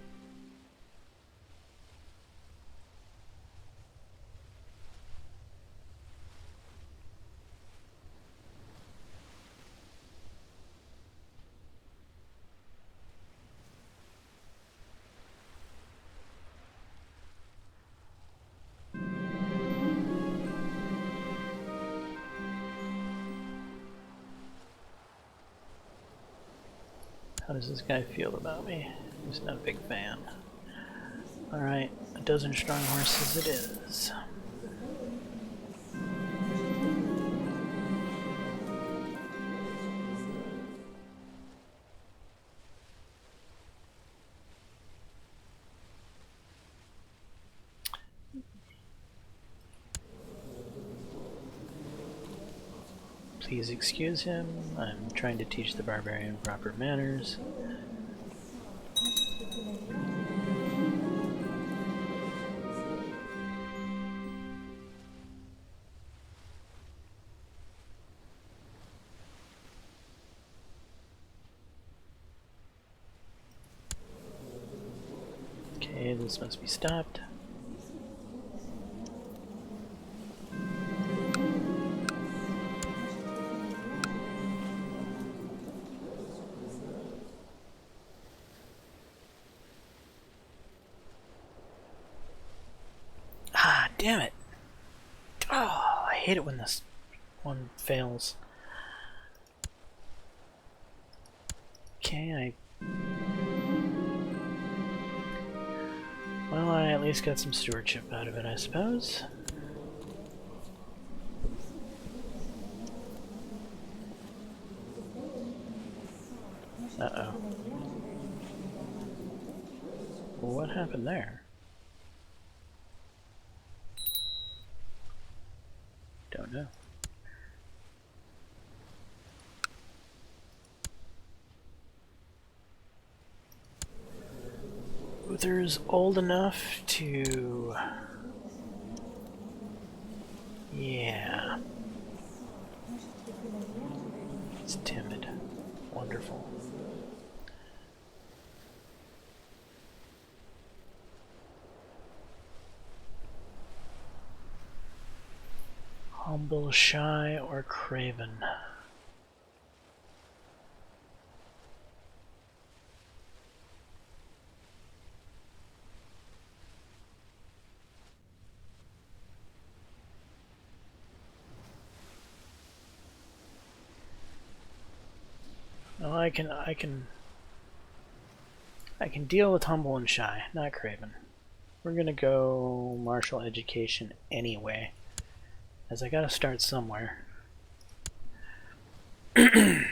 How does this guy feel about me? He's not a big fan. Alright, a dozen strong horses it is. Please excuse him. I'm trying to teach the barbarian proper manners. Okay, this must be stopped. Ah, damn it! Oh, I hate it when this one fails. Okay, well, I at least got some stewardship out of it, I suppose. Uh-oh. Well, what happened there? Don't know. Uther's old enough to... Yeah. It's timid. Wonderful. Humble, shy, or craven. Well, I can deal with humble and shy, not craven. We're gonna go martial education anyway, as I gotta start somewhere. Okay,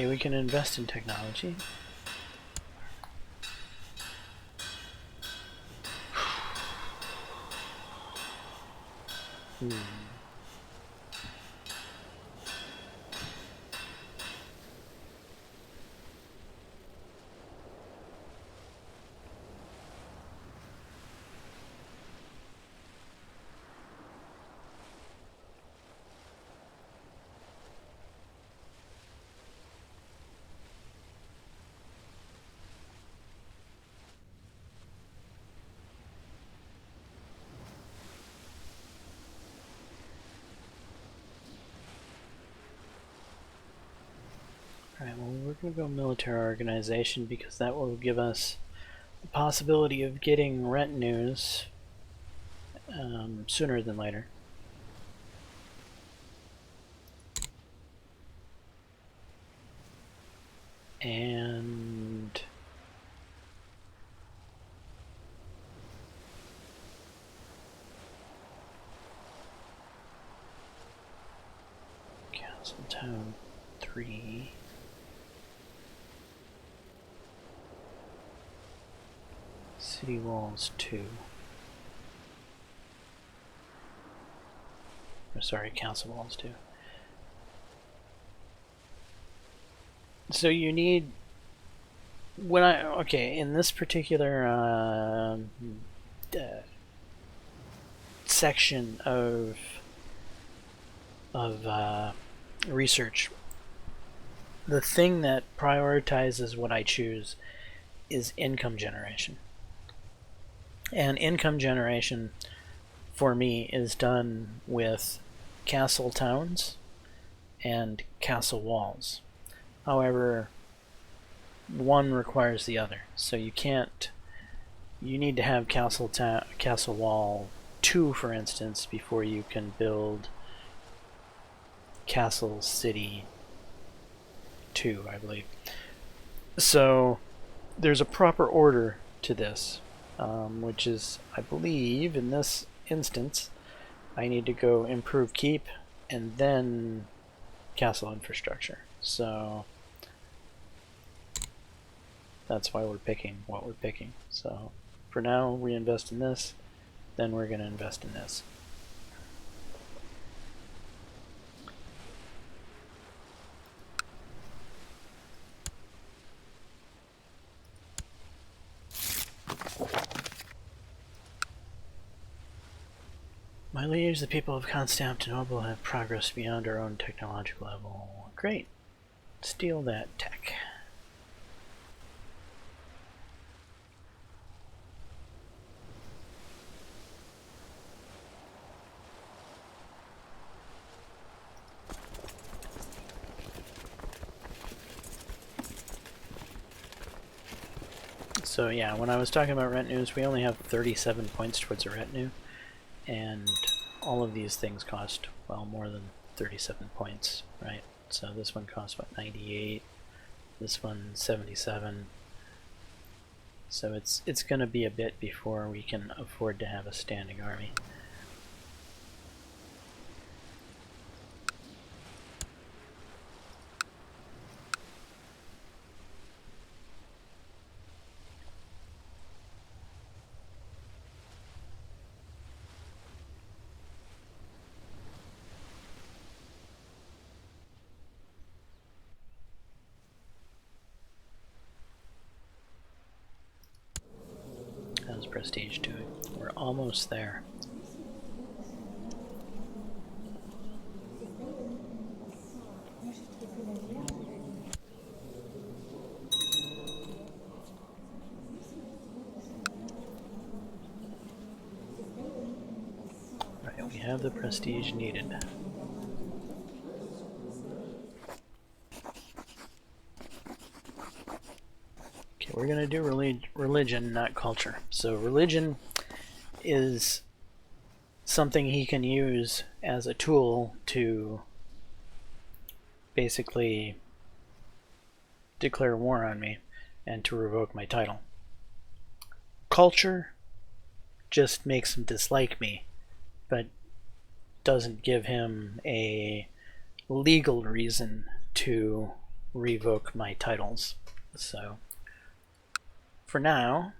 we can invest in technology. Alright, well, we're going to go military organization because that will give us the possibility of getting retinues sooner than later. And Castletown 3. City Walls 2. Or sorry, Castle Walls 2. So you need, in this particular section of research, the thing that prioritizes what I choose is income generation. And income generation for me is done with castle towns and castle walls. However, one requires the other. So you need to have castle wall 2, for instance, before you can build Castle City 2, I believe. So there's a proper order to this, which is, I believe, in this instance, I need to go improve keep and then castle infrastructure. So that's why we're picking what we're picking. So for now, we invest in this, then we're going to invest in this. My liege, the people of Constantinople have progressed beyond our own technological level. Great. Steal that tech. So yeah, when I was talking about retinues, we only have 37 points towards a retinue, and all of these things cost, well, more than 37 points, right? So this one costs, what, 98, this one 77. So it's going to be a bit before we can afford to have a standing army. How's prestige doing? We're almost there. Right, we have the prestige needed. Okay, we're going to do religion, not culture. So religion is something he can use as a tool to basically declare war on me and to revoke my title. Culture just makes him dislike me, but doesn't give him a legal reason to revoke my titles. So for now,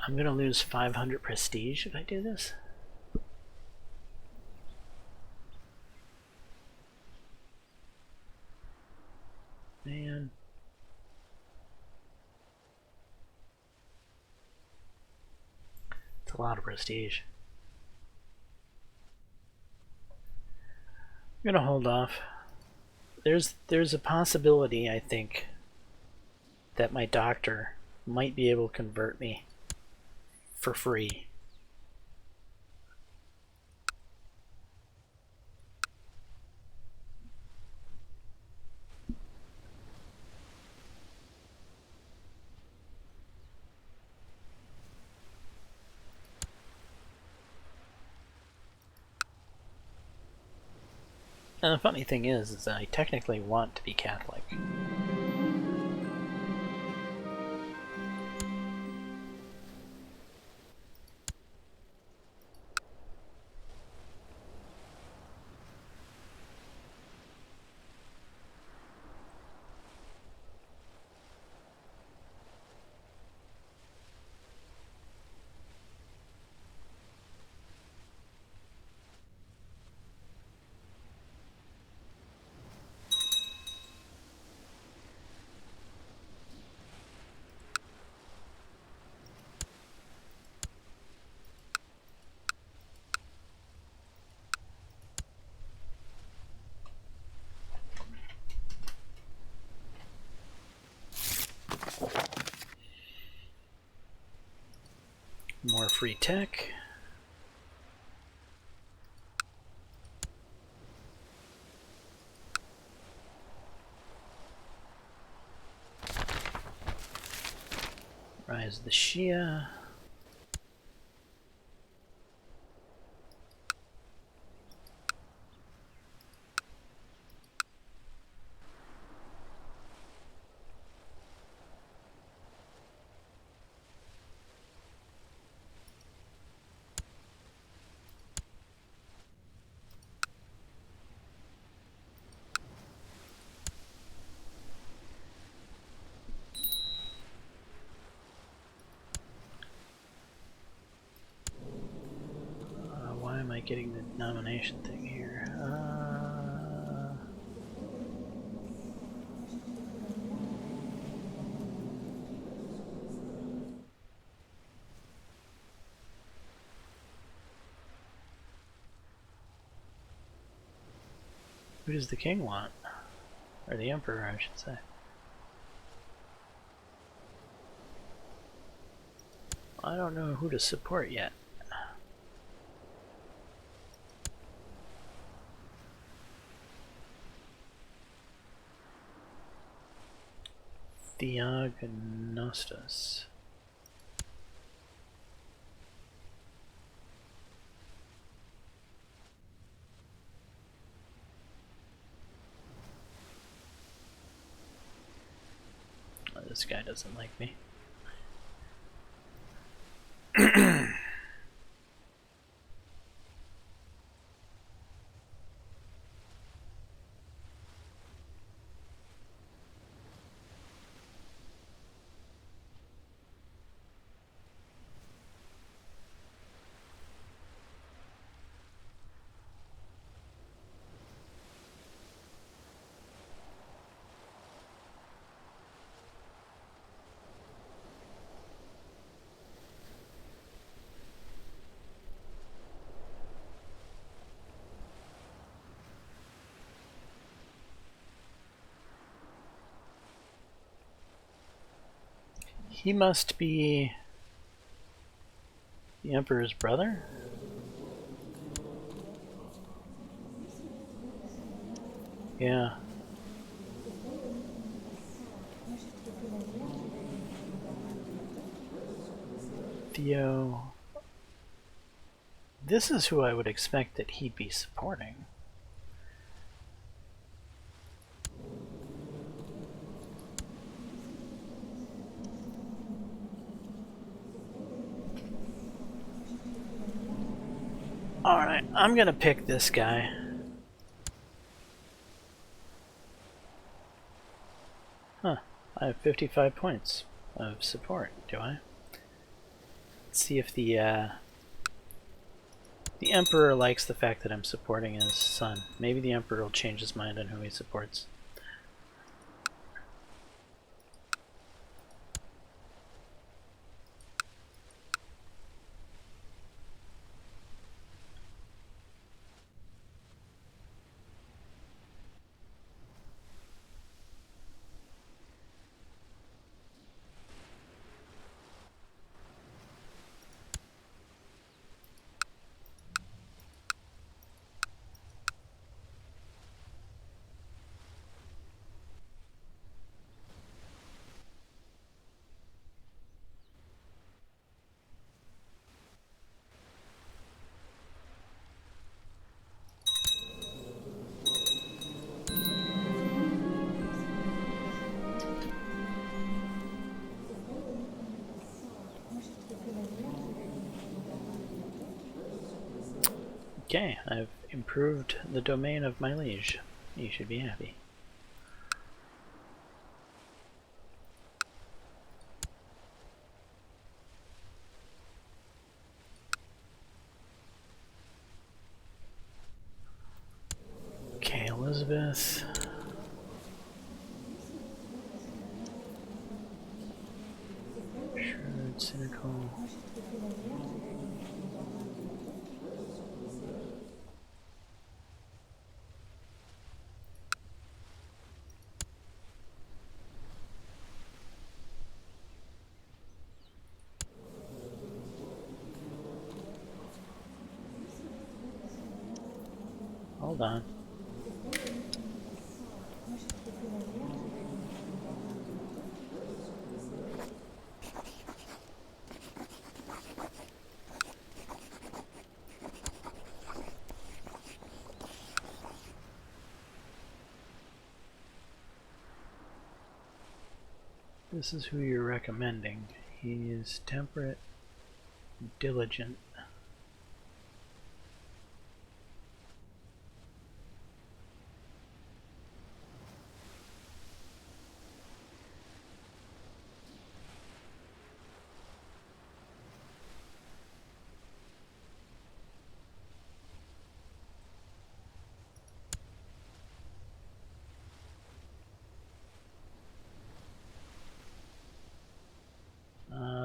I'm going to lose 500 prestige if I do this. Man. It's a lot of prestige. I'm going to hold off. There's a possibility, I think, that my doctor might be able to convert me for free. And the funny thing is I technically want to be Catholic. More free tech. Rise of the Shia. Why am I getting the nomination thing here? Who does the king want? Or the emperor, I should say. I don't know who to support yet. Theognostus. Oh, this guy doesn't like me. He must be the emperor's brother? Yeah. Theo. This is who I would expect that he'd be supporting. Alright, I'm gonna pick this guy. Huh, I have 55 points of support, do I? Let's see if the emperor likes the fact that I'm supporting his son. Maybe the emperor will change his mind on who he supports. Okay, I've improved the domain of my liege. You should be happy. Okay, Elizabeth. Shrewd, cynical. Hold on. This is who you're recommending. He is temperate, diligent.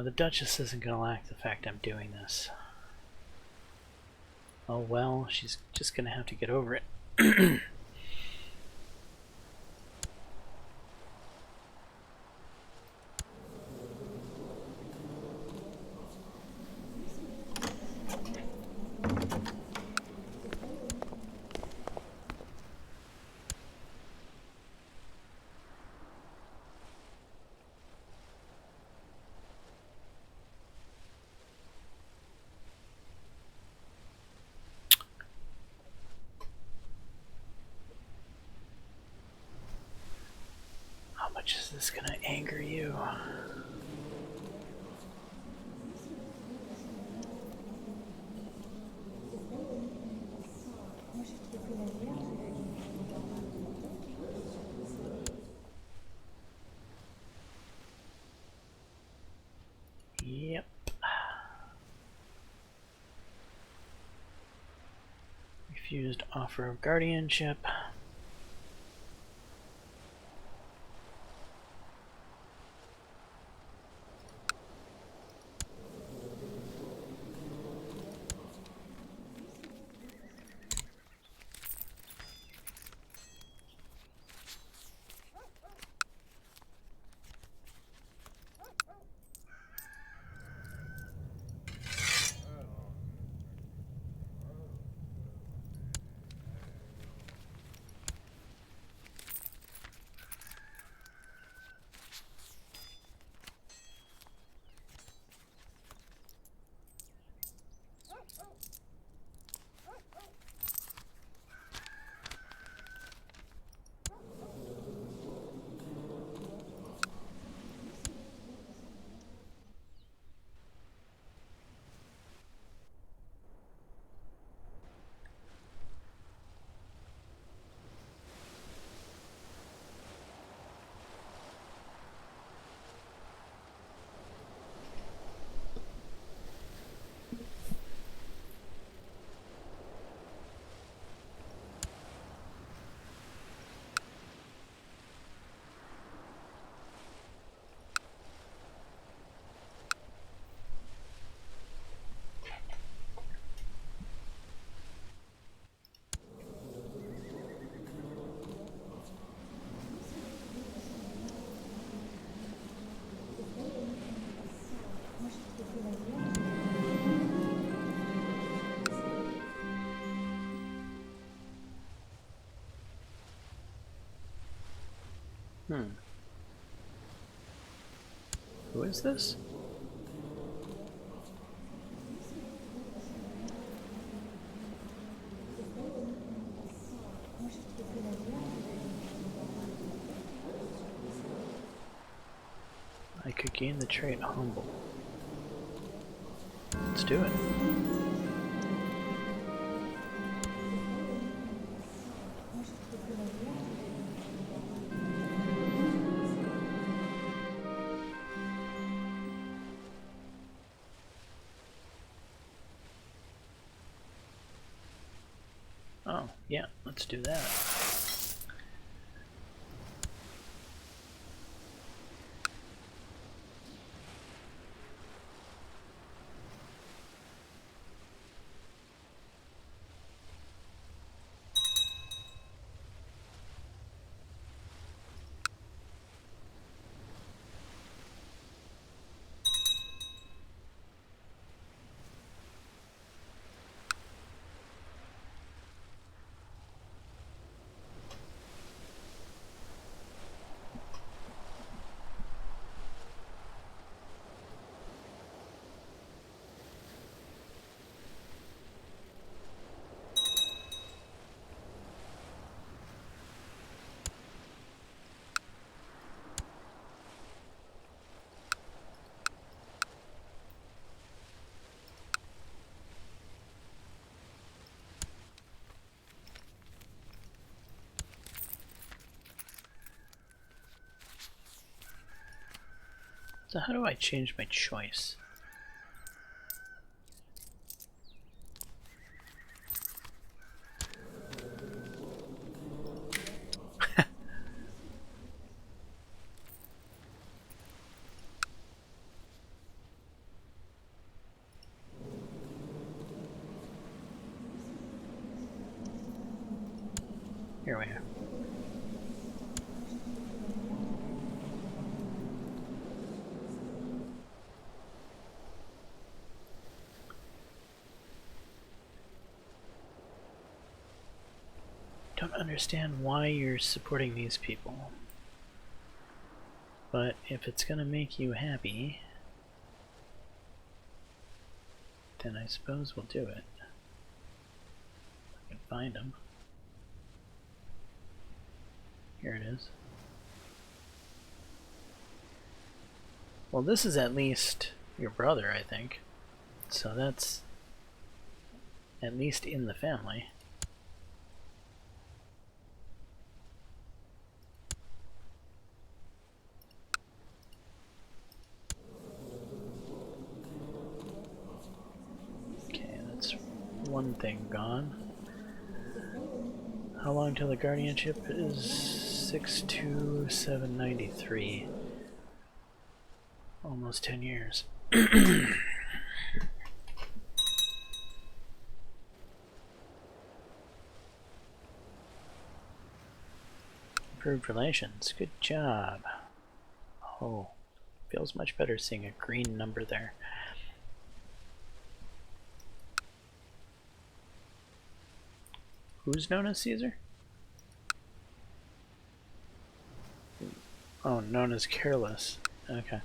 The Duchess isn't going to like the fact I'm doing this. Oh well, she's just going to have to get over it. How much is this going to anger you? Yep. Refused offer of guardianship. Who is this? I could gain the trait humble. Let's do it. Oh, yeah, let's do that. So how do I change my choice? Here we are. Don't understand why you're supporting these people. But if it's gonna make you happy, then I suppose we'll do it. I can find them. Here it is. Well, this is at least your brother, I think. So that's at least in the family. Okay, that's one thing gone. How long till the guardianship is 62793. Almost 10 years. Improved relations. Good job. Oh, feels much better seeing a green number there. Who's known as Caesar? Oh, known as Careless. Okay.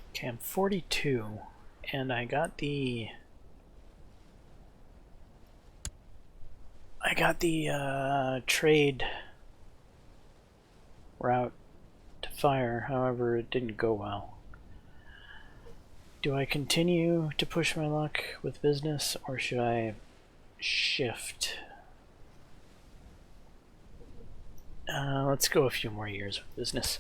Okay, I'm 42, and I got the trade route to fire, however it didn't go well. Do I continue to push my luck with business, or should I shift? Let's go a few more years with business.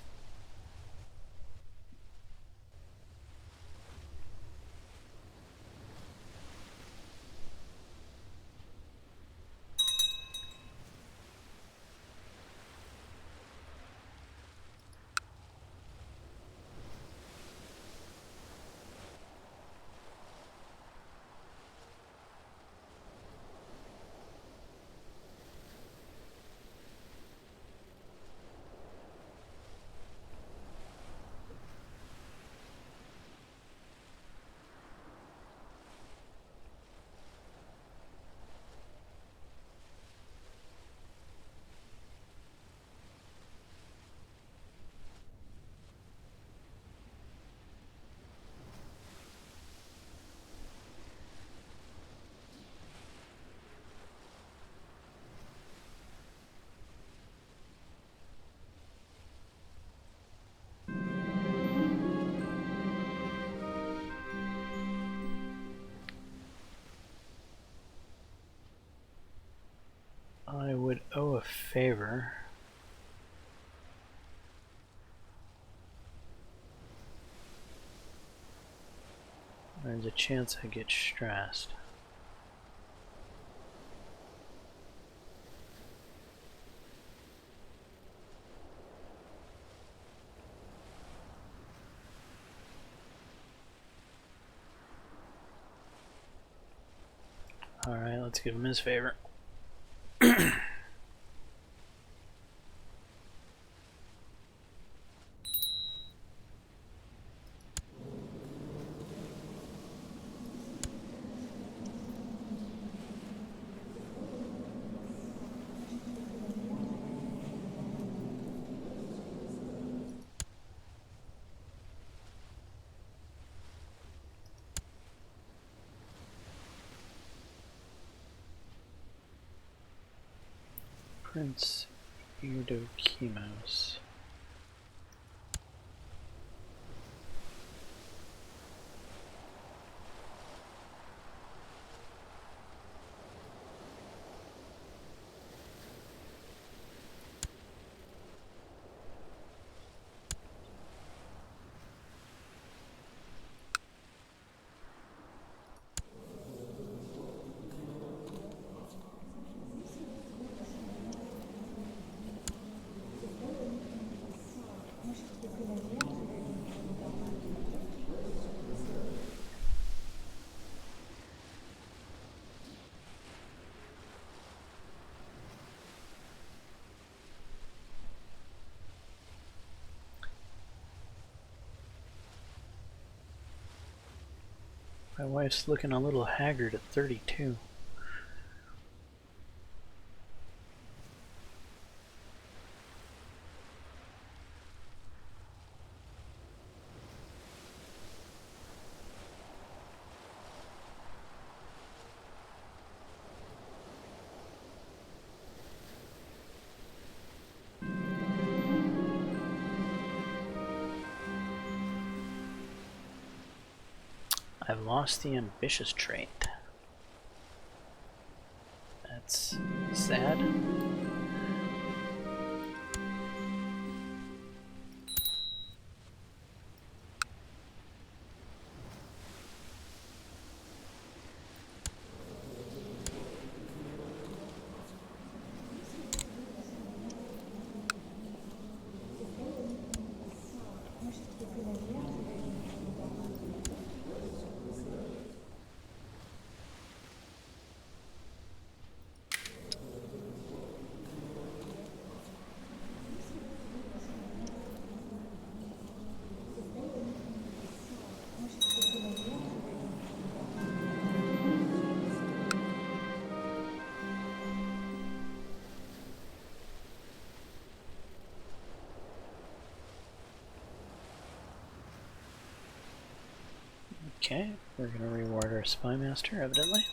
owe a favor. There's a chance I get stressed. Alright, let's give him his favor. Prince Eudokimos. My wife's looking a little haggard at 32. I've lost the ambitious trait. That's sad. Okay, we're going to reward our spy master, evidently.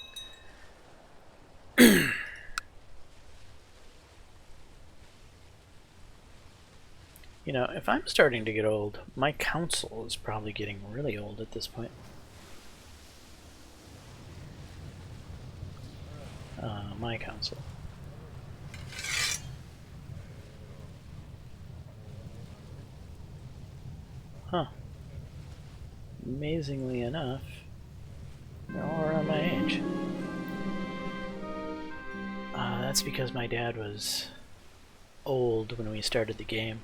You know, if I'm starting to get old, my council is probably getting really old at this point. My council. Huh. Amazingly enough, they're all around my age. That's because my dad was old when we started the game.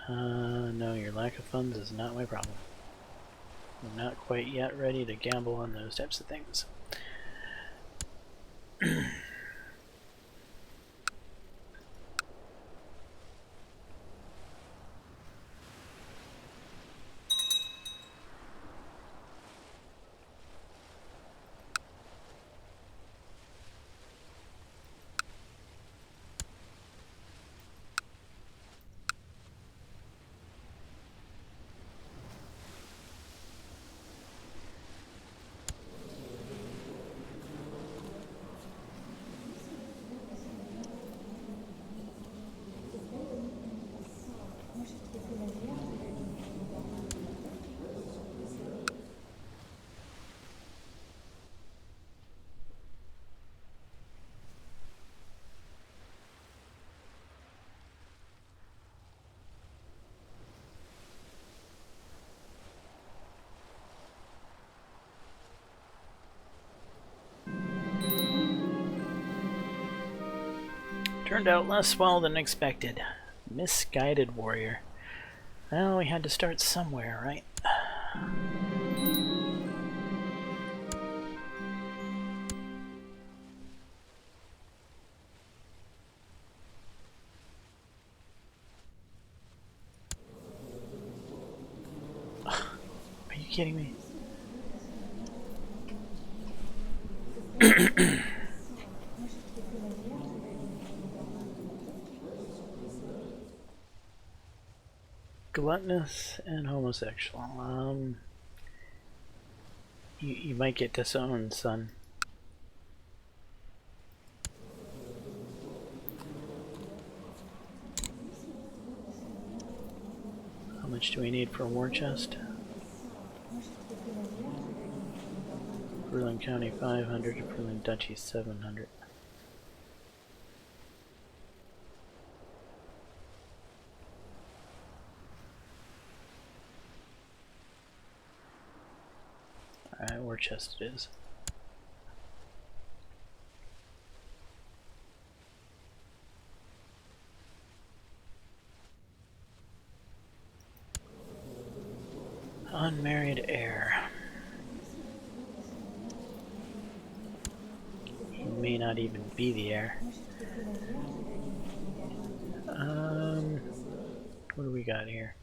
No, your lack of funds is not my problem. I'm not quite yet ready to gamble on those types of things. Turned out less well than expected. Misguided warrior. Well, we had to start somewhere, right? Are you kidding me? Gluttonous and homosexual. You might get disowned, son. How much do we need for a war chest? Berlin County 500, Berlin Duchy 700. Alright, war chest it is. Unmarried heir. He may not even be the heir. What do we got here?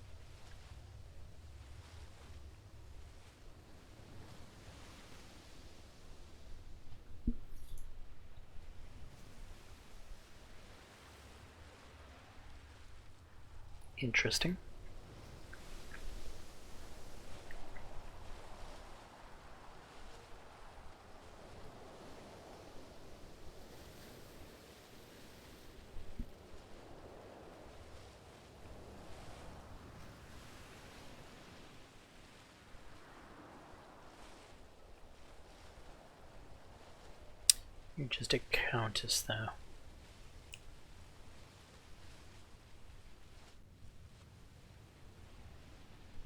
Interesting. You're just a countess, though.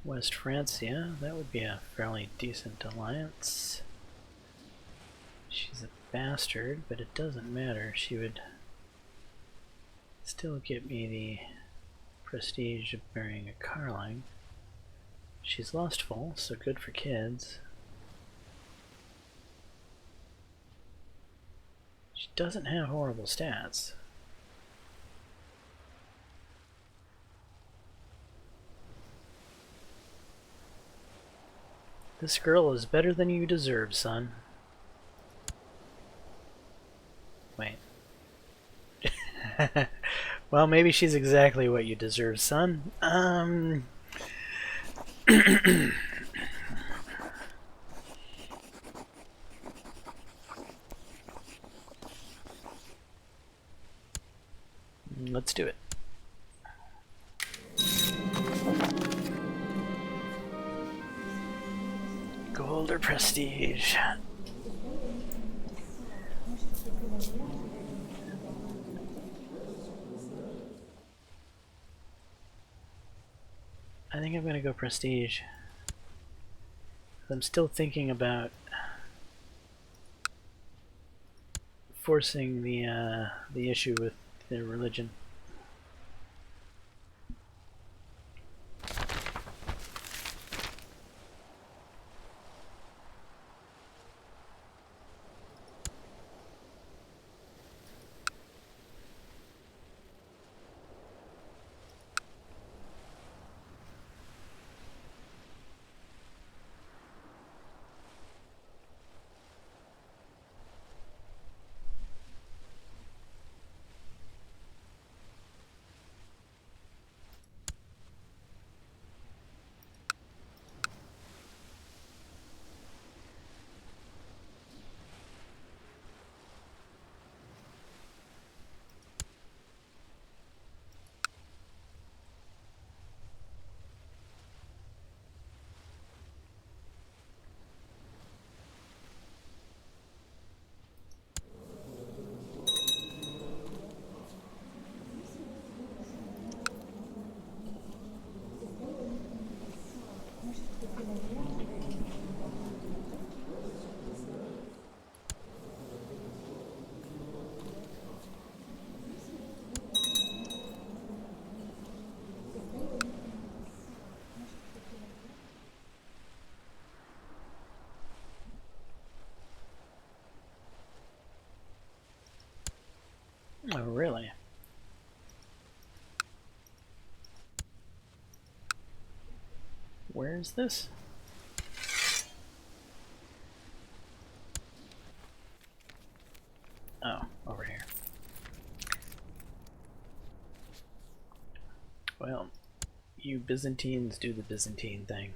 West Francia, that would be a fairly decent alliance. She's a bastard, but it doesn't matter. She would still get me the prestige of marrying a Carling. She's lustful, so good for kids. She doesn't have horrible stats. This girl is better than you deserve, son. Wait. Well, maybe she's exactly what you deserve, son. Let's do it. Gold or prestige? I think I'm gonna go prestige. I'm still thinking about forcing the issue with their religion. Oh, really? Where is this? Oh, over here. Well, you Byzantines do the Byzantine thing.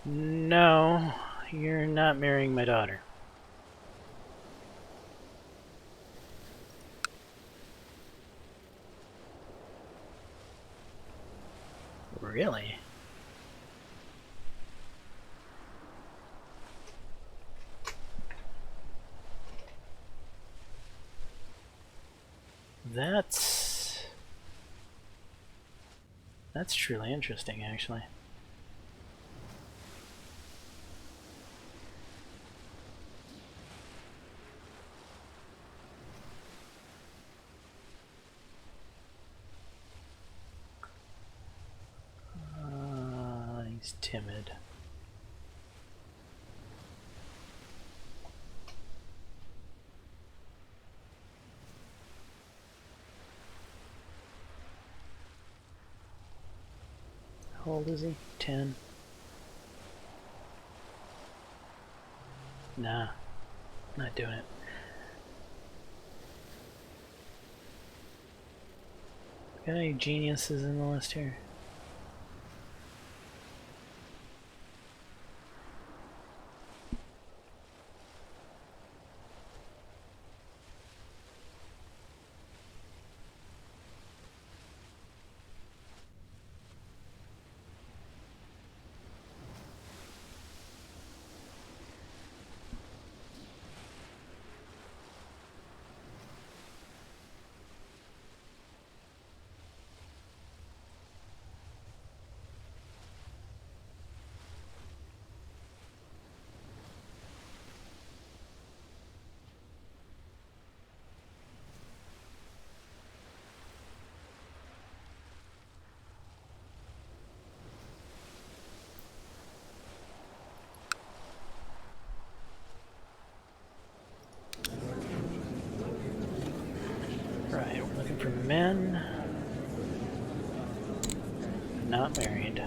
No, you're not marrying my daughter. Really? That's truly interesting, actually. He's timid. How old is he? 10? Nah, not doing it. Got any geniuses in the list here? Right, we're looking for men. Not married.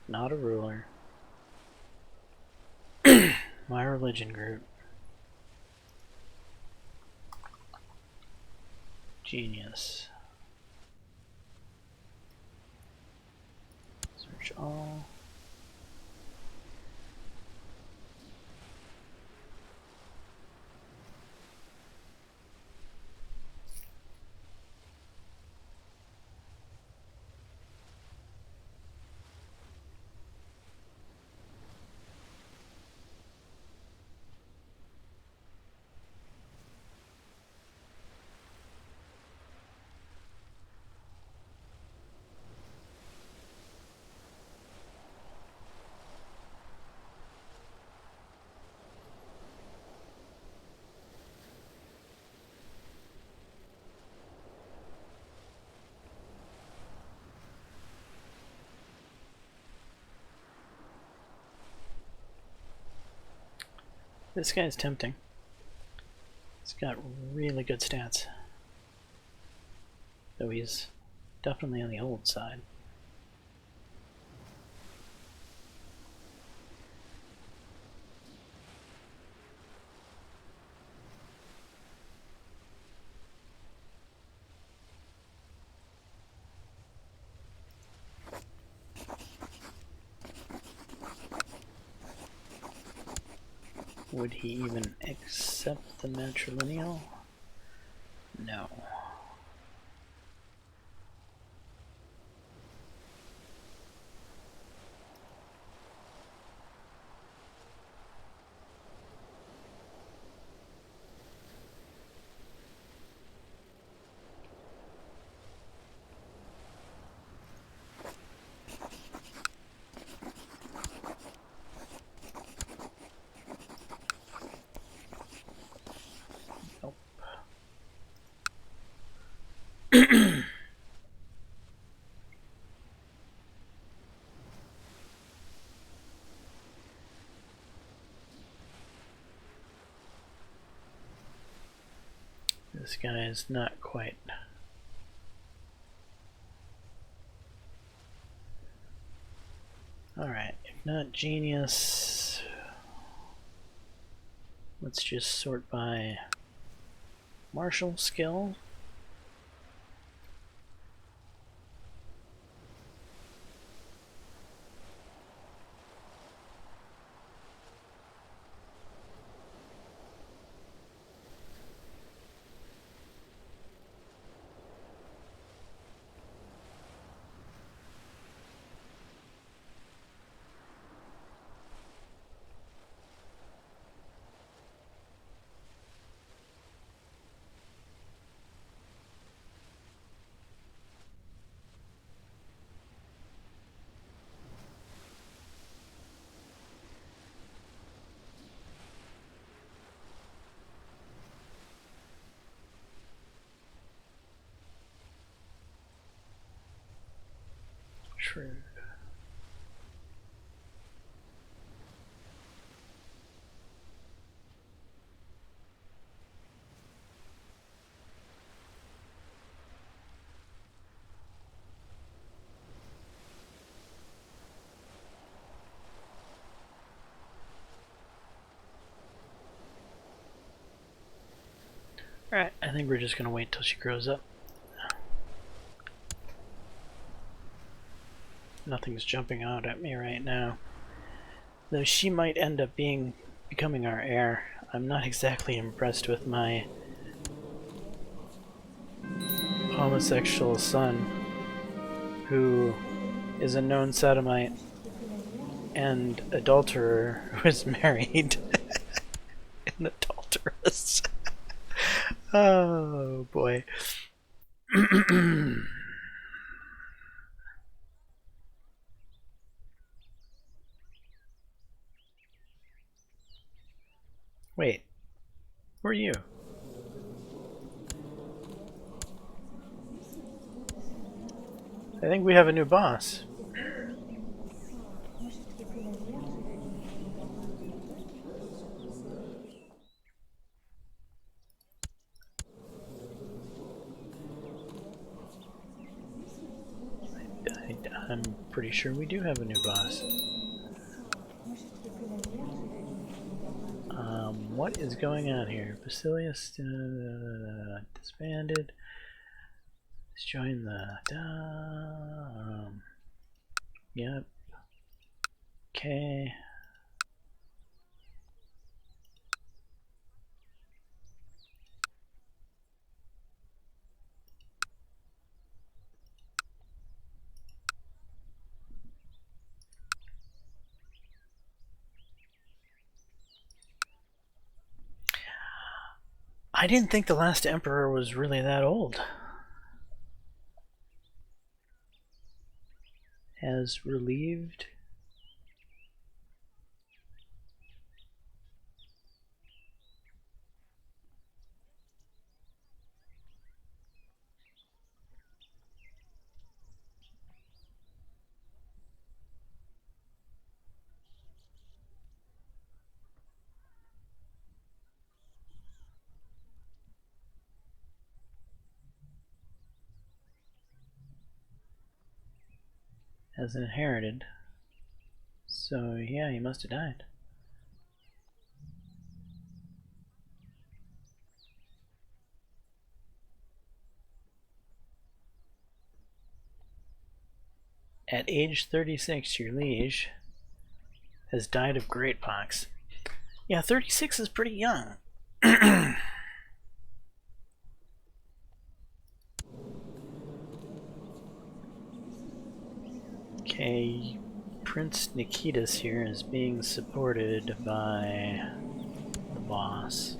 Not a ruler. My religion group. Genius. Search all. This guy's tempting. He's got really good stats. Though he's definitely on the old side. Would he even accept the matrilineal? No. This guy is not quite. Alright, if not genius, let's just sort by martial skill. Shrewd. Alright, I think we're just gonna wait till she grows up. Nothing's jumping out at me right now. Though she might end up becoming our heir. I'm not exactly impressed with my homosexual son, who is a known sodomite and adulterer who is married. An adulteress. Oh boy. Wait, who are you? I think we have a new boss. I'm pretty sure we do have a new boss. What is going on here? Basilius disbanded. Let's join the. Yep. Okay. I didn't think the last emperor was really that old. Has relieved. hasn't inherited. So yeah, he must have died. At age 36, your liege has died of great pox. Yeah, 36 is pretty young. Okay, Prince Nikitas here is being supported by the boss.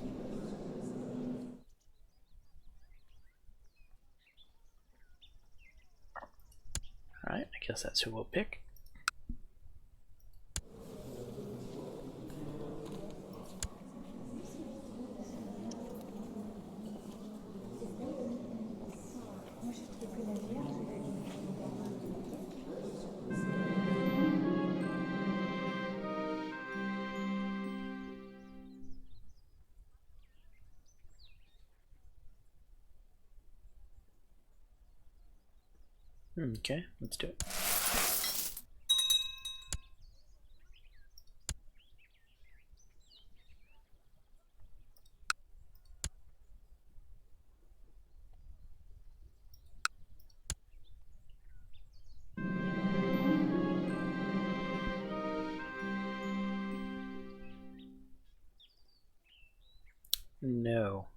Alright, I guess that's who we'll pick. Okay, let's do it. No.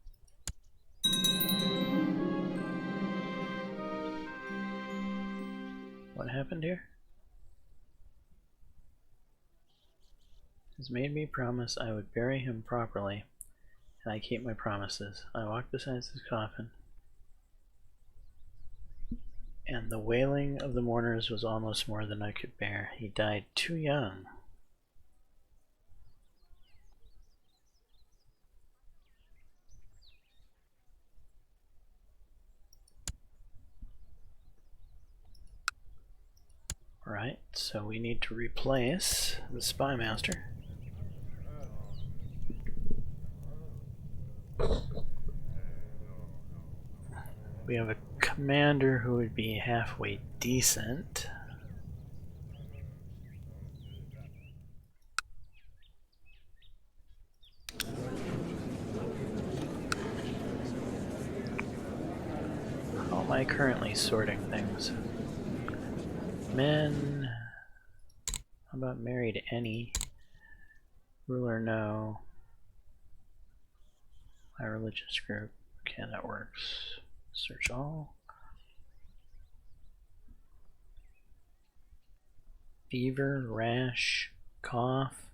What happened here? Has made me promise I would bury him properly, and I keep my promises. I walked beside his coffin, and the wailing of the mourners was almost more than I could bear. He died too young. Right, so we need to replace the Spy Master. We have a commander who would be halfway decent. How am I currently sorting things? Men. How about married any? Ruler no. My religious group. Okay, that works. Search all. Fever, rash, cough.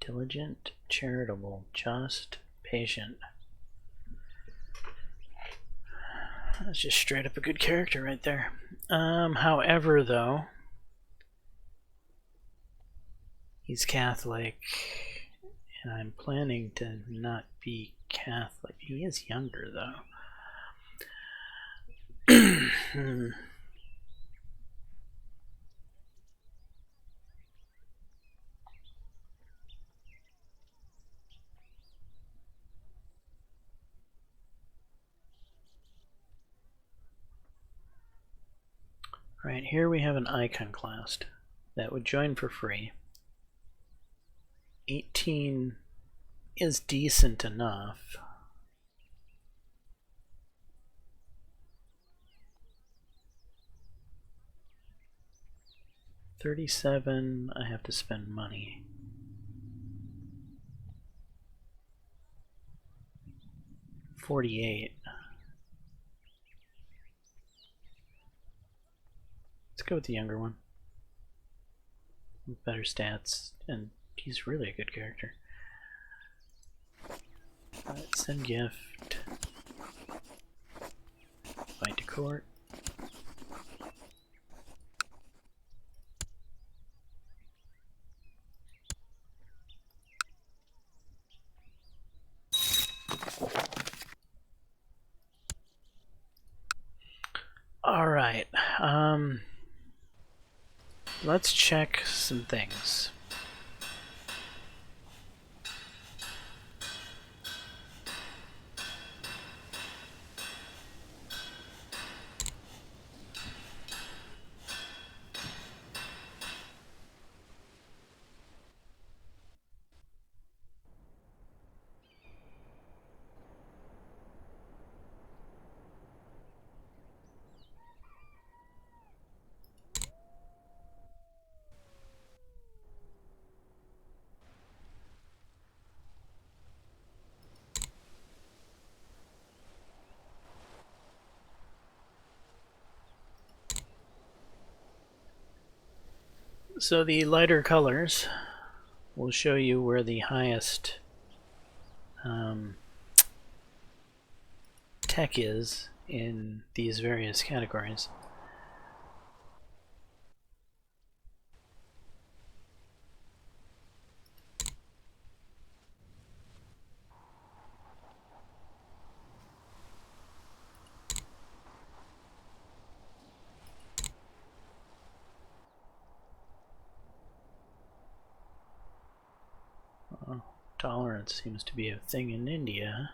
Diligent, charitable, just, patient. That's just straight up a good character right there. However, though, he's Catholic, and I'm planning to not be Catholic. He is younger, though. Right, here we have an iconoclast that would join for free. 18 is decent enough. $37, I have to spend money. $48. Let's go with the younger one. With better stats, and he's really a good character. Alright, send gift. Invite to court. Alright, let's check some things. So the lighter colors will show you where the highest tech is in these various categories. Tolerance seems to be a thing in India.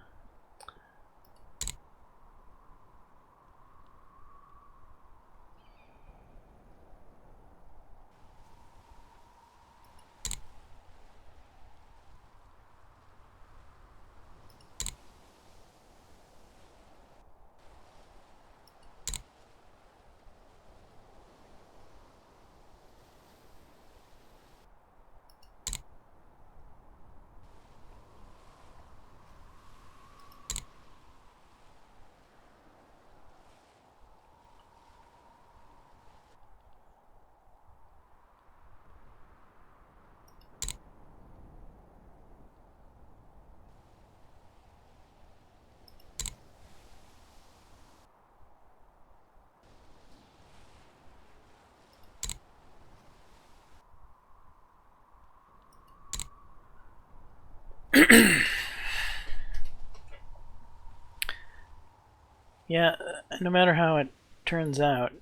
Yeah, no matter how it turns out,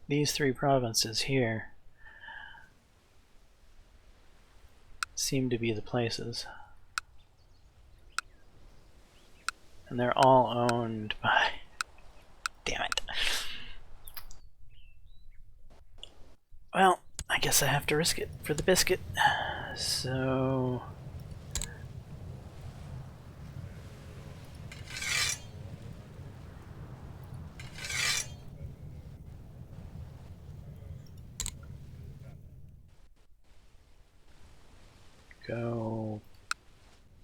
these three provinces here seem to be the places. And they're all owned by... Damn it. Well, I guess I have to risk it for the biscuit. So... Go...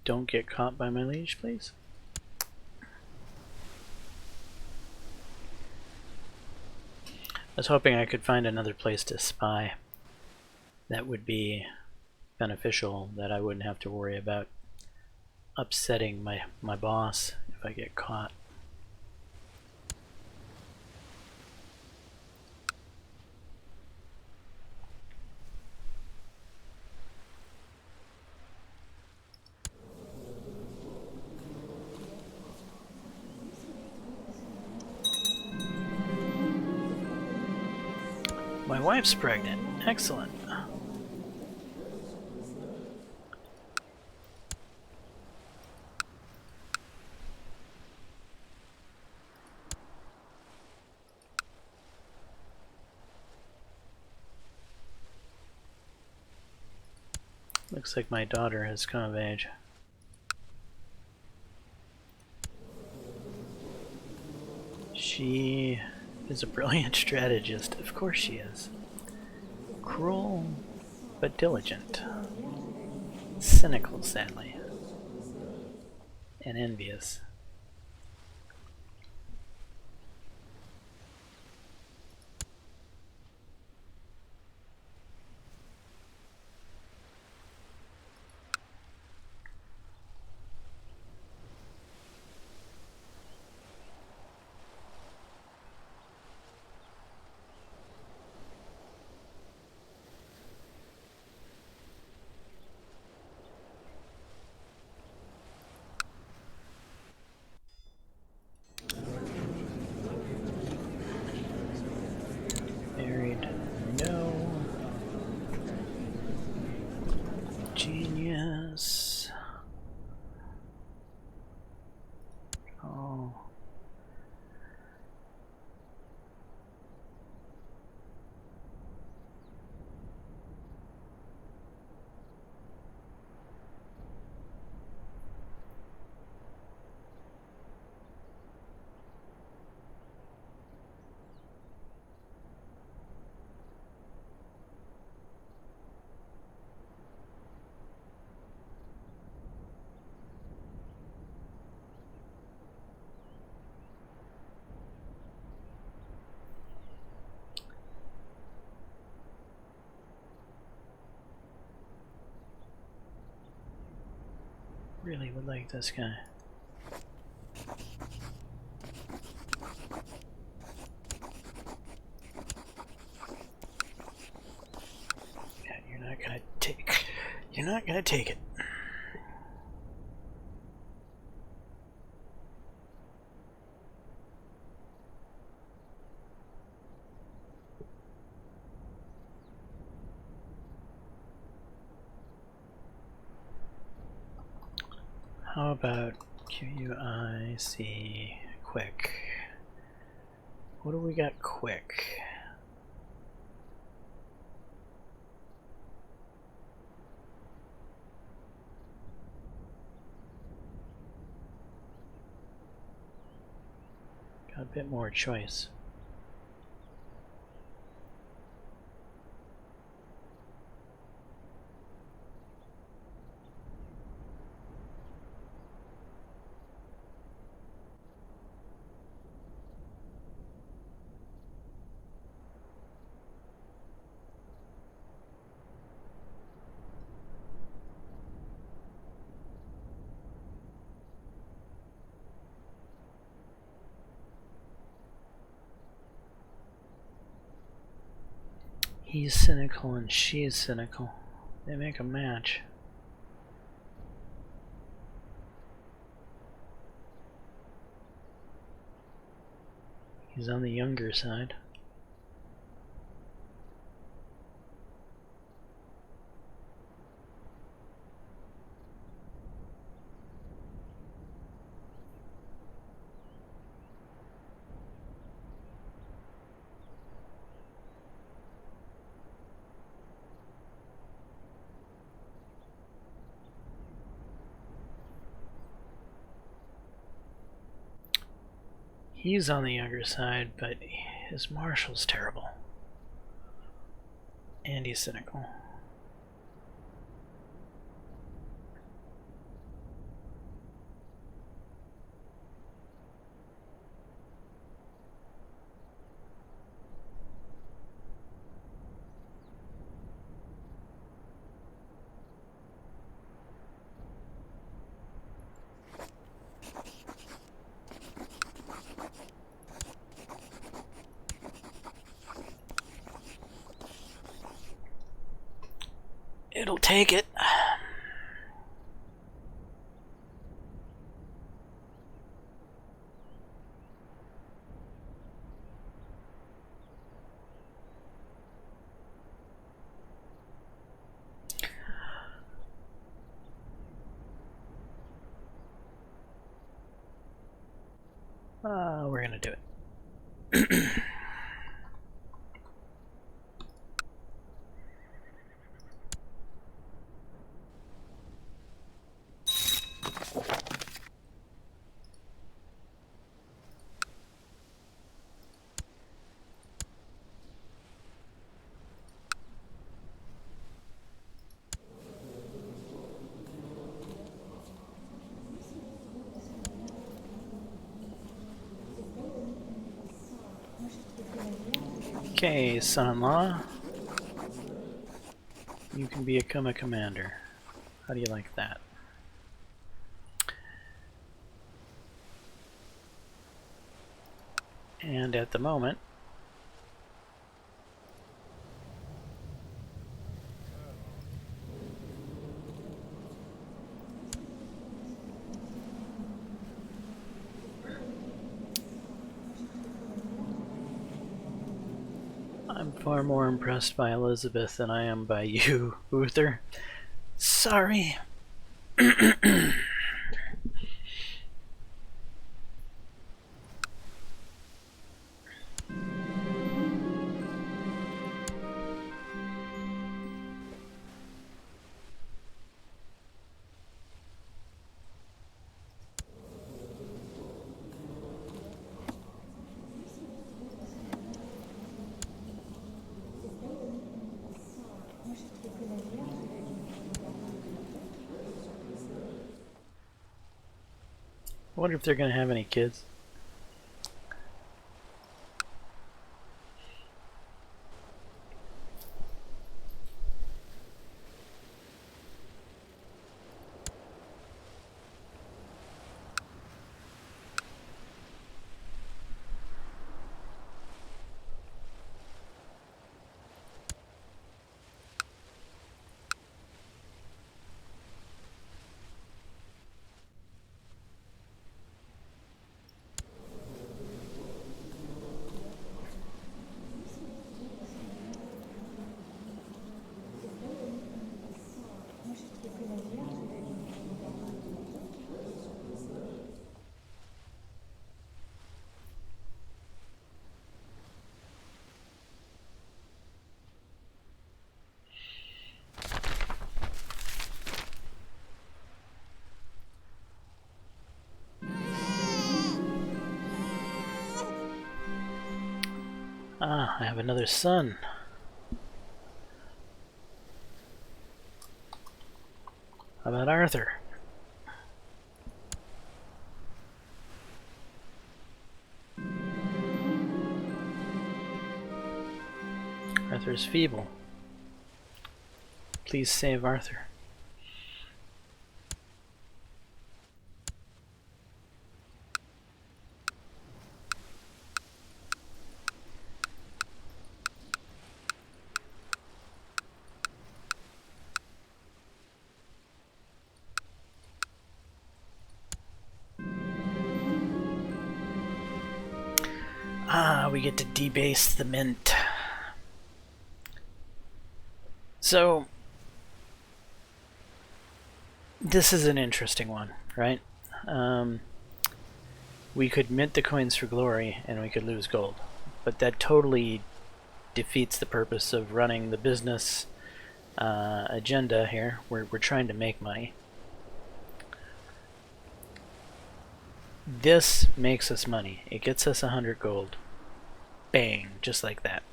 Don't get caught by my liege, please. I was hoping I could find another place to spy that would be beneficial, that I wouldn't have to worry about upsetting my boss if I get caught. My wife's pregnant. Excellent. Looks like my daughter has come of age. She is a brilliant strategist. Of course she is. Cruel, but diligent. Cynical, sadly. And envious. really would like this guy. Yeah, you're not gonna take. You're not gonna take it. How about QUIC quick? What do we got quick? Got a bit more choice. He's cynical and she's cynical. They make a match. He's on the younger side. He's on the younger side, but his marshal's terrible. And he's cynical. It'll take it. We're gonna do it. Okay, son-in-law. You can become a commander. How do you like that? And at the moment, I'm far more impressed by Elizabeth than I am by you, Uther. Sorry. I wonder if they're going to have any kids. Ah, I have another son. How about Arthur? Arthur's feeble. Please save Arthur. Ah, we get to debase the mint. So, this is an interesting one, right? We could mint the coins for glory and we could lose gold, but that totally defeats the purpose of running the business agenda here. We're trying to make money. This makes us money. It gets us 100 gold. Bang, just like that.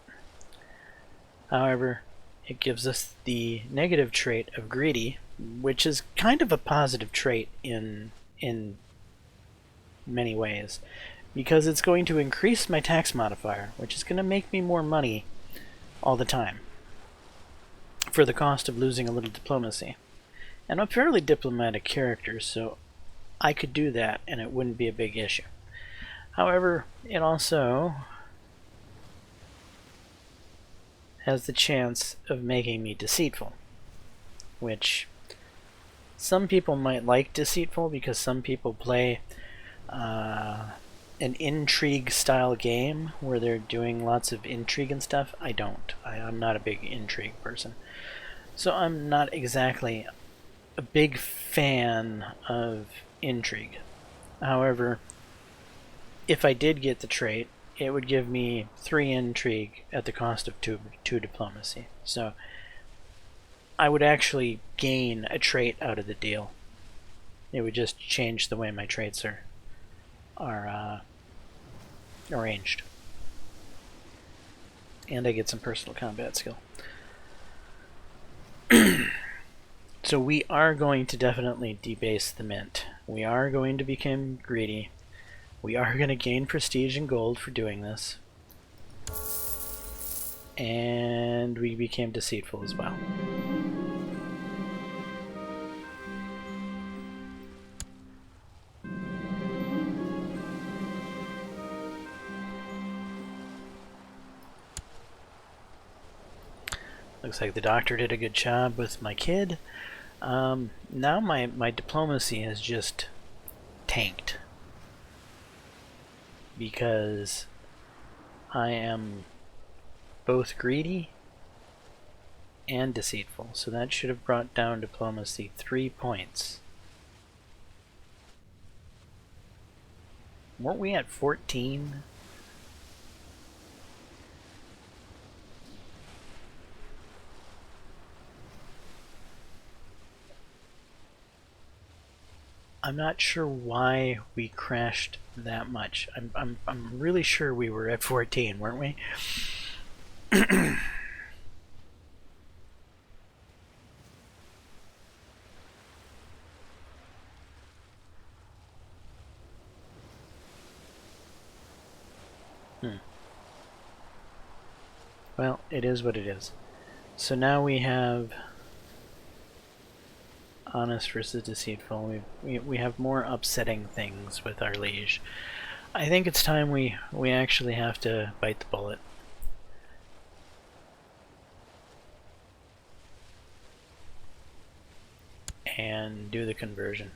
However, it gives us the negative trait of greedy, which is kind of a positive trait in many ways, because it's going to increase my tax modifier, which is going to make me more money all the time for the cost of losing a little diplomacy. And I'm a fairly diplomatic character, so I could do that and it wouldn't be a big issue. However, it also has the chance of making me deceitful, which some people might like deceitful because some people play an intrigue style game where they're doing lots of intrigue and stuff. I don't. I'm not a big intrigue person. So I'm not exactly a big fan of intrigue. However, if I did get the trait, it would give me 3 intrigue at the cost of 2 diplomacy. So I would actually gain a trait out of the deal. It would just change the way my traits are arranged. And I get some personal combat skill. So we are going to definitely debase the mint. We are going to become greedy. We are going to gain prestige and gold for doing this. And we became deceitful as well. Looks like the doctor did a good job with my kid. Now my diplomacy has just tanked because I am both greedy and deceitful. So that should have brought down diplomacy 3 points. Weren't we at 14? I'm not sure why we crashed that much. I'm really sure we were at 14, weren't we? Well, it is what it is. So now we have honest versus deceitful. We have more upsetting things with our liege. I think it's time we actually have to bite the bullet. And do the conversion.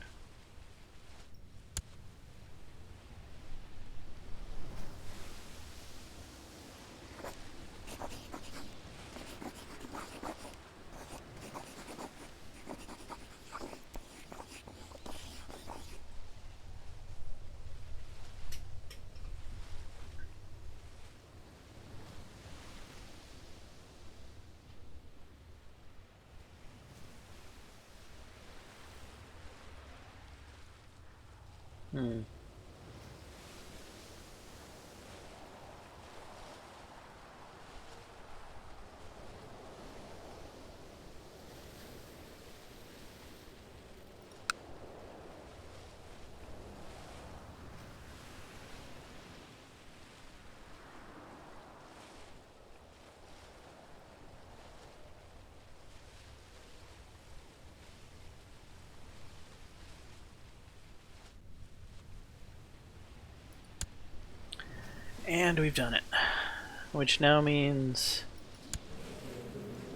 And we've done it. Which now means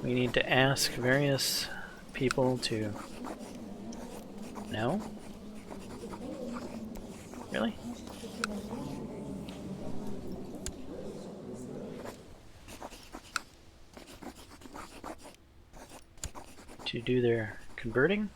we need to ask various people to... No? Really? To do their converting?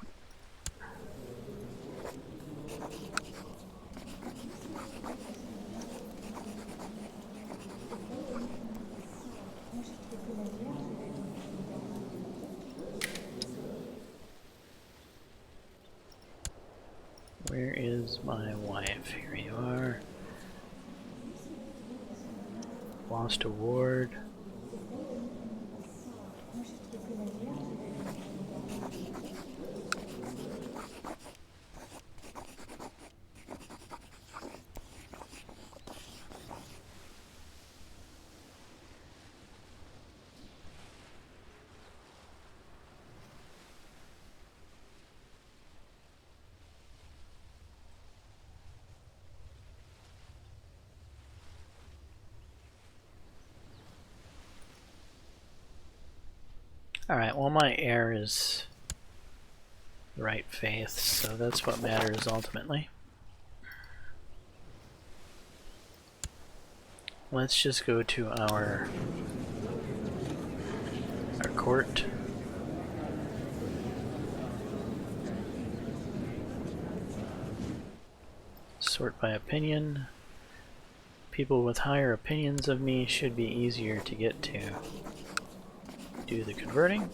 Where is my wife? Here you are. Lost award. Alright, well my heir is the right faith, so that's what matters ultimately. Let's just go to our court. Sort by opinion. People with higher opinions of me should be easier to get to. Do the converting.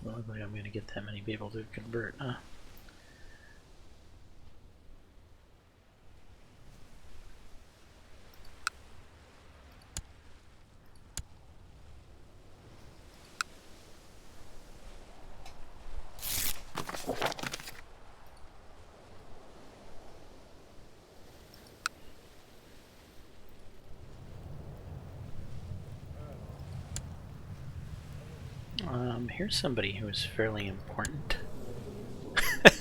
Doesn't look like I'm going to get that many people to convert, huh? Here's somebody who's fairly important. I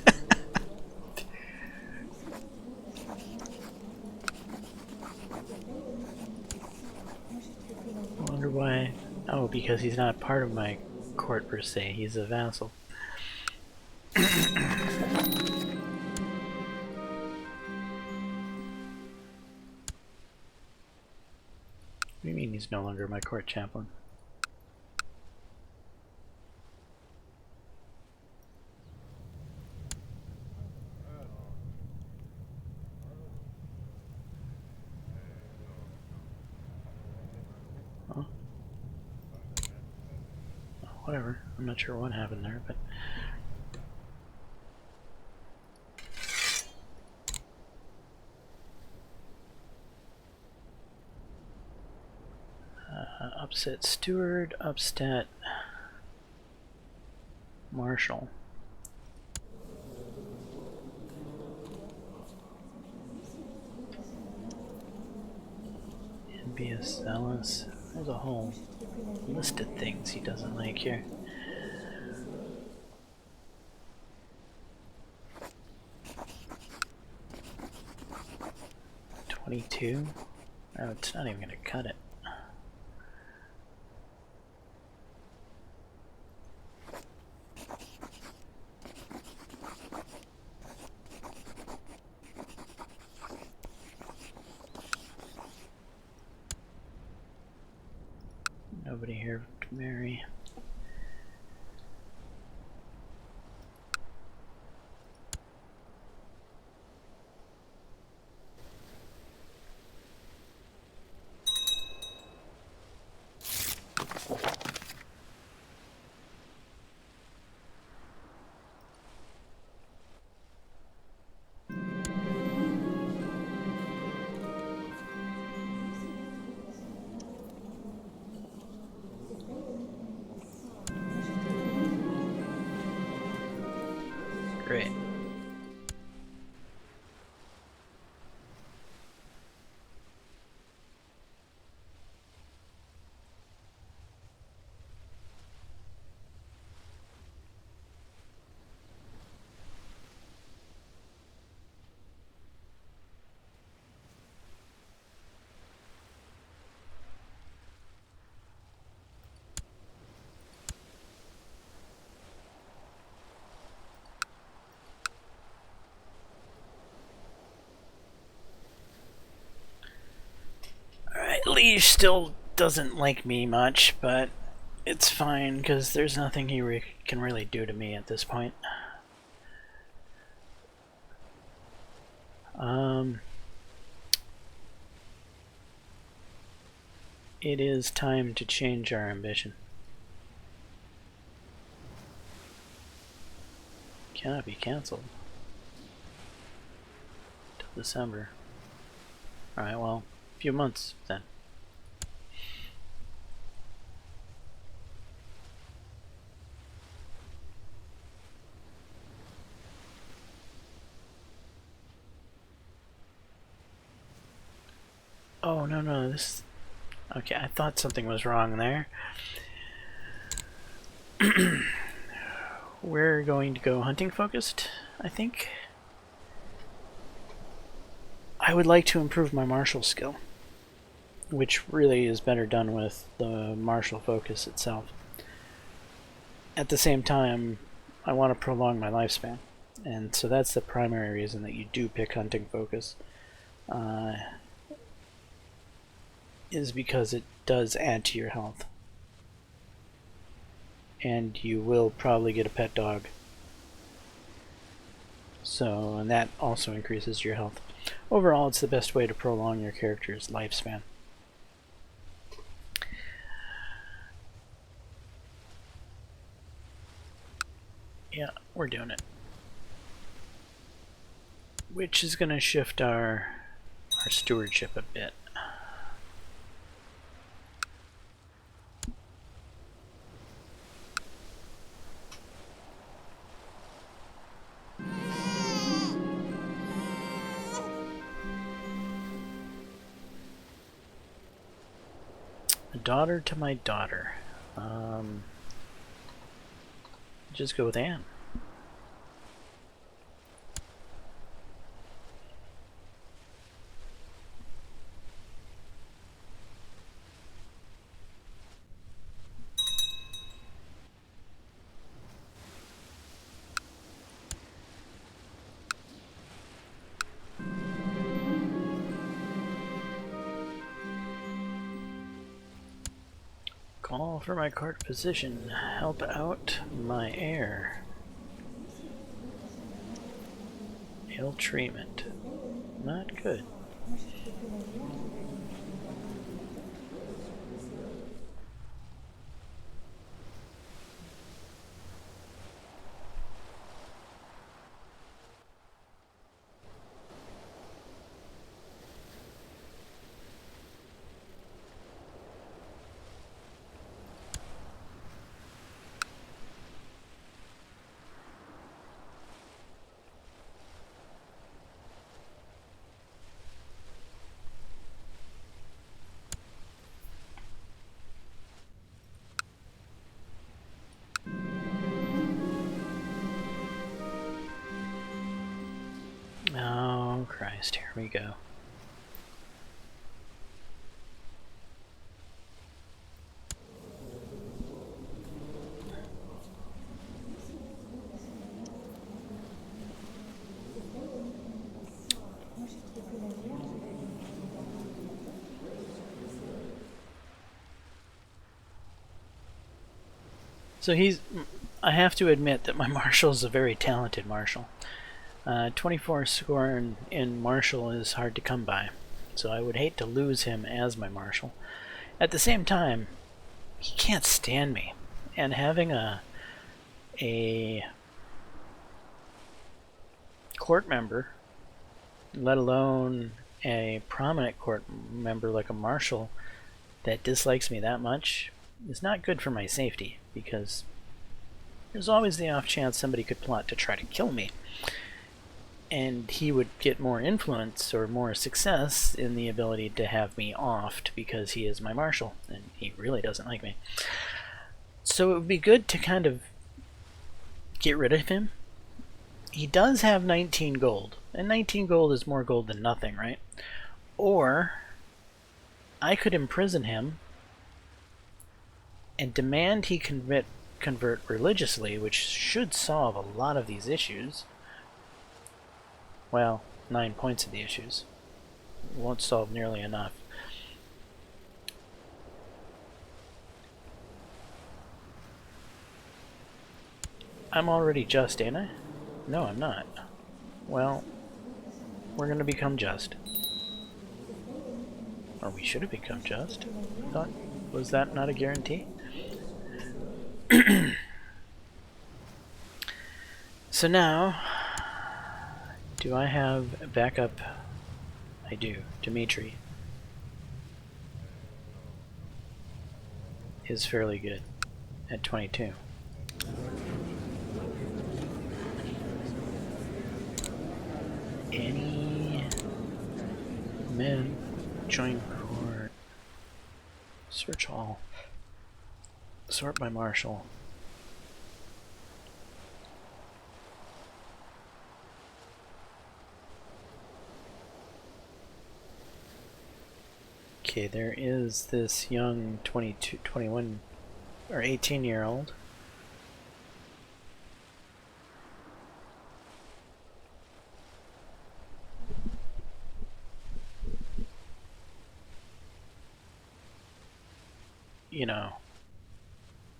wonder why. Oh, because he's not part of my court per se, he's a vassal. What do you mean he's no longer my court chaplain? Huh? Oh, whatever. I'm not sure what happened there, but... upset steward, upstat marshal. Envious, zealous. There's a whole list of things he doesn't like here. $22? Oh, it's not even gonna cut it. Nobody here to marry. Great. Lee still doesn't like me much, but it's fine because there's nothing he can really do to me at this point. It is time to change our ambition. Cannot be cancelled till December. Alright, well, a few months then. Oh, no, this... Okay, I thought something was wrong there. We're going to go hunting focused, I think. I would like to improve my martial skill, which really is better done with the martial focus itself. At the same time, I want to prolong my lifespan, and so that's the primary reason that you do pick hunting focus, is because it does add to your health. And you will probably get a pet dog. So, and that also increases your health. Overall, it's the best way to prolong your character's lifespan. Yeah, we're doing it. Which is going to shift our stewardship a bit. A daughter to my daughter. Just go with Anne. Call for my court position. Help out my heir. Ill treatment. Not good. Oh, Christ, here we go. So I have to admit that my marshal is a very talented marshal. 24 score in martial is hard to come by, so I would hate to lose him as my marshal. At the same time, he can't stand me, and having a court member, let alone a prominent court member like a marshal, that dislikes me that much is not good for my safety, because there's always the off chance somebody could plot to try to kill me. And he would get more influence or more success in the ability to have me offed because he is my marshal, and he really doesn't like me. So it would be good to kind of get rid of him. He does have 19 gold, and 19 gold is more gold than nothing, right? Or I could imprison him and demand he convert religiously, which should solve a lot of these issues. Well, 9 points of the issues. It won't solve nearly enough. I'm already just, ain't I? No, I'm not. Well, we're gonna become just. Or we should have become just. I thought, was that not a guarantee? So now, do I have backup? I do. Dimitri is fairly good at 22. Any men join court? Search all. Sort by marshal. Okay, there is this young 22, 21, or 18-year-old. You know,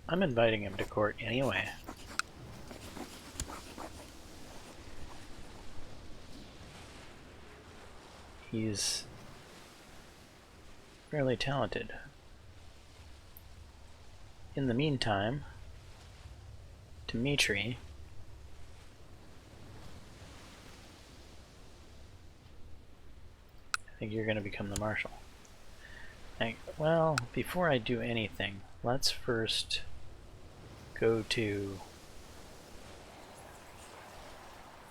I'm inviting him to court anyway. He's fairly talented. In the meantime, Dimitri I think you're going to become the marshal. Well, before I do anything, let's first go to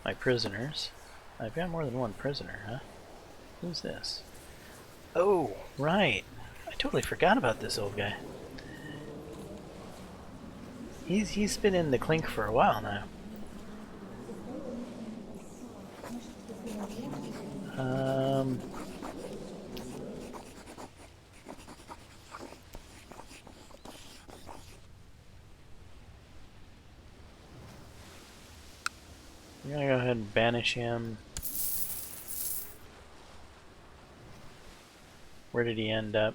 my prisoners. I've got more than one prisoner, huh? Who's this? Oh, right. I totally forgot about this old guy. He's been in the clink for a while now. I'm gonna go ahead and banish him. Where did he end up?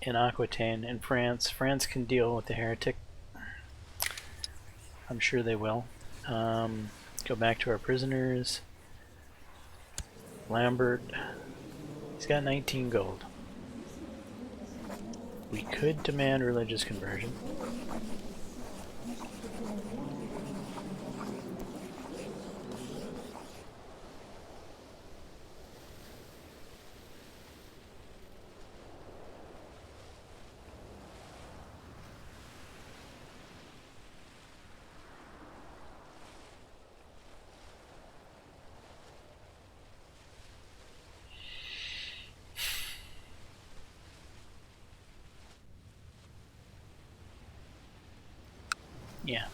In Aquitaine, in France. France can deal with the heretic. I'm sure they will. Go back to our prisoners. Lambert. He's got 19 gold. We could demand religious conversion. Yeah.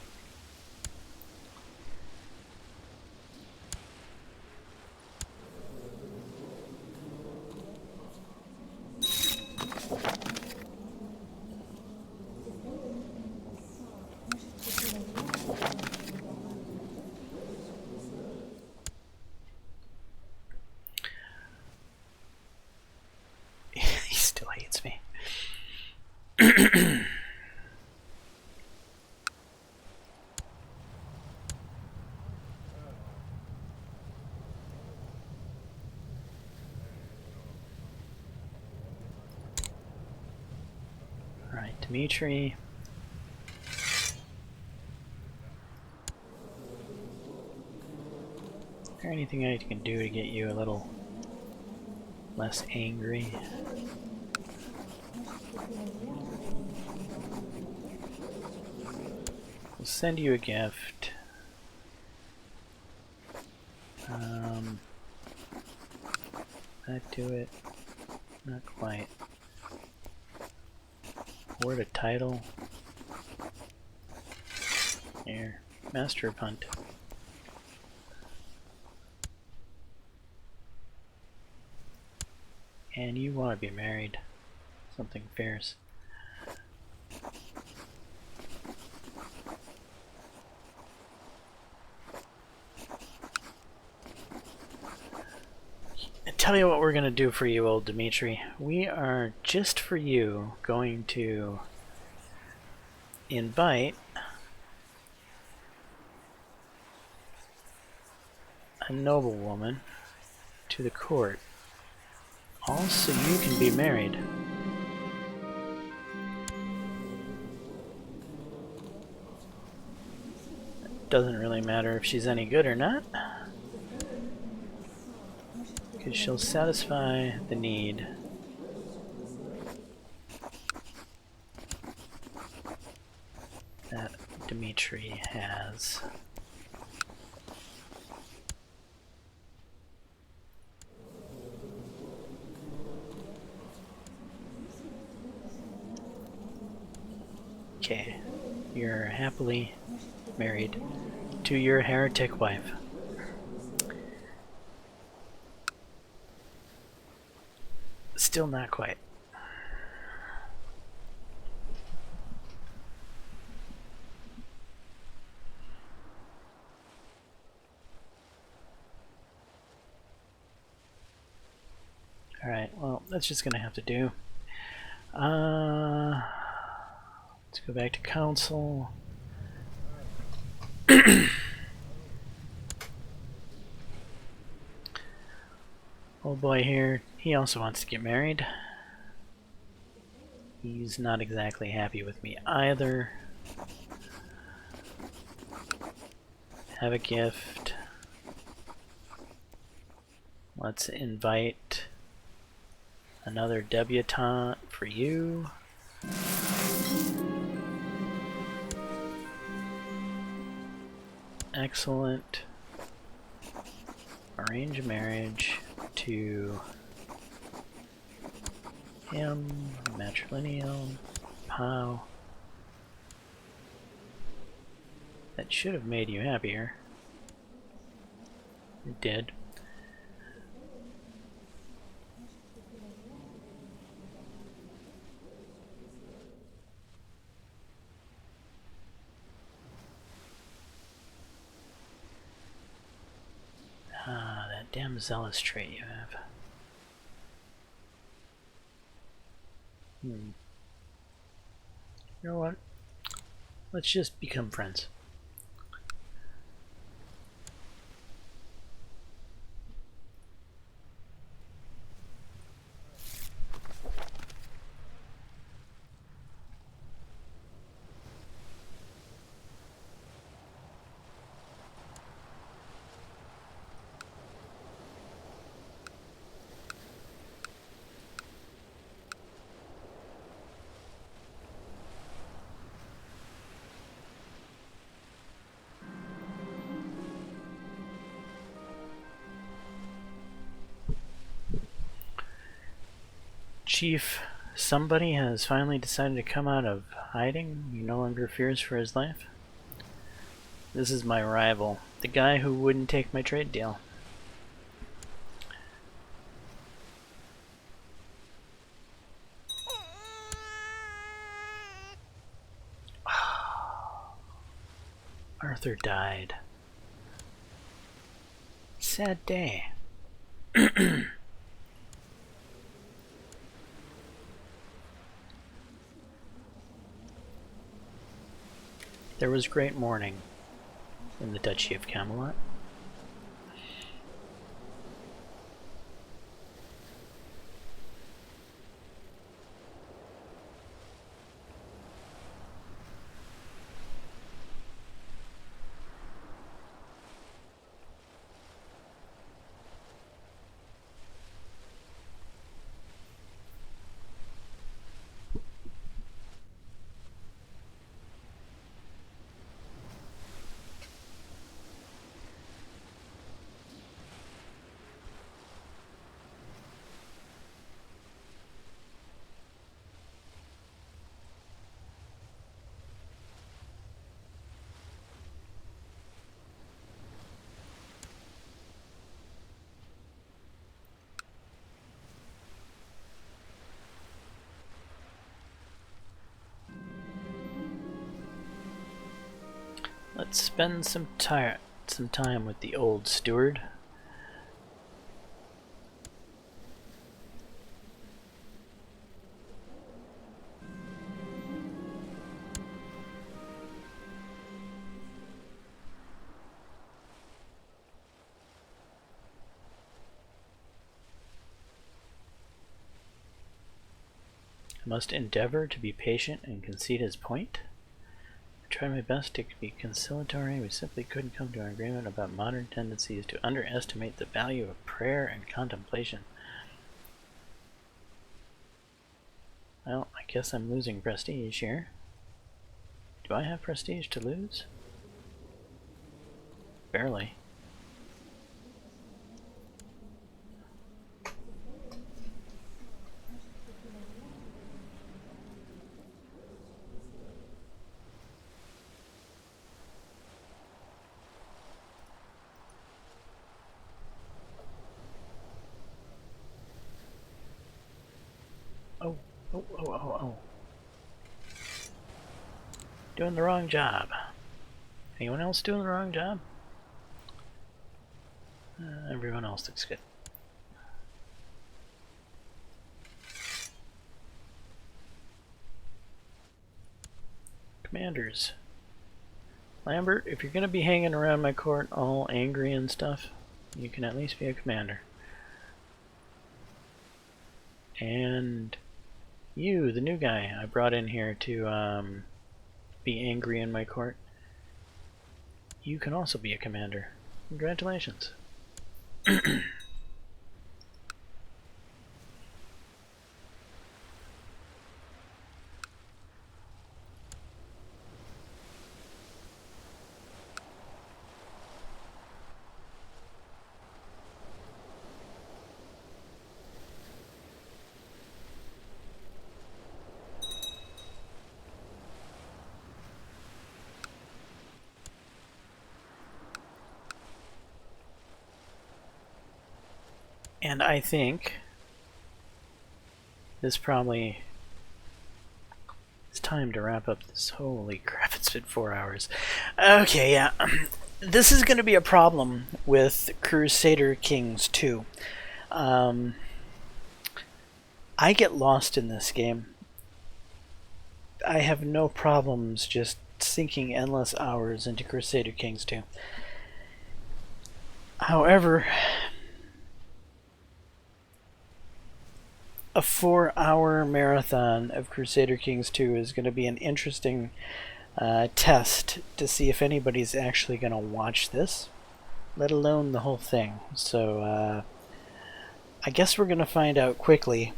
He still hates me. Alright, Dimitri. Is there anything I can do to get you a little less angry? send you a gift. That do it? Not quite. Award a title. Here, Master of Hunt. And you want to be married. Something fierce. I tell you what we're going to do for you, old Dimitri. We are, just for you, going to invite a noblewoman to the court, all so you can be married. Doesn't really matter if she's any good or not, because she'll satisfy the need that Dimitri has. Okay, you're happily married to your heretic wife. Still not quite. Alright, well, that's just gonna have to do. Let's go back to council. Old boy here, he also wants to get married. He's not exactly happy with me either. Have a gift. Let's invite another debutante for you. Excellent. Arrange a marriage to him, matrilineal, pow. That should have made you happier. It did. Ah, that damn zealous trait you have. You know what? Let's just become friends. Chief, somebody has finally decided to come out of hiding. He no longer fears for his life. This is my rival, the guy who wouldn't take my trade deal. Arthur died. Sad day. There was great mourning in the Duchy of Camelot. Let's spend some time with the old steward. I must endeavor to be patient and concede his point. I tried my best to be conciliatory. We simply couldn't come to an agreement about modern tendencies to underestimate the value of prayer and contemplation. Well, I guess I'm losing prestige here. Do I have prestige to lose? Barely. Oh. Doing the wrong job. Anyone else doing the wrong job? Everyone else looks good. Commanders. Lambert, if you're going to be hanging around my court all angry and stuff, you can at least be a commander. And you, the new guy I brought in here to be angry in my court, you can also be a commander. Congratulations. And I think this probably is time to wrap up this. Holy crap, it's been 4 hours. Okay, yeah. This is going to be a problem with Crusader Kings 2. I get lost in this game. I have no problems just sinking endless hours into Crusader Kings 2. However, a 4-hour marathon of Crusader Kings 2 is going to be an interesting test to see if anybody's actually going to watch this, let alone the whole thing. So I guess we're going to find out quickly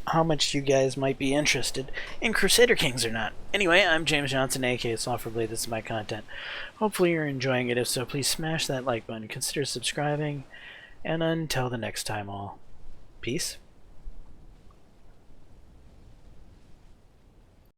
how much you guys might be interested in Crusader Kings or not. Anyway, I'm James Johnson, aka Softwareblade. This is my content. Hopefully you're enjoying it. If so, please smash that like button, consider subscribing, and until the next time all, peace.